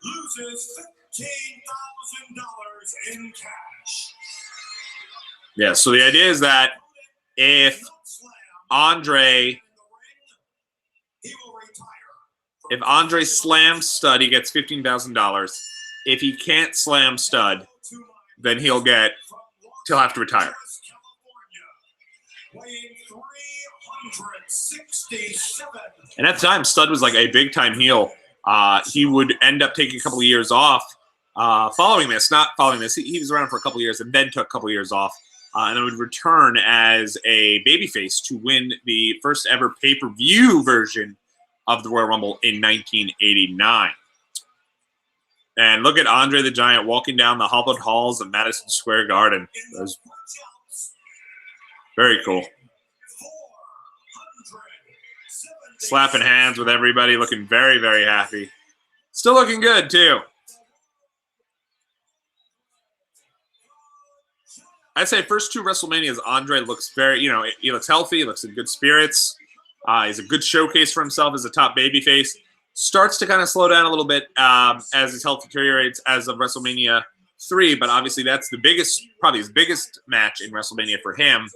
loses $15,000 in cash. Yeah. So the idea is that if Andre slams Stud, he gets $15,000. If he can't slam Stud, then he'll have to retire. And at the time, Stud was like a big time heel. He would end up taking a couple of years off following this. Not following this, he was around for a couple of years and then took a couple of years off. And then would return as a babyface to win the first ever pay-per-view version of the Royal Rumble in 1989. And look at Andre the Giant walking down the hallowed halls of Madison Square Garden. That was very cool. Slapping hands with everybody, looking very, very happy. Still looking good, too. I'd say first two WrestleManias, Andre looks very, he looks healthy, he looks in good spirits. He's a good showcase for himself as a top babyface. Starts to kind of slow down a little bit as his health deteriorates as of WrestleMania 3, but obviously that's the biggest, probably his biggest match in WrestleMania for him.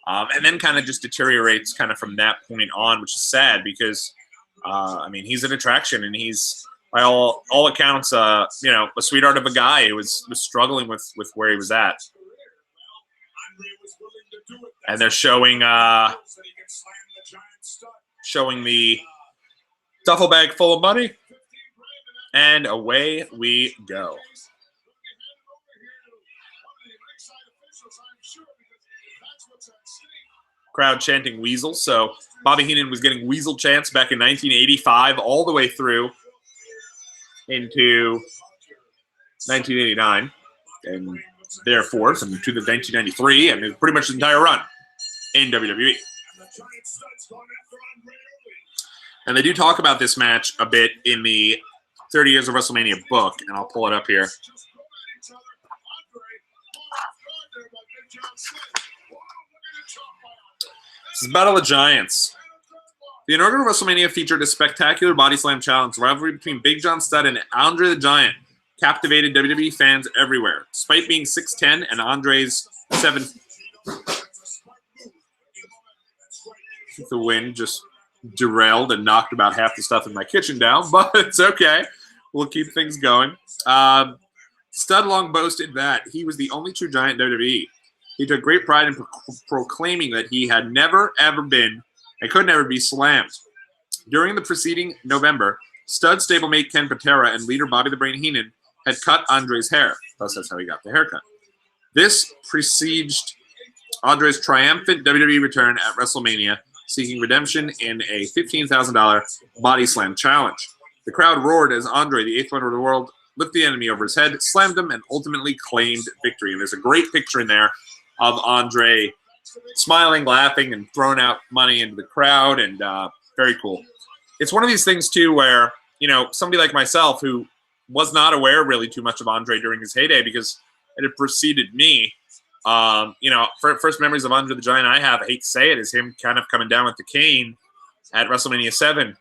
And then kind of just deteriorates kind of from that point on, which is sad because, I mean, he's an attraction and he's, by all accounts, a sweetheart of a guy who was struggling with where he was at. And they're showing the duffel bag full of money, and away we go. Crowd chanting Weasel. So Bobby Heenan was getting Weasel chants back in 1985 all the way through into 1989 and therefore to the 1993 and pretty much the entire run in WWE. And they do talk about this match a bit in the 30 Years of WrestleMania book, and I'll pull it up here. This is Battle of Giants. The inaugural WrestleMania featured a spectacular body slam challenge rivalry between Big John Studd and Andre the Giant. Captivated WWE fans everywhere. Despite being 6'10" and Andre's 7, the wind just derailed and knocked about half the stuff in my kitchen down, but it's okay. We'll keep things going. Studd long boasted that he was the only true giant in WWE. He took great pride in proclaiming that he had never, ever been and could never be slammed. During the preceding November, Studd's stablemate Ken Patera and leader Bobby the Brain Heenan had cut Andre's hair. Thus, that's how he got the haircut. This presaged Andre's triumphant WWE return at WrestleMania, seeking redemption in a $15,000 body slam challenge. The crowd roared as Andre, the eighth wonder of the world, lifted the enemy over his head, slammed him, and ultimately claimed victory. And there's a great picture in there of Andre smiling, laughing, and throwing out money into the crowd, and very cool. It's one of these things, too, where, somebody like myself who was not aware really too much of Andre during his heyday because it had preceded me. First memories of Andre the Giant I have, I hate to say it, is him kind of coming down with the cane at WrestleMania 7.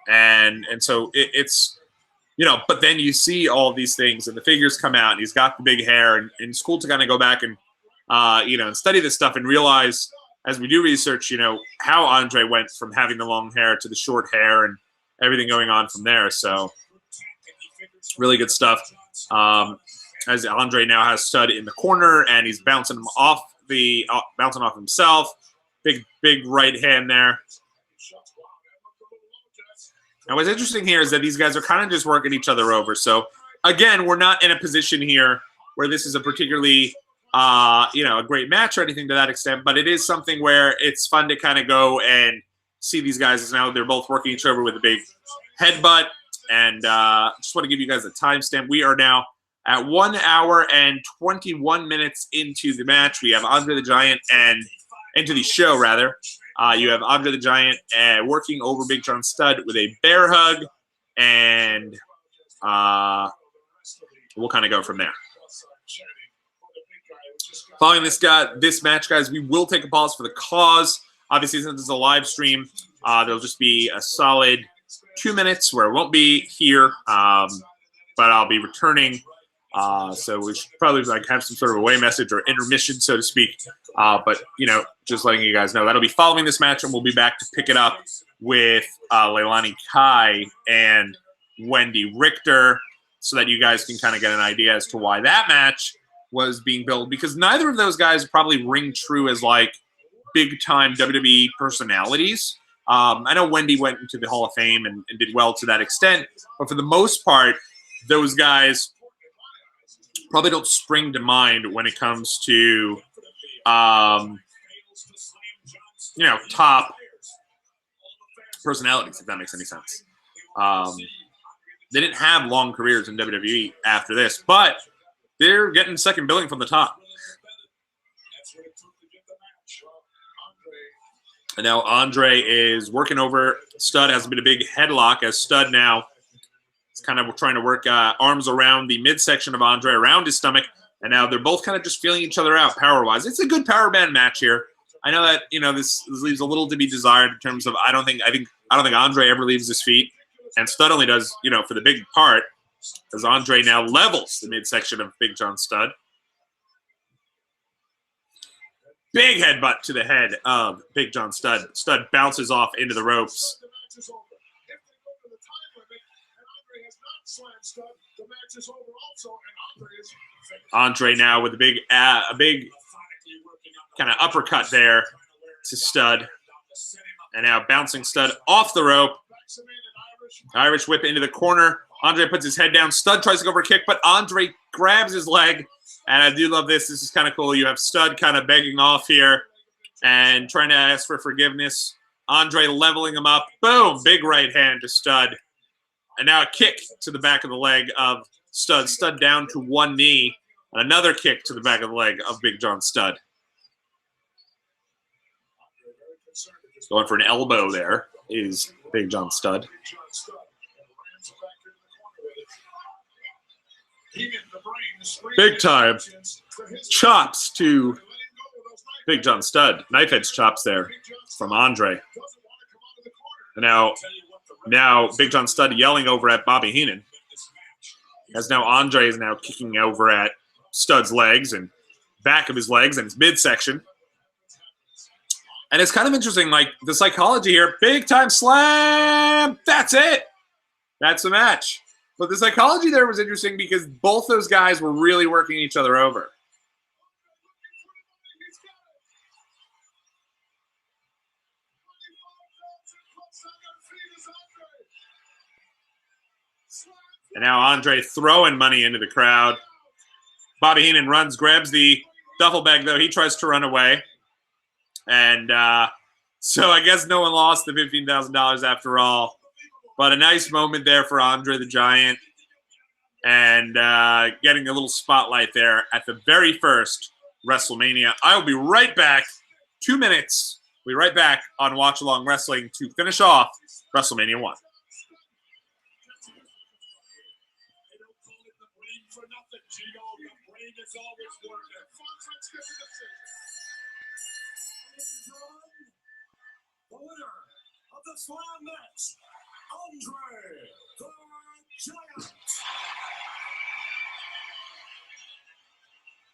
And so it's, but then you see all these things and the figures come out and he's got the big hair and it's cool to kind of go back and, and study this stuff and realize as we do research, how Andre went from having the long hair to the short hair and everything going on from there. So really good stuff. As Andre now has Studd in the corner and he's bouncing him off himself. Big right hand there. And what's interesting here is that these guys are kind of just working each other over. So again, we're not in a position here where this is a particularly, a great match or anything to that extent, but it is something where it's fun to kind of go and see these guys is now they're both working each other with a big headbutt. And just want to give you guys a timestamp. We are now at 1 hour and 21 minutes into the match. We have Andre the Giant and into the show, rather. You have Andre the Giant working over Big John Studd with a bear hug. And we'll kind of go from there. Following this match, guys, we will take a pause for the cause. Obviously, since it's a live stream, there'll just be a solid 2 minutes where it won't be here, but I'll be returning. So we should probably have some sort of away message or intermission, so to speak. But, just letting you guys know, that'll be following this match, and we'll be back to pick it up with Leilani Kai and Wendy Richter so that you guys can kind of get an idea as to why that match was being built, because neither of those guys probably ring true as big-time WWE personalities. I know Wendy went into the Hall of Fame and did well to that extent, but for the most part, those guys probably don't spring to mind when it comes to, top personalities, if that makes any sense. They didn't have long careers in WWE after this, but they're getting second billing from the top. And now Andre is working over Studd. Has been a big headlock as Studd now is kind of trying to work arms around the midsection of Andre, around his stomach. And now they're both kind of just feeling each other out power-wise. It's a good power band match here. I know that this leaves a little to be desired in terms of I don't think Andre ever leaves his feet, and Studd only does for the big part, as Andre now levels the midsection of Big John Studd. Big headbutt to the head of Big John Studd. Studd bounces off into the ropes. Andre now with a big kind of uppercut there to Studd. And now bouncing Studd off the rope. Irish whip into the corner. Andre puts his head down. Studd tries to go for a kick, but Andre grabs his leg. And I do love this. This is kind of cool. You have Studd kind of begging off here and trying to ask for forgiveness. Andre leveling him up. Boom! Big right hand to Studd. And now a kick to the back of the leg of Studd. Studd down to one knee. And another kick to the back of the leg of Big John Studd. Going for an elbow there is Big John Studd. Big time chops to Big John Studd. Knife edge chops there from Andre. And now Big John Studd yelling over at Bobby Heenan. As now Andre is now kicking over at Studd's legs and back of his legs and his midsection. And it's kind of interesting, the psychology here. Big time slam. That's it. That's the match. But the psychology there was interesting because both those guys were really working each other over. And now Andre throwing money into the crowd. Bobby Heenan runs, grabs the duffel bag, though. He tries to run away. And so I guess no one lost the $15,000 after all. But a nice moment there for Andre the Giant. And getting a little spotlight there at the very first WrestleMania. I will be right back. 2 minutes. We'll be right back on Watchalong Wrestling to finish off WrestleMania 1. The winner of the slam match, Andre the Giant.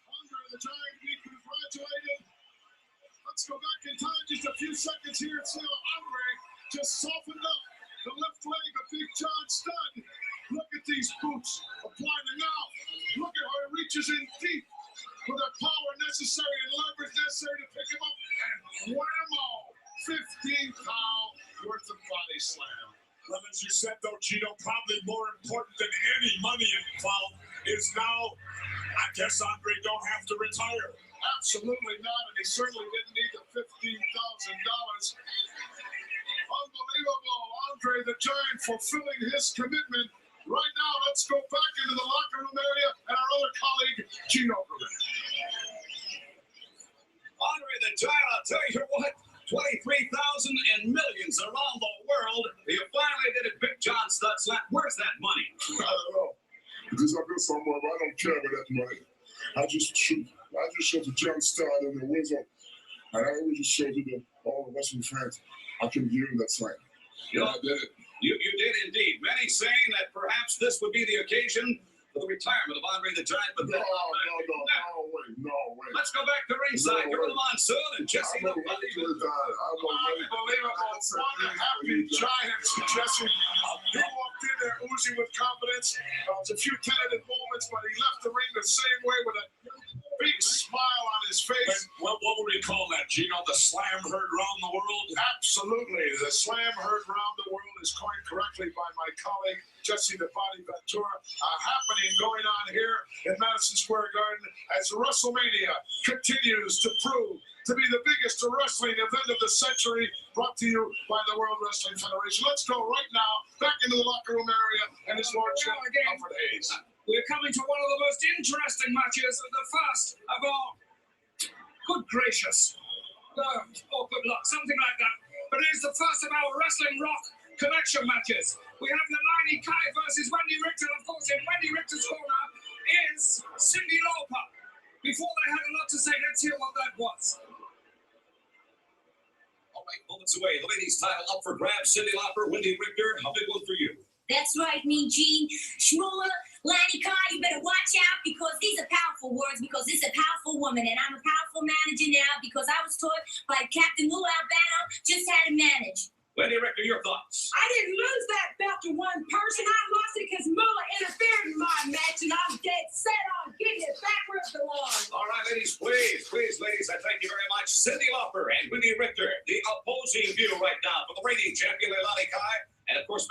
Andre the Giant being congratulated. Let's go back in time just a few seconds here and see how Andre just softened up the left leg of Big John Studd. Look at these boots applying it now. Look at how he reaches in deep for the power necessary and leverage necessary to pick him up. And whammo! 15-pound worth of body slam. Lemons, you said, though, Gino, probably more important than any money involved is now, I guess Andre don't have to retire. Absolutely not, and he certainly didn't need the $15,000. Andre the Giant fulfilling his commitment. Right now, let's go back into the locker room area and our other colleague, Gene Okerlund. Andre the Giant, I'll tell you what, 23,000 and millions around the world. You finally did it, Big John Stutzlap. Where's that money? I don't know. It's up there somewhere, but I don't care about that money. I just show the John Studd and the Wizard. And I always just showed to all the wrestling fans. I can give them that sign. Yeah, I did it. You did indeed. Many saying that perhaps this would be the occasion for the retirement of Andre the Giant, but No way. Let's go back to ringside. No Here way. with Monsoon and Jesse the Buddy. Unbelievable. One happy Giants, Jesse. He walked in there oozing with confidence. There was a few tentative moments, but he left the ring the same way with a big smile on his face. What would we call that, Gino? The slam heard round the world? Absolutely. The slam heard round the world is coined correctly by my colleague, Jesse the Body Ventura. A happening going on here in Madison Square Garden as WrestleMania continues to prove to be the biggest wrestling event of the century, brought to you by the World Wrestling Federation. Let's go right now back into the locker room area and his lordship, Alfred Hayes. We're coming to one of the most interesting matches, the first of all. Good gracious. Oh, good luck, something like that. But it is the first of our Wrestling Rock connection matches. We have Leilani Kai versus Wendy Richter. Of course, in Wendy Richter's corner is Cyndi Lauper. Before they had a lot to say, let's hear what that was. All right, moments away. The ladies' title up for grabs. Cyndi Lauper, Wendy Richter. A big one for you. That's right, Mean Gene. Shmula, Lanny Kai, you better watch out because these are powerful words because this is a powerful woman and I'm a powerful manager now because I was taught by Captain Lou Albano just how to manage. Wendy Richter, your thoughts? I didn't lose that belt to one person. I lost it because Moolah interfered in my match and I'm dead set on getting it back where it belongs. All right, ladies, please, ladies, I thank you very much. Cyndi Lauper and Wendy Richter, the opposing view right now for the reigning champion, Leilani Kai. And of course,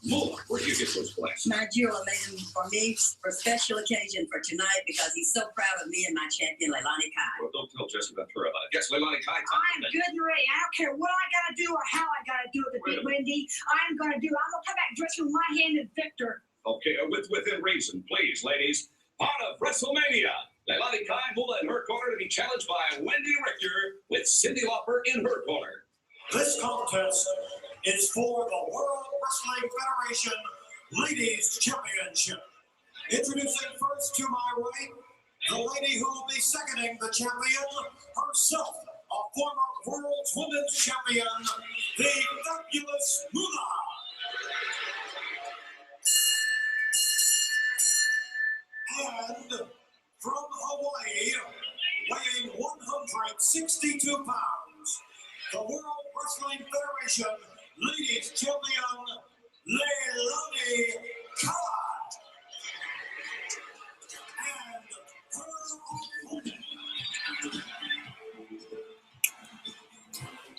Moolah, where did you get those glasses? My jeweler made them for me for special occasion for tonight because he's so proud of me and my champion, Leilani Kai. Well, don't tell Jesse Ventura about it. Yes, Leilani Kai. I'm good and ready. I don't care what I gotta do or how I gotta do it, Big Wendy. I'm gonna come back dressed with my hand and Victor. Okay, within reason, please, ladies. Part of WrestleMania. Leilani Kai, Moolah in her corner to be challenged by Wendy Richter with Cyndi Lauper in her corner. This contest is for the World Wrestling Federation Ladies Championship. Introducing first to my right, the lady who will be seconding the champion herself, a former World Women's Champion, the fabulous Moolah. And from Hawaii, weighing 162 pounds, the World Wrestling Federation Ladies Champion, Leilani Kai. And her opponent.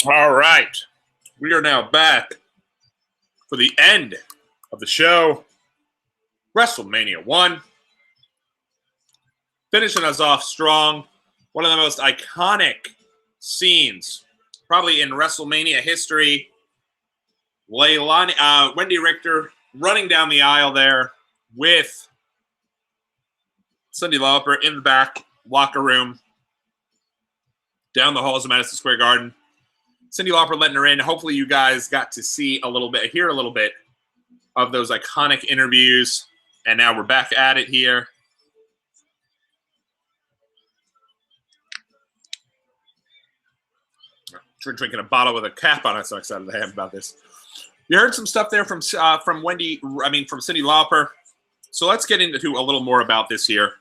All right. We are now back for the end of the show. WrestleMania 1. Finishing us off strong. One of the most iconic scenes probably in WrestleMania history. Wendy Richter running down the aisle there with Cyndi Lauper in the back locker room down the halls of Madison Square Garden. Cyndi Lauper letting her in. Hopefully you guys got to see a little bit, hear a little bit of those iconic interviews. And now we're back at it here. Drinking a bottle with a cap on it, so excited I am about this. You heard some stuff there from Cyndi Lauper. So let's get into a little more about this here.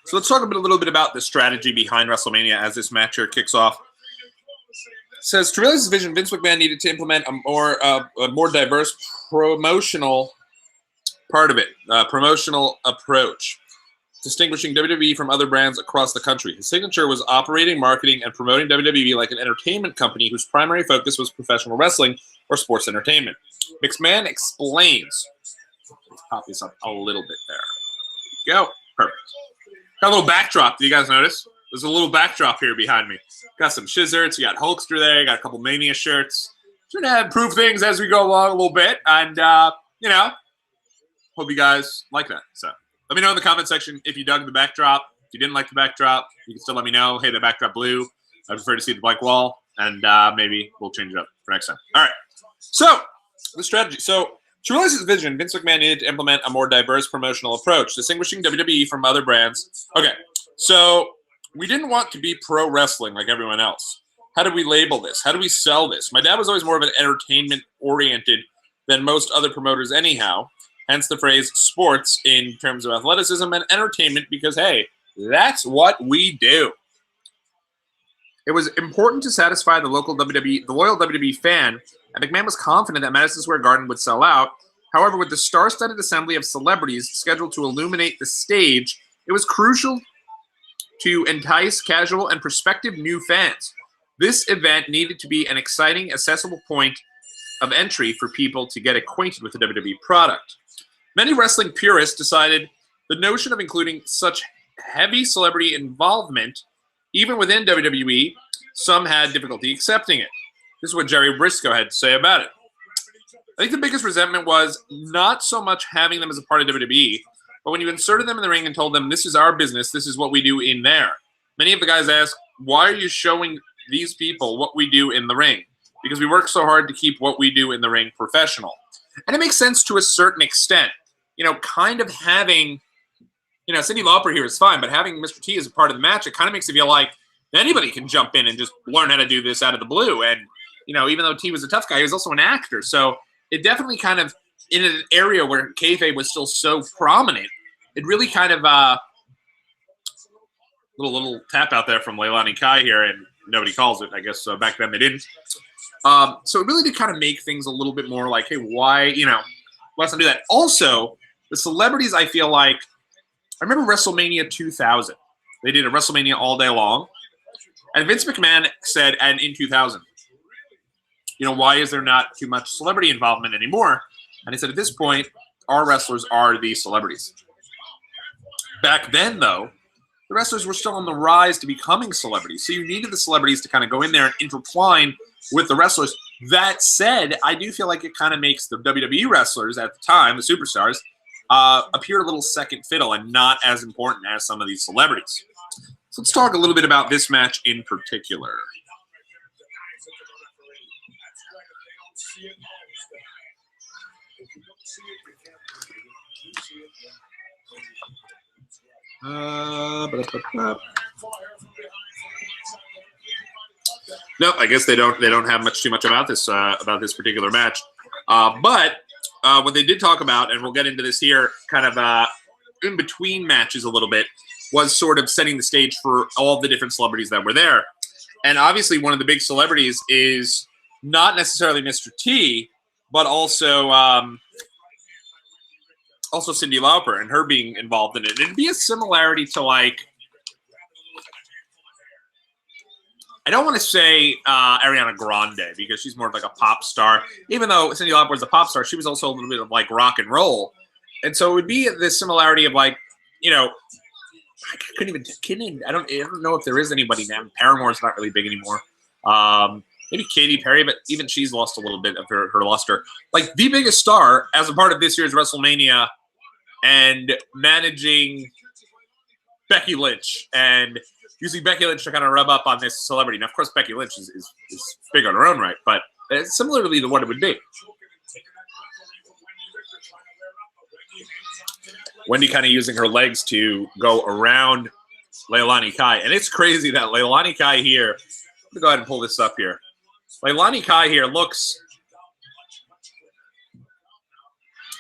So let's talk a little bit about the strategy behind WrestleMania as this match here kicks off. It says, to realize this vision, Vince McMahon needed to implement a more diverse promotional part of it, promotional approach. distinguishing WWE from other brands across the country. His signature was operating, marketing, and promoting WWE like an entertainment company whose primary focus was professional wrestling or sports entertainment. McMahon explains. Let's pop this up a little bit there. There we go. Perfect. Got a little backdrop. Did you guys notice? There's a little backdrop here behind me. Got some Shizards. You got Hulkster there. You got a couple Mania shirts. Trying to improve things as we go along a little bit. And, you know, hope you guys like that. So let me know in the comment section if you dug the backdrop. If you didn't like the backdrop, you can still let me know. Hey, the backdrop blue. I prefer to see the blank wall. And maybe we'll change it up for next time. All right. So the strategy. So to realize his vision, Vince McMahon needed to implement a more diverse promotional approach, distinguishing WWE from other brands. Okay. So we didn't want to be pro wrestling like everyone else. How do we label this? How do we sell this? My dad was always more of an entertainment-oriented than most other promoters anyhow, hence the phrase sports in terms of athleticism and entertainment because, hey, that's what we do. It was important to satisfy the loyal WWE fan, and McMahon was confident that Madison Square Garden would sell out. However, with the star-studded assembly of celebrities scheduled to illuminate the stage, it was crucial to entice casual and prospective new fans. This event needed to be an exciting, accessible point of entry for people to get acquainted with the WWE product. Many wrestling purists decided the notion of including such heavy celebrity involvement, even within WWE, some had difficulty accepting it. This is what Jerry Briscoe had to say about it. I think the biggest resentment was not so much having them as a part of WWE, but when you inserted them in the ring and told them, this is our business, this is what we do in there. Many of the guys asked, why are you showing these people what we do in the ring? Because we work so hard to keep what we do in the ring professional. And it makes sense to a certain extent. You know, kind of having, you know, Cyndi Lauper here is fine, but having Mr. T as a part of the match, it kind of makes it feel like anybody can jump in and just learn how to do this out of the blue. And, you know, even though T was a tough guy, he was also an actor. So it definitely kind of, in an area where kayfabe was still so prominent, it really kind of, little tap out there from Leilani Kai here, and nobody calls it. I guess back then they didn't. So it really did kind of make things a little bit more like, hey, why, you know, let's not do that. Also, the celebrities, I feel like, I remember WrestleMania 2000. They did a WrestleMania all day long. And Vince McMahon said, and in 2000, you know, why is there not too much celebrity involvement anymore? And he said, at this point, our wrestlers are the celebrities. Back then, though, the wrestlers were still on the rise to becoming celebrities. So you needed the celebrities to kind of go in there and intertwine with the wrestlers. That said, I do feel like it kind of makes the WWE wrestlers at the time, the superstars, appear a little second fiddle and not as important as some of these celebrities. So let's talk a little bit about this match in particular. No, I guess they don't have too much about this particular match. But what they did talk about, and we'll get into this here, kind of in between matches a little bit, was sort of setting the stage for all the different celebrities that were there. And obviously, one of the big celebrities is not necessarily Mr. T, but also Cyndi Lauper and her being involved in it. It'd be a similarity to, like, I don't want to say Ariana Grande because she's more of like a pop star. Even though Cyndi Lauper was a pop star, she was also a little bit of like rock and roll. And so it would be this similarity of like, you know, I don't know if there is anybody now. Paramore's not really big anymore. Maybe Katy Perry, but even she's lost a little bit of her luster. Like the biggest star as a part of this year's WrestleMania and managing Becky Lynch and using Becky Lynch to kind of rub up on this celebrity. Now, of course, Becky Lynch is big on her own right, but it's similarly to what it would be. Wendy kind of using her legs to go around Leilani Kai. And it's crazy that Leilani Kai here, let me go ahead and pull this up here. Leilani Kai here looks,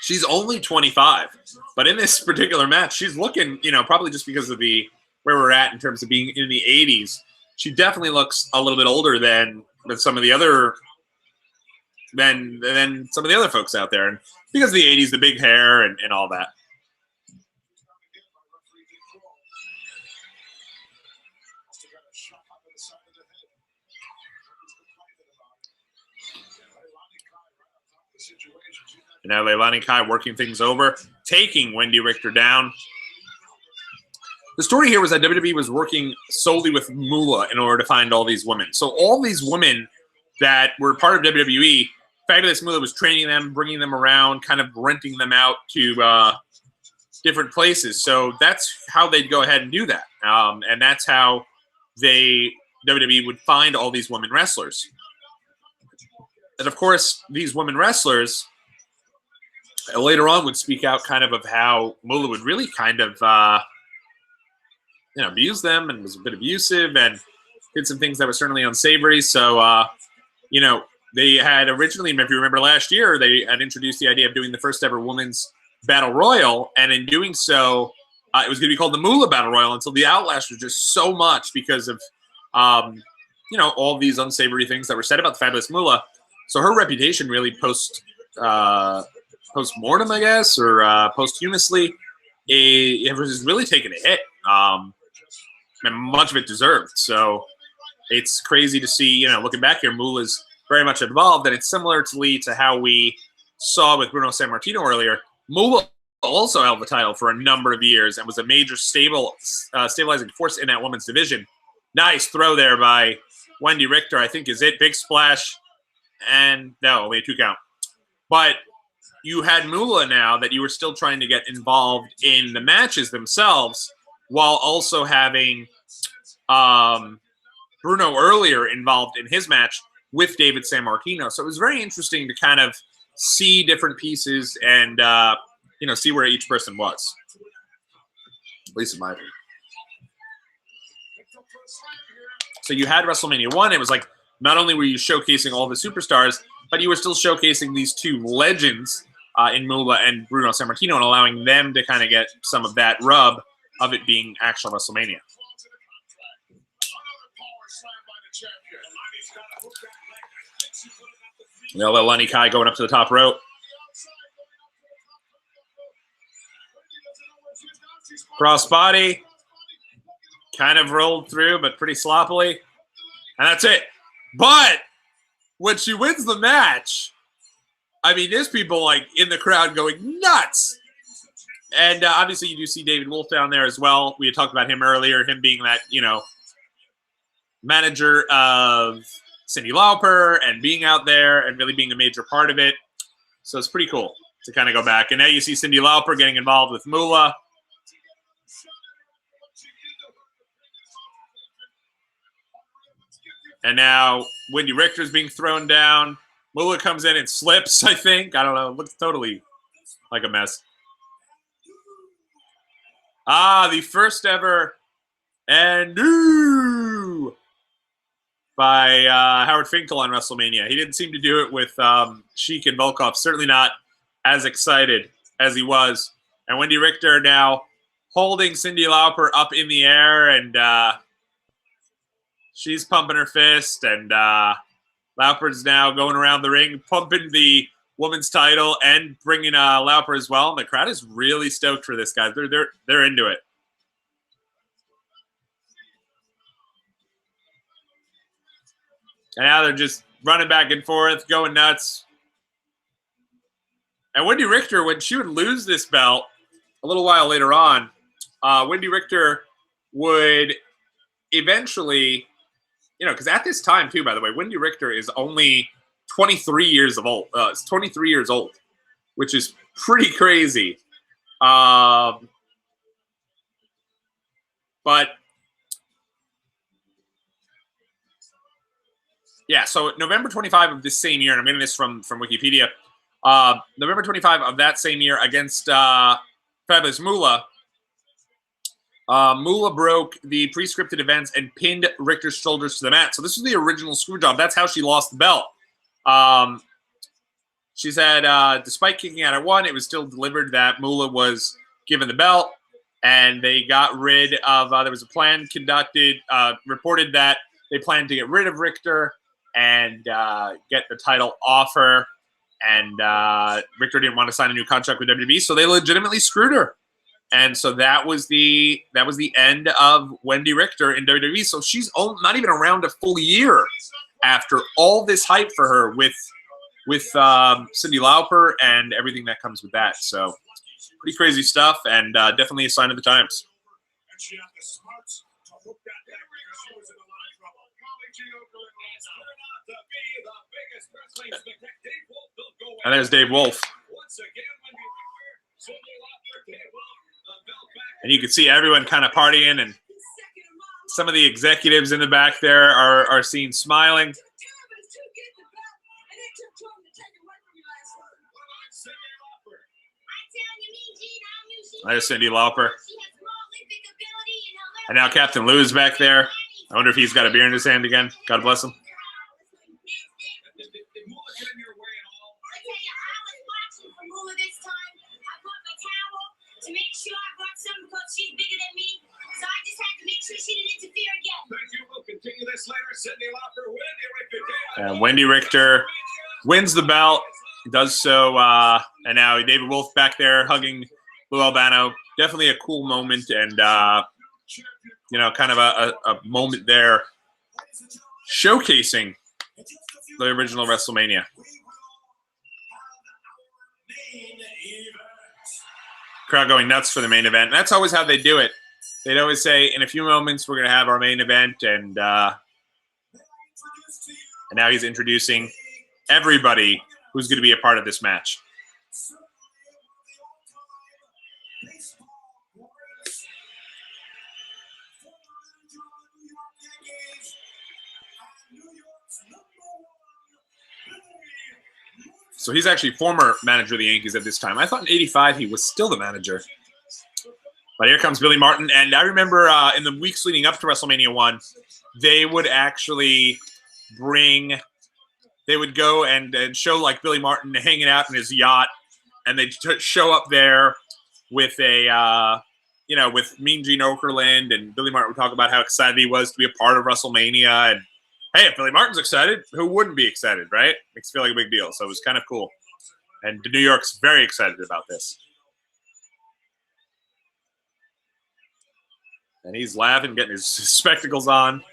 she's only 25. But in this particular match, she's looking, you know, probably just because of where we're at in terms of being in the 80s, she definitely looks a little bit older than some of the other than some of the other folks out there. And because of the 80s, the big hair and all that. And now Leilani Kai working things over, taking Wendy Richter down. The story here was that WWE was working solely with Moolah in order to find all these women. So all these women that were part of WWE, Fabulous Moolah was training them, bringing them around, kind of renting them out to different places. So that's how they'd go ahead and do that. And that's how WWE would find all these women wrestlers. And of course, these women wrestlers later on would speak out kind of how Moolah would really kind of abuse them and was a bit abusive and did some things that were certainly unsavory. So, they had originally, if you remember last year, they had introduced the idea of doing the first ever women's battle royal. And in doing so, it was going to be called the Moolah Battle Royal until the outlash was just so much because of, all these unsavory things that were said about the Fabulous Moolah. So her reputation really post-mortem, I guess, or posthumously, it was really taking a hit. And much of it deserved. So it's crazy to see, looking back here, Moolah's very much involved, and it's similar to how we saw with Bruno Sammartino earlier. Moolah also held the title for a number of years and was a major stabilizing force in that women's division. Nice throw there by Wendy Richter, I think is it. Big splash, and no, only a 2 count. But you had Moolah now that you were still trying to get involved in the matches themselves, while also having Bruno earlier involved in his match with David Sammartino. So it was very interesting to kind of see different pieces and, see where each person was. At least in my opinion. So you had WrestleMania 1. It was like not only were you showcasing all the superstars, but you were still showcasing these two legends in Moolah and Bruno Sammartino and allowing them to kind of get some of that rub of it being actual WrestleMania. Leilani Kai going up to the top rope. Crossbody. Kind of rolled through, but pretty sloppily. And that's it. But when she wins the match, I mean, there's people like in the crowd going nuts. And obviously you do see David Wolf down there as well. We had talked about him earlier, him being that, manager of Cyndi Lauper and being out there and really being a major part of it. So it's pretty cool to kind of go back. And now you see Cyndi Lauper getting involved with Moolah. And now Wendy Richter's being thrown down. Moolah comes in and slips, I think. I don't know. It looks totally like a mess. The first ever and new by Howard Finkel on WrestleMania. He didn't seem to do it with Sheik and Volkov. Certainly not as excited as he was. And Wendy Richter now holding Cyndi Lauper up in the air, and she's pumping her fist, and Lauper's now going around the ring, pumping the women's title and bringing Lauper as well. And the crowd is really stoked for this, guys. They're into it. And now they're just running back and forth, going nuts. And Wendy Richter, when she would lose this belt a little while later on, Wendy Richter would eventually, because at this time too, by the way, Wendy Richter is only 23 years old. 23 years old, which is pretty crazy. But yeah, so November 25 of this same year, and I'm getting this from Wikipedia, November 25 of that same year against Fabulous Moolah, Moolah broke the pre-scripted events and pinned Richter's shoulders to the mat. So this was the original screw job. That's how she lost the belt. She said, despite kicking out at 1, it was still delivered that Moolah was given the belt, and they got rid of, there was a plan conducted, reported that they planned to get rid of Richter and get the title off her. And Richter didn't want to sign a new contract with WWE, so they legitimately screwed her. And so that was the end of Wendy Richter in WWE. So she's not even around a full year after all this hype for her with Cyndi Lauper and everything that comes with that. So pretty crazy stuff, and definitely a sign of the times. And she had the smarts to hook that back because she was in a lot of trouble. And there's Dave Wolf. And you can see everyone kind of partying, and some of the executives in the back there are seen smiling. There's Cyndi Lauper. And now Captain Lou's back there. I wonder if he's got a beer in his hand again. God bless him. To make sure I brought some because she's bigger than me. So I just had to make sure she didn't interfere again. Thank you. We'll continue this later. Cyndi Lauper, Wendy Richter. And Wendy Richter wins the belt. Does so. And now David Wolf back there hugging Lou Albano. Definitely a cool moment, and kind of a moment there showcasing the original WrestleMania. Crowd going nuts for the main event. And that's always how they do it. They'd always say, in a few moments, we're going to have our main event. And now he's introducing everybody who's going to be a part of this match. So he's actually former manager of the Yankees at this time. I thought in '85 he was still the manager. But here comes Billy Martin. And I remember in the weeks leading up to WrestleMania 1, they would actually they would go and show like Billy Martin hanging out in his yacht. And they'd show up there with with Mean Gene Okerlund. And Billy Martin would talk about how excited he was to be a part of WrestleMania. And hey, if Billy Martin's excited, who wouldn't be excited, right? Makes it feel like a big deal. So it was kind of cool. And New York's very excited about this. And he's laughing, getting his spectacles on.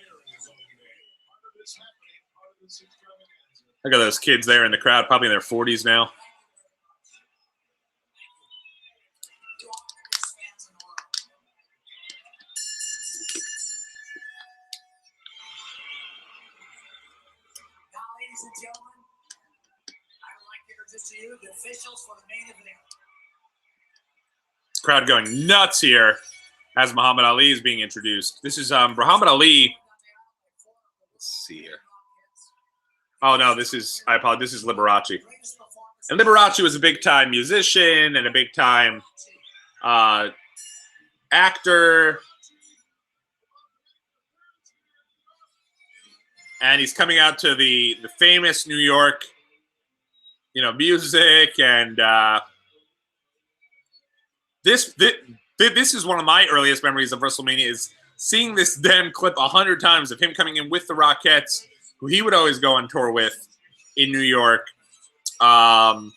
Look at those kids there in the crowd, probably in their 40s now. Ladies and gentlemen, I would like to introduce to you the officials for the main event. Crowd going nuts here as Muhammad Ali is being introduced. This is Muhammad Ali. Let's see here. Oh no, I apologize. This is Liberace. And Liberace was a big-time musician and a big-time actor. And he's coming out to the famous New York, music, and this is one of my earliest memories of WrestleMania, is seeing this damn clip 100 times of him coming in with the Rockettes, who he would always go on tour with in New York. And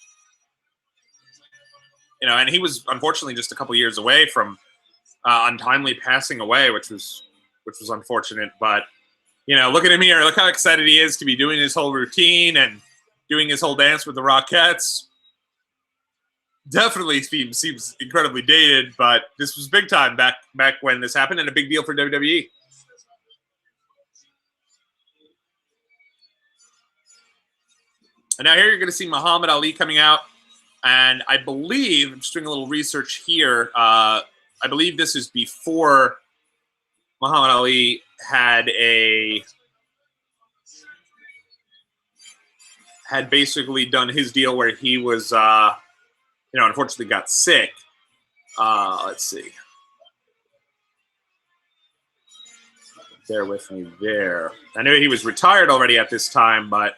he was unfortunately just a couple years away from untimely passing away, which was unfortunate, but. Look at him here. Look how excited he is to be doing his whole routine and doing his whole dance with the Rockettes. Definitely seems incredibly dated, but this was big time back when this happened, and a big deal for WWE. And now here you're going to see Muhammad Ali coming out, and I believe, I'm just doing a little research here, I believe this is before Muhammad Ali had basically done his deal where he was, unfortunately got sick. Let's see. Bear with me there. I knew he was retired already at this time, but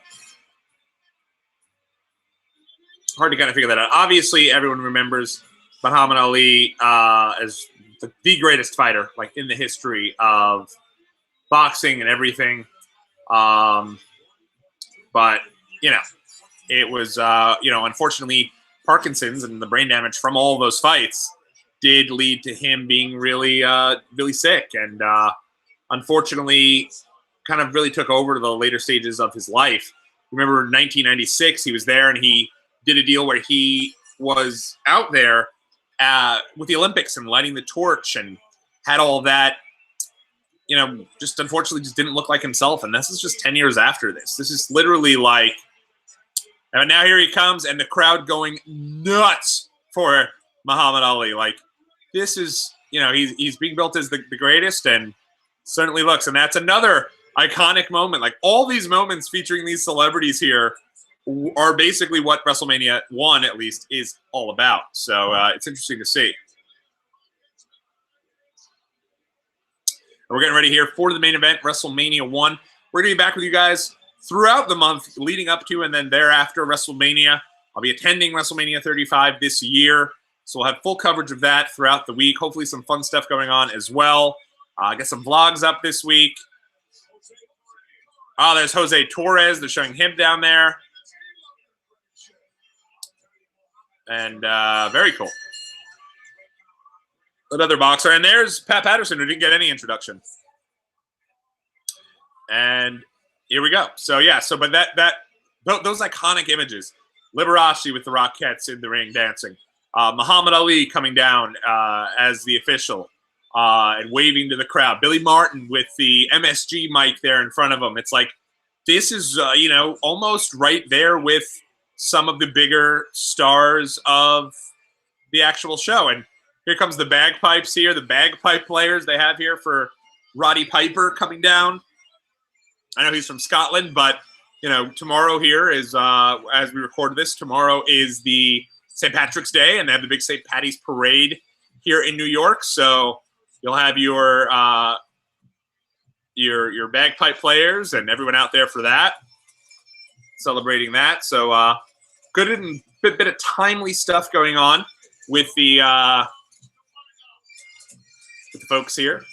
hard to kind of figure that out. Obviously, everyone remembers Muhammad Ali as the greatest fighter, like in the history of boxing and everything. But it was, unfortunately, Parkinson's and the brain damage from all those fights did lead to him being really, really sick, and unfortunately, kind of really took over to the later stages of his life. Remember, in 1996, he was there, and he did a deal where he was out there with the Olympics and lighting the torch, and had all that. Just unfortunately, just didn't look like himself, and this is just 10 years after this. This is literally like, and now here he comes, and the crowd going nuts for Muhammad Ali. Like, this is, he's being built as the greatest, and certainly looks. And that's another iconic moment. Like, all these moments featuring these celebrities here are basically what WrestleMania 1, at least, is all about. So it's interesting to see. And we're getting ready here for the main event, WrestleMania 1. We're going to be back with you guys throughout the month leading up to and then thereafter WrestleMania. I'll be attending WrestleMania 35 this year, so we'll have full coverage of that throughout the week. Hopefully some fun stuff going on as well. Get some vlogs up this week. Oh, there's Jose Torres. They're showing him down there. And very cool. Another boxer. And there's Pat Patterson, who didn't get any introduction. And here we go. So, yeah. But those iconic images. Liberace with the Rockettes in the ring dancing. Muhammad Ali coming down as the official and waving to the crowd. Billy Martin with the MSG mic there in front of him. It's like, this is, almost right there with some of the bigger stars of the actual show. And here comes the bagpipes here, the bagpipe players they have here for Roddy Piper coming down. I know he's from Scotland, but, tomorrow here is, as we record this, tomorrow is the St. Patrick's Day, and they have the big St. Patty's Parade here in New York. So you'll have your bagpipe players and everyone out there for that, celebrating that. So good and bit of timely stuff going on with the folks here.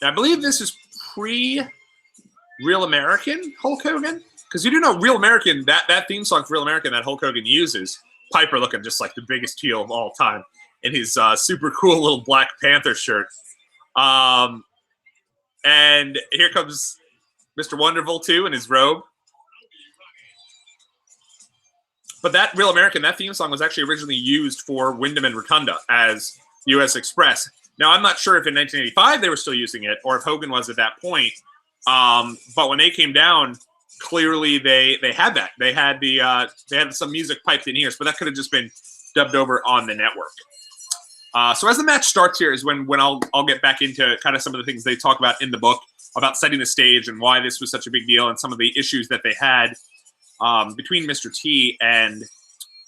Now, I believe this is pre-Real American Hulk Hogan, because you do know Real American, that theme song for Real American that Hulk Hogan uses, Piper looking just like the biggest heel of all time in his super cool little Black Panther shirt. And here comes Mr. Wonderful, too, in his robe. But that Real American, that theme song was actually originally used for Wyndham and Rotunda as U.S. Express. Now, I'm not sure if in 1985 they were still using it or if Hogan was at that point. But when they came down, clearly they had that. They had they had some music piped in here, but that could have just been dubbed over on the network. So as the match starts here is when I'll get back into kind of some of the things they talk about in the book about setting the stage and why this was such a big deal and some of the issues that they had between Mr. T and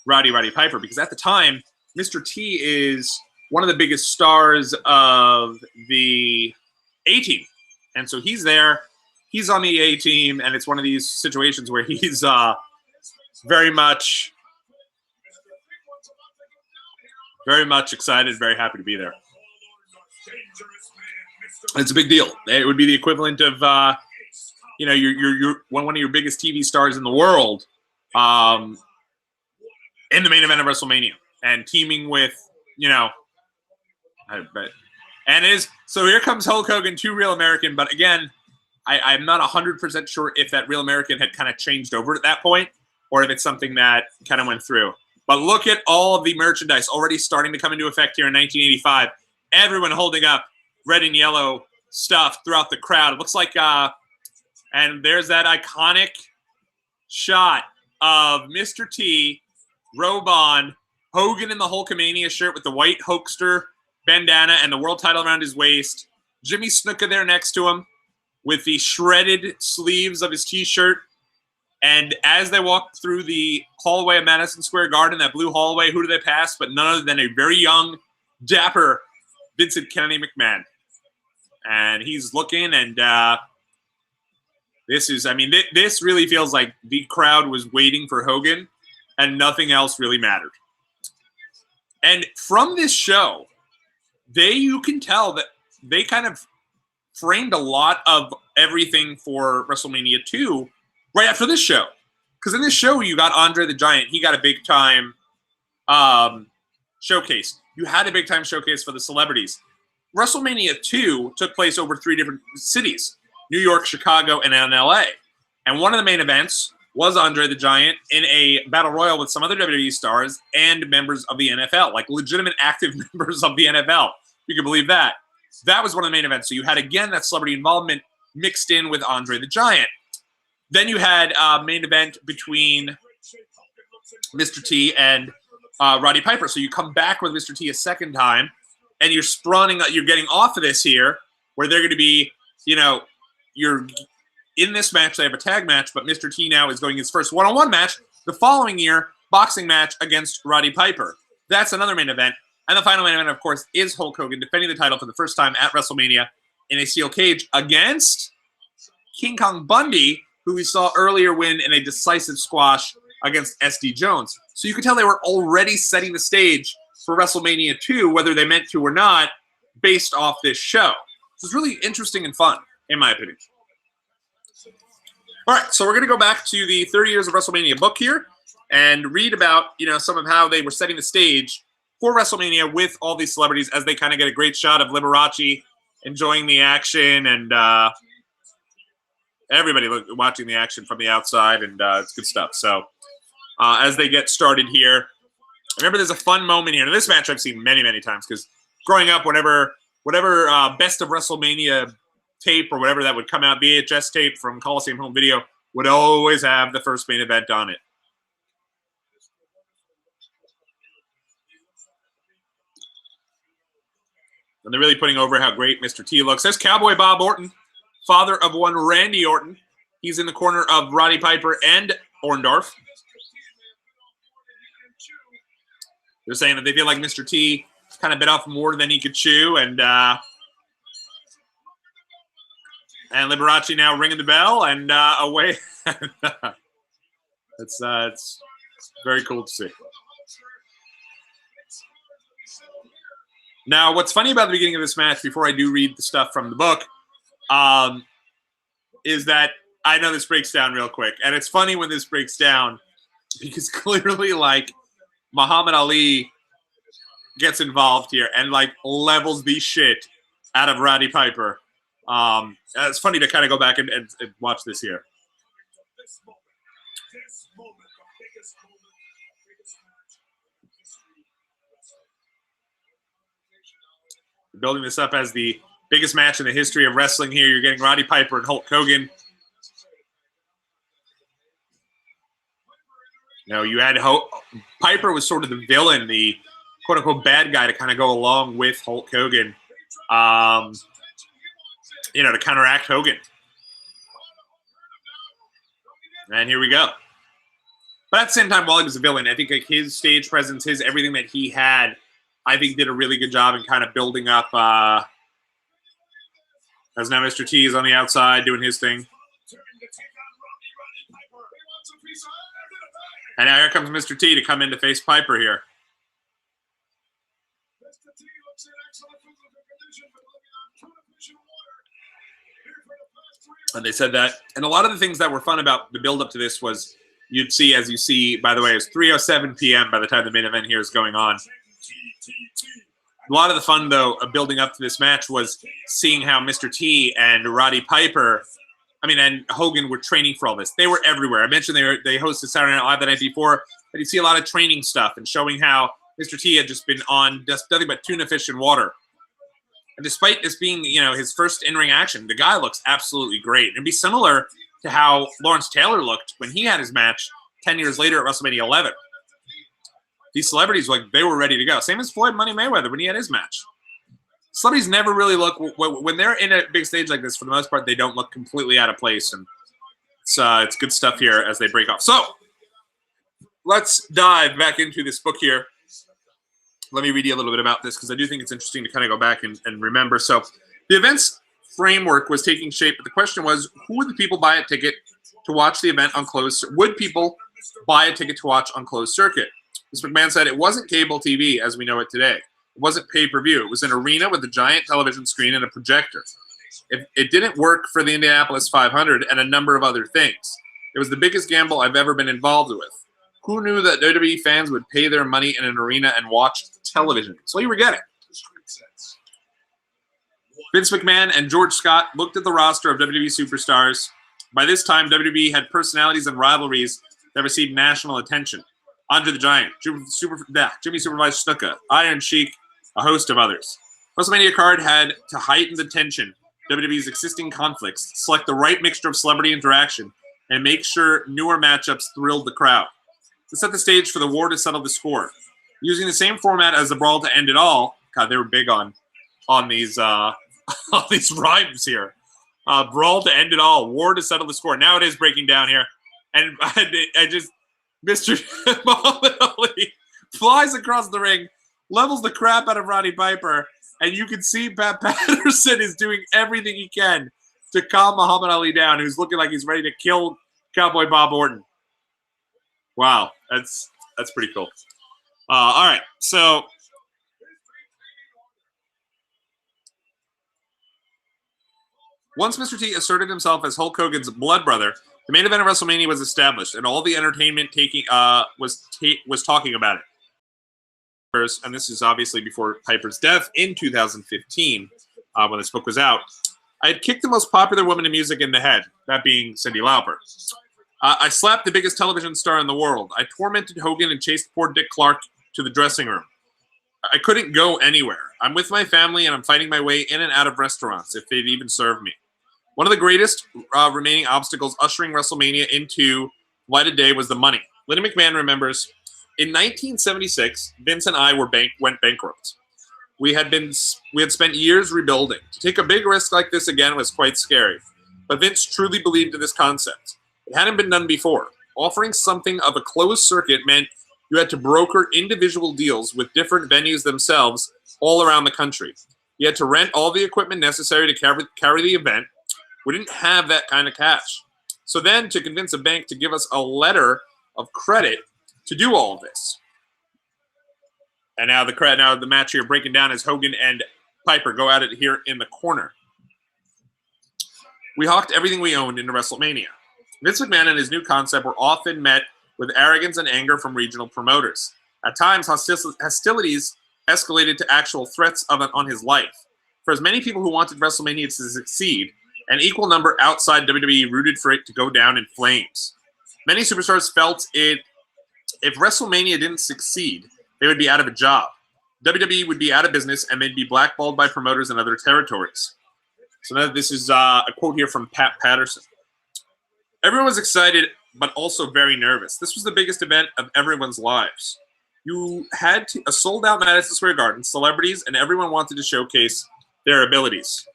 Roddy Piper. Because at the time, Mr. T is one of the biggest stars of the A-Team. And so he's there. He's on the A-Team, and it's one of these situations where he's very much excited, very happy to be there. It's a big deal. It would be the equivalent of, you're one of your biggest TV stars in the world in the main event of WrestleMania and teaming with, so here comes Hulk Hogan to Real American, but again, I'm not 100% sure if that Real American had kind of changed over at that point or if it's something that kind of went through. But look at all of the merchandise already starting to come into effect here in 1985. Everyone holding up red and yellow stuff throughout the crowd. It looks like, and there's that iconic shot of Mr. T, robe on, Hogan in the Hulkamania shirt with the white Hulkster bandana and the world title around his waist. Jimmy Snuka there next to him with the shredded sleeves of his T-shirt. And as they walk through the hallway of Madison Square Garden, that blue hallway, who do they pass but none other than a very young, dapper Vincent Kennedy McMahon. And he's looking, and this really feels like the crowd was waiting for Hogan, and nothing else really mattered. And from this show, you can tell that they kind of framed a lot of everything for WrestleMania 2 right after this show. because in this show you got Andre the Giant. He got a big time showcase. You had a big time showcase for the celebrities. WrestleMania 2 took place over 3 different cities: New York, Chicago, and LA. And one of the main events was Andre the Giant in a battle royal with some other WWE stars and members of the NFL, like legitimate active members of the NFL. You can believe that. That was one of the main events. So you had, again, that celebrity involvement mixed in with Andre the Giant. Then you had a main event between Mr. T and Roddy Piper. So you come back with Mr. T a second time, and you're getting off of this here, where they're going to be, you're in this match. They have a tag match, but Mr. T now is going his first one-on-one match the following year, boxing match against Roddy Piper. That's another main event. And the final main event, of course, is Hulk Hogan defending the title for the first time at WrestleMania in a steel cage against King Kong Bundy, who we saw earlier win in a decisive squash against SD Jones. So you could tell they were already setting the stage for WrestleMania 2, whether they meant to or not, based off this show. So it's really interesting and fun, in my opinion. All right, so we're going to go back to the 30 Years of WrestleMania book here and read about, some of how they were setting the stage for WrestleMania with all these celebrities as they kind of get a great shot of Liberace enjoying the action and everybody watching the action from the outside, and it's good stuff. So as they get started here, remember there's a fun moment here. Now, this match I've seen many, many times because growing up, whatever Best of WrestleMania tape or whatever that would come out, VHS tape from Coliseum Home Video, would always have the first main event on it. And they're really putting over how great Mr. T looks. There's Cowboy Bob Orton, father of one Randy Orton. He's in the corner of Roddy Piper and Orndorff. They're saying that they feel like Mr. T kind of bit off more than he could chew, and Liberace now ringing the bell, and away. It's very cool to see. Now, what's funny about the beginning of this match, before I do read the stuff from the book, is that I know this breaks down real quick. And it's funny when this breaks down because clearly, Muhammad Ali gets involved here and, levels the shit out of Roddy Piper. It's funny to kind of go back and watch this here. Building this up as the biggest match in the history of wrestling here. You're getting Roddy Piper and Hulk Hogan. You had Piper was sort of the villain, the quote-unquote bad guy to kind of go along with Hulk Hogan, to counteract Hogan. And here we go. But at the same time, while he was a villain, I think his stage presence, his everything that he had, I think did a really good job in kind of building up. As now Mr. T is on the outside doing his thing. And now here comes Mr. T to come in to face Piper here. And they said that. And a lot of the things that were fun about the build-up to this was you'd see, as you see, by the way, it's 3:07 p.m. by the time the main event here is going on. A lot of the fun, though, of building up to this match was seeing how Mr. T and Roddy Piper, and Hogan were training for all this. They were everywhere. I mentioned they hosted Saturday Night Live the night before, but you see a lot of training stuff and showing how Mr. T had just been on just nothing but tuna fish and water. And despite this being, his first in-ring action, the guy looks absolutely great. It'd be similar to how Lawrence Taylor looked when he had his match 10 years later at WrestleMania 11. These celebrities, they were ready to go. Same as Floyd Money Mayweather when he had his match. Celebrities never really look, when they're in a big stage like this, for the most part, they don't look completely out of place. And it's good stuff here as they break off. So let's dive back into this book here. Let me read you a little bit about this because I do think it's interesting to kind of go back and remember. So the event's framework was taking shape, but the question was, who would the people buy a ticket to watch the event on closed? Would people buy a ticket to watch on closed circuit? Mr. McMahon said it wasn't cable TV as we know it today. It wasn't pay-per-view. It was an arena with a giant television screen and a projector. It didn't work for the Indianapolis 500 and a number of other things. It was the biggest gamble I've ever been involved with. Who knew that WWE fans would pay their money in an arena and watch television? So you were getting. Vince McMahon and George Scott looked at the roster of WWE superstars. By this time, WWE had personalities and rivalries that received national attention. Andre the Giant, Jimmy Supervised Snuka, Iron Sheik, a host of others. WrestleMania card had to heighten the tension, WWE's existing conflicts, select the right mixture of celebrity interaction, and make sure newer matchups thrilled the crowd. To set the stage for the war to settle the score. Using the same format as the Brawl to End It All. God, they were big on these on these rhymes here. Brawl to End It All, war to settle the score. Now it is breaking down here. And I just, Mr. Muhammad Ali flies across the ring, levels the crap out of Roddy Piper, and you can see Pat Patterson is doing everything he can to calm Muhammad Ali down, who's looking like he's ready to kill Cowboy Bob Orton. Wow, that's pretty cool. All right, so once Mr. T asserted himself as Hulk Hogan's blood brother, the main event of WrestleMania was established, and all the entertainment was talking about it. And this is obviously before Piper's death in 2015, when this book was out. I had kicked the most popular woman in music in the head, that being Cyndi Lauper. I slapped the biggest television star in the world. I tormented Hogan and chased poor Dick Clark to the dressing room. I couldn't go anywhere. I'm with my family, and I'm fighting my way in and out of restaurants, if they'd even serve me. One of the greatest remaining obstacles ushering WrestleMania into light of day was the money. Linda McMahon remembers, in 1976, Vince and I went bankrupt. We had spent years rebuilding. To take a big risk like this again was quite scary. But Vince truly believed in this concept. It hadn't been done before. Offering something of a closed circuit meant you had to broker individual deals with different venues themselves all around the country. You had to rent all the equipment necessary to carry the event. We didn't have that kind of cash. So then to convince a bank to give us a letter of credit to do all of this. And now the match here breaking down as Hogan and Piper go at it here in the corner. We hawked everything we owned into WrestleMania. Vince McMahon and his new concept were often met with arrogance and anger from regional promoters. At times, hostilities escalated to actual threats on his life. For as many people who wanted WrestleMania to succeed, an equal number outside WWE rooted for it to go down in flames. Many superstars felt if WrestleMania didn't succeed, they would be out of a job. WWE would be out of business, and they'd be blackballed by promoters in other territories. So now this is a quote here from Pat Patterson. Everyone was excited, but also very nervous. This was the biggest event of everyone's lives. You had a sold-out Madison Square Garden, celebrities, and everyone wanted to showcase their abilities.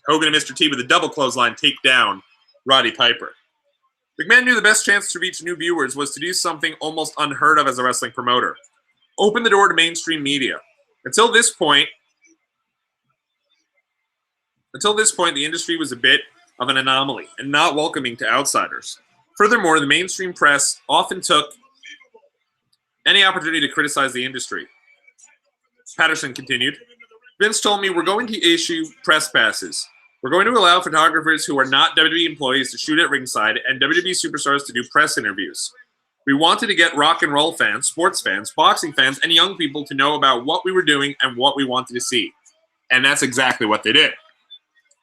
Hogan and Mr. T with a double clothesline take down Roddy Piper. McMahon knew the best chance to reach new viewers was to do something almost unheard of as a wrestling promoter. Open the door to mainstream media. Until this point, the industry was a bit of an anomaly and not welcoming to outsiders. Furthermore, the mainstream press often took any opportunity to criticize the industry. Patterson continued, Vince told me we're going to issue press passes. We're going to allow photographers who are not WWE employees to shoot at ringside and WWE superstars to do press interviews. We wanted to get rock and roll fans, sports fans, boxing fans, and young people to know about what we were doing and what we wanted to see. And that's exactly what they did.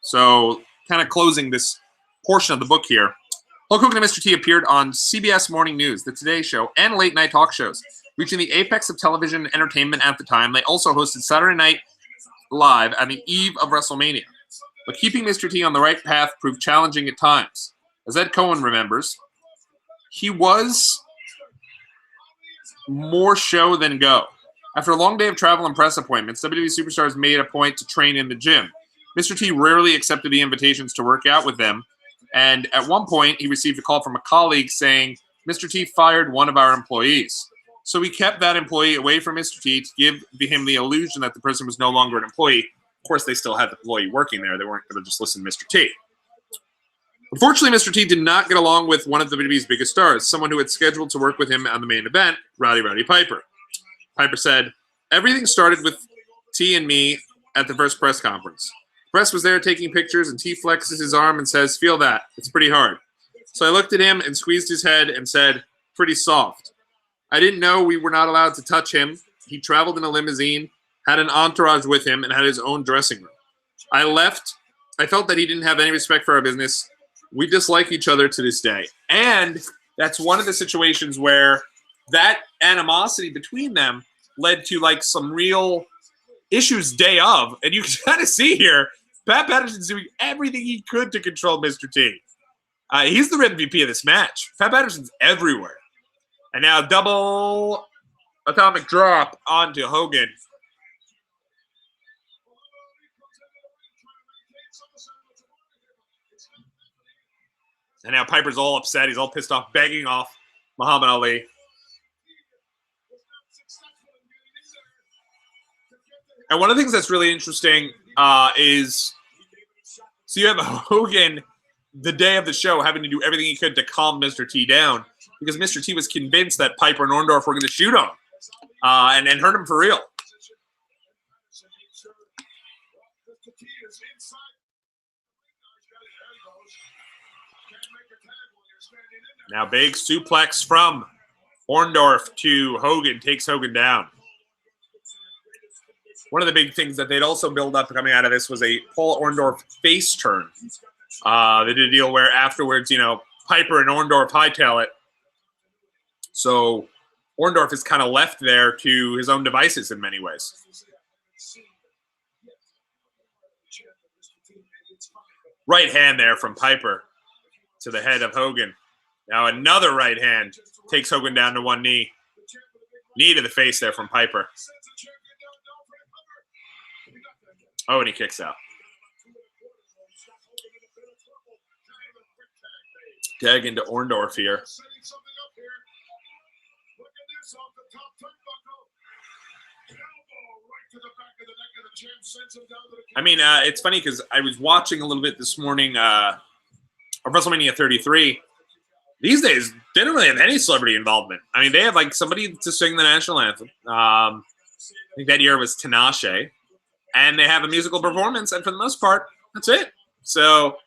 So, kind of closing this portion of the book here, Hulk Hogan and Mr. T appeared on CBS Morning News, The Today Show, and late-night talk shows. Reaching the apex of television entertainment at the time, they also hosted Saturday Night Live on the eve of WrestleMania. But keeping Mr. T on the right path proved challenging at times. As Ed Cohen remembers, he was more show than go. After a long day of travel and press appointments, WWE superstars made a point to train in the gym. Mr. T rarely accepted the invitations to work out with them, and at one point, he received a call from a colleague saying, Mr. T fired one of our employees. So we kept that employee away from Mr. T to give him the illusion that the person was no longer an employee. Of course, they still had the employee working there. They weren't going to just listen to Mr. T. Unfortunately, Mr. T did not get along with one of WWE's biggest stars, someone who had scheduled to work with him on the main event, Roddy Piper. Piper said, everything started with T and me at the first press conference. The press was there taking pictures, and T flexes his arm and says, feel that. It's pretty hard. So I looked at him and squeezed his head and said, pretty soft. I didn't know we were not allowed to touch him. He traveled in a limousine, had an entourage with him, and had his own dressing room. I left. I felt that he didn't have any respect for our business. We dislike each other to this day. And that's one of the situations where that animosity between them led to like some real issues day of. And you can kind of see here, Pat Patterson's doing everything he could to control Mr. T. He's the MVP of this match. Pat Patterson's everywhere. And now double atomic drop onto Hogan. And now Piper's all upset. He's all pissed off, begging off Muhammad Ali. And one of the things that's really interesting is, so you have Hogan the day of the show having to do everything he could to calm Mr. T down because Mr. T was convinced that Piper and Orndorff were going to shoot him and hurt him for real. Now big suplex from Orndorff to Hogan, takes Hogan down. One of the big things that they'd also build up coming out of this was a Paul Orndorff face turn. They did a deal where afterwards, you know, Piper and Orndorff hightail it. So Orndorff is kind of left there to his own devices in many ways. Right hand there from Piper to the head of Hogan. Now another right hand takes Hogan down to one knee. Knee to the face there from Piper. Oh, and he kicks out. Tag into Orndorff here. I mean, it's funny because I was watching a little bit this morning of WrestleMania 33. These days, they don't really have any celebrity involvement. I mean, they have like somebody to sing the national anthem. I think that year was Tinashe. And they have a musical performance, and for the most part, that's it. So,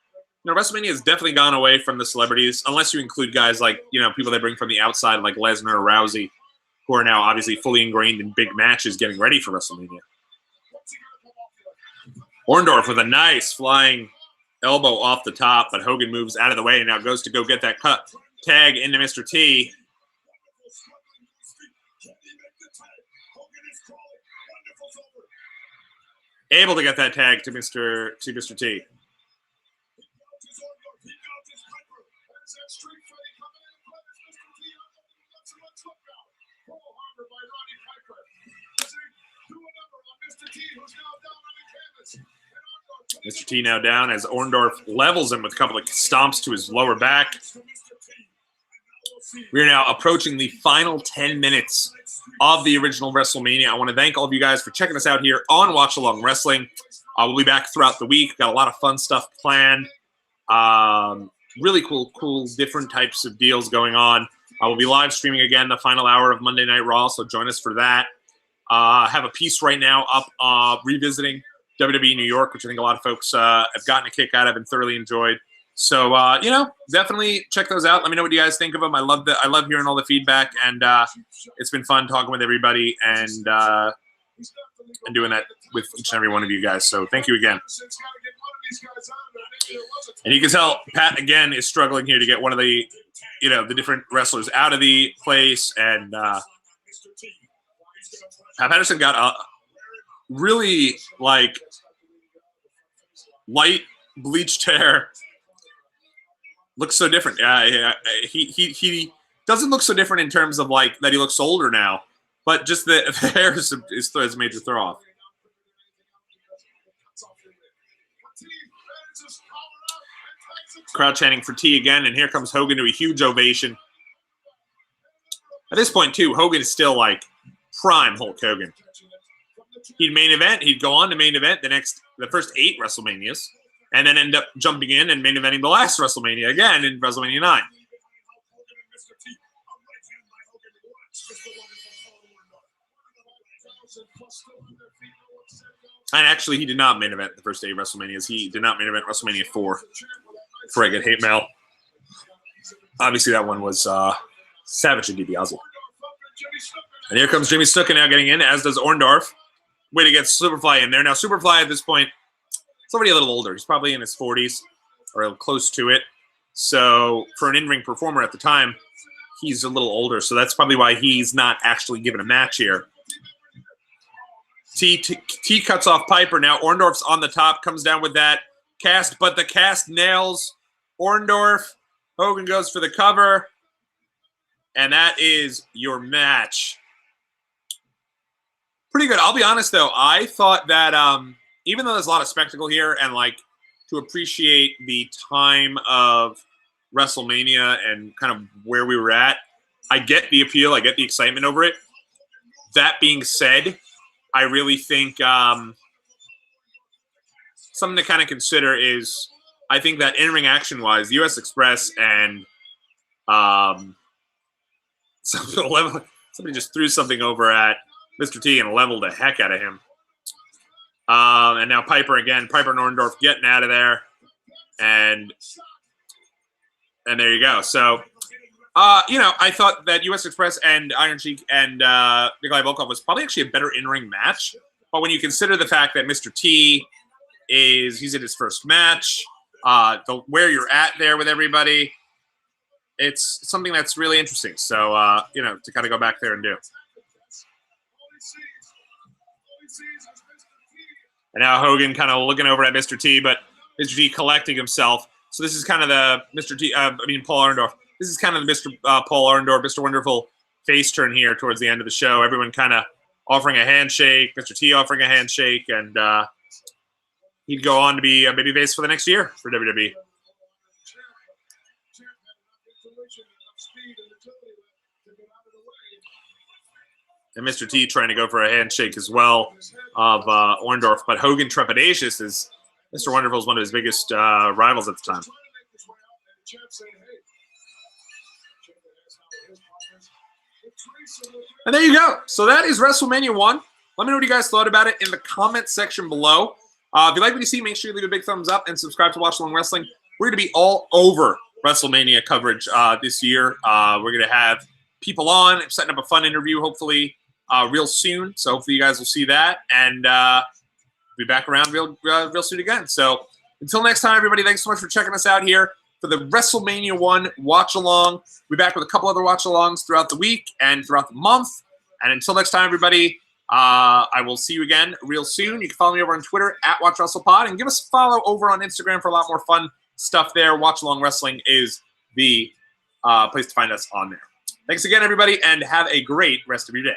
you know, WrestleMania has definitely gone away from the celebrities, unless you include guys like, you know, people they bring from the outside, like Lesnar or Rousey, who are now obviously fully ingrained in big matches getting ready for WrestleMania. Orndorff with a nice flying elbow off the top, but Hogan moves out of the way and now goes to go get that cut tag into Mr. T. Able to get that tag to Mr. T. Mr. T now down as Orndorff levels him with a couple of stomps to his lower back. We are now approaching the final 10 minutes of the original WrestleMania. I want to thank all of you guys for checking us out here on Watchalong Wrestling. We'll be back throughout the week. Got a lot of fun stuff planned. Really cool, different types of deals going on. We'll be live streaming again the final hour of Monday Night Raw, so join us for that. Have a piece right now up revisiting WWE New York, which I think a lot of folks have gotten a kick out of and thoroughly enjoyed. So, you know, definitely check those out. Let me know what you guys think of them. I love hearing all the feedback, and it's been fun talking with everybody and doing that with each and every one of you guys. So thank you again. And you can tell Pat, again, is struggling here to get one of the, you know, the different wrestlers out of the place. And Pat Patterson got a really, like, light bleached hair. Looks so different. He doesn't look so different in terms of like that he looks older now, but just the hair is a major throw off. Crowd chanting for T again, and here comes Hogan to a huge ovation. At this point, too, Hogan is still like prime Hulk Hogan. He'd main event. He'd go on to main event the first 8 WrestleManias. And then end up jumping in and main eventing the last WrestleMania again in WrestleMania 9. And actually, he did not main event the first 8 WrestleManias. He did not main event WrestleMania 4. Before I get hate mail. Obviously, that one was Savage and DiBiase. And here comes Jimmy Snuka now getting in, as does Orndorff. Way to get Superfly in there. Now, Superfly at this point, he's already a little older. He's probably in his 40s or close to it. So for an in-ring performer at the time, he's a little older. So that's probably why he's not actually given a match here. T cuts off Piper. Now Orndorff's on the top, comes down with that cast, but the cast nails Orndorff. Hogan goes for the cover. And that is your match. Pretty good. I'll be honest, though. I thought that even though there's a lot of spectacle here and, like, to appreciate the time of WrestleMania and kind of where we were at, I get the appeal. I get the excitement over it. That being said, I really think something to kind of consider is I think that in-ring action-wise, US Express and somebody just threw something over at Mr. T and leveled the heck out of him. And now Piper again. Piper and Orndorff getting out of there. And there you go. So, I thought that US Express and Iron Sheik and Nikolai Volkov was probably actually a better in-ring match. But when you consider the fact that Mr. T he's in his first match, where you're at there with everybody, it's something that's really interesting. So, to kind of go back there and do. And now Hogan kind of looking over at Mr. T, but Mr. T collecting himself. So this is kind of the Paul Orndorff. This is kind of the Mr. Paul Orndorff, Mr. Wonderful face turn here towards the end of the show. Everyone kind of offering a handshake, Mr. T offering a handshake, and he'd go on to be a babyface for the next year for WWE. And Mr. T trying to go for a handshake as well of Orndorff. But Hogan trepidatious is Mr. Wonderful is one of his biggest rivals at the time. And there you go. So that is WrestleMania 1. Let me know what you guys thought about it in the comment section below. If you like what you see, make sure you leave a big thumbs up and subscribe to Watchalong Wrestling. We're going to be all over WrestleMania coverage this year. We're going to have people on, setting up a fun interview, hopefully, real soon. So hopefully you guys will see that. And be back around real soon again. So until next time, everybody, thanks so much for checking us out here for the WrestleMania 1 watch-along. We'll be back with a couple other watch-alongs throughout the week and throughout the month. And until next time, everybody, I will see you again real soon. You can follow me over on Twitter @WatchWrestlePod and give us a follow over on Instagram for a lot more fun stuff there. Watchalong Wrestling is the place to find us on there. Thanks again, everybody, and have a great rest of your day.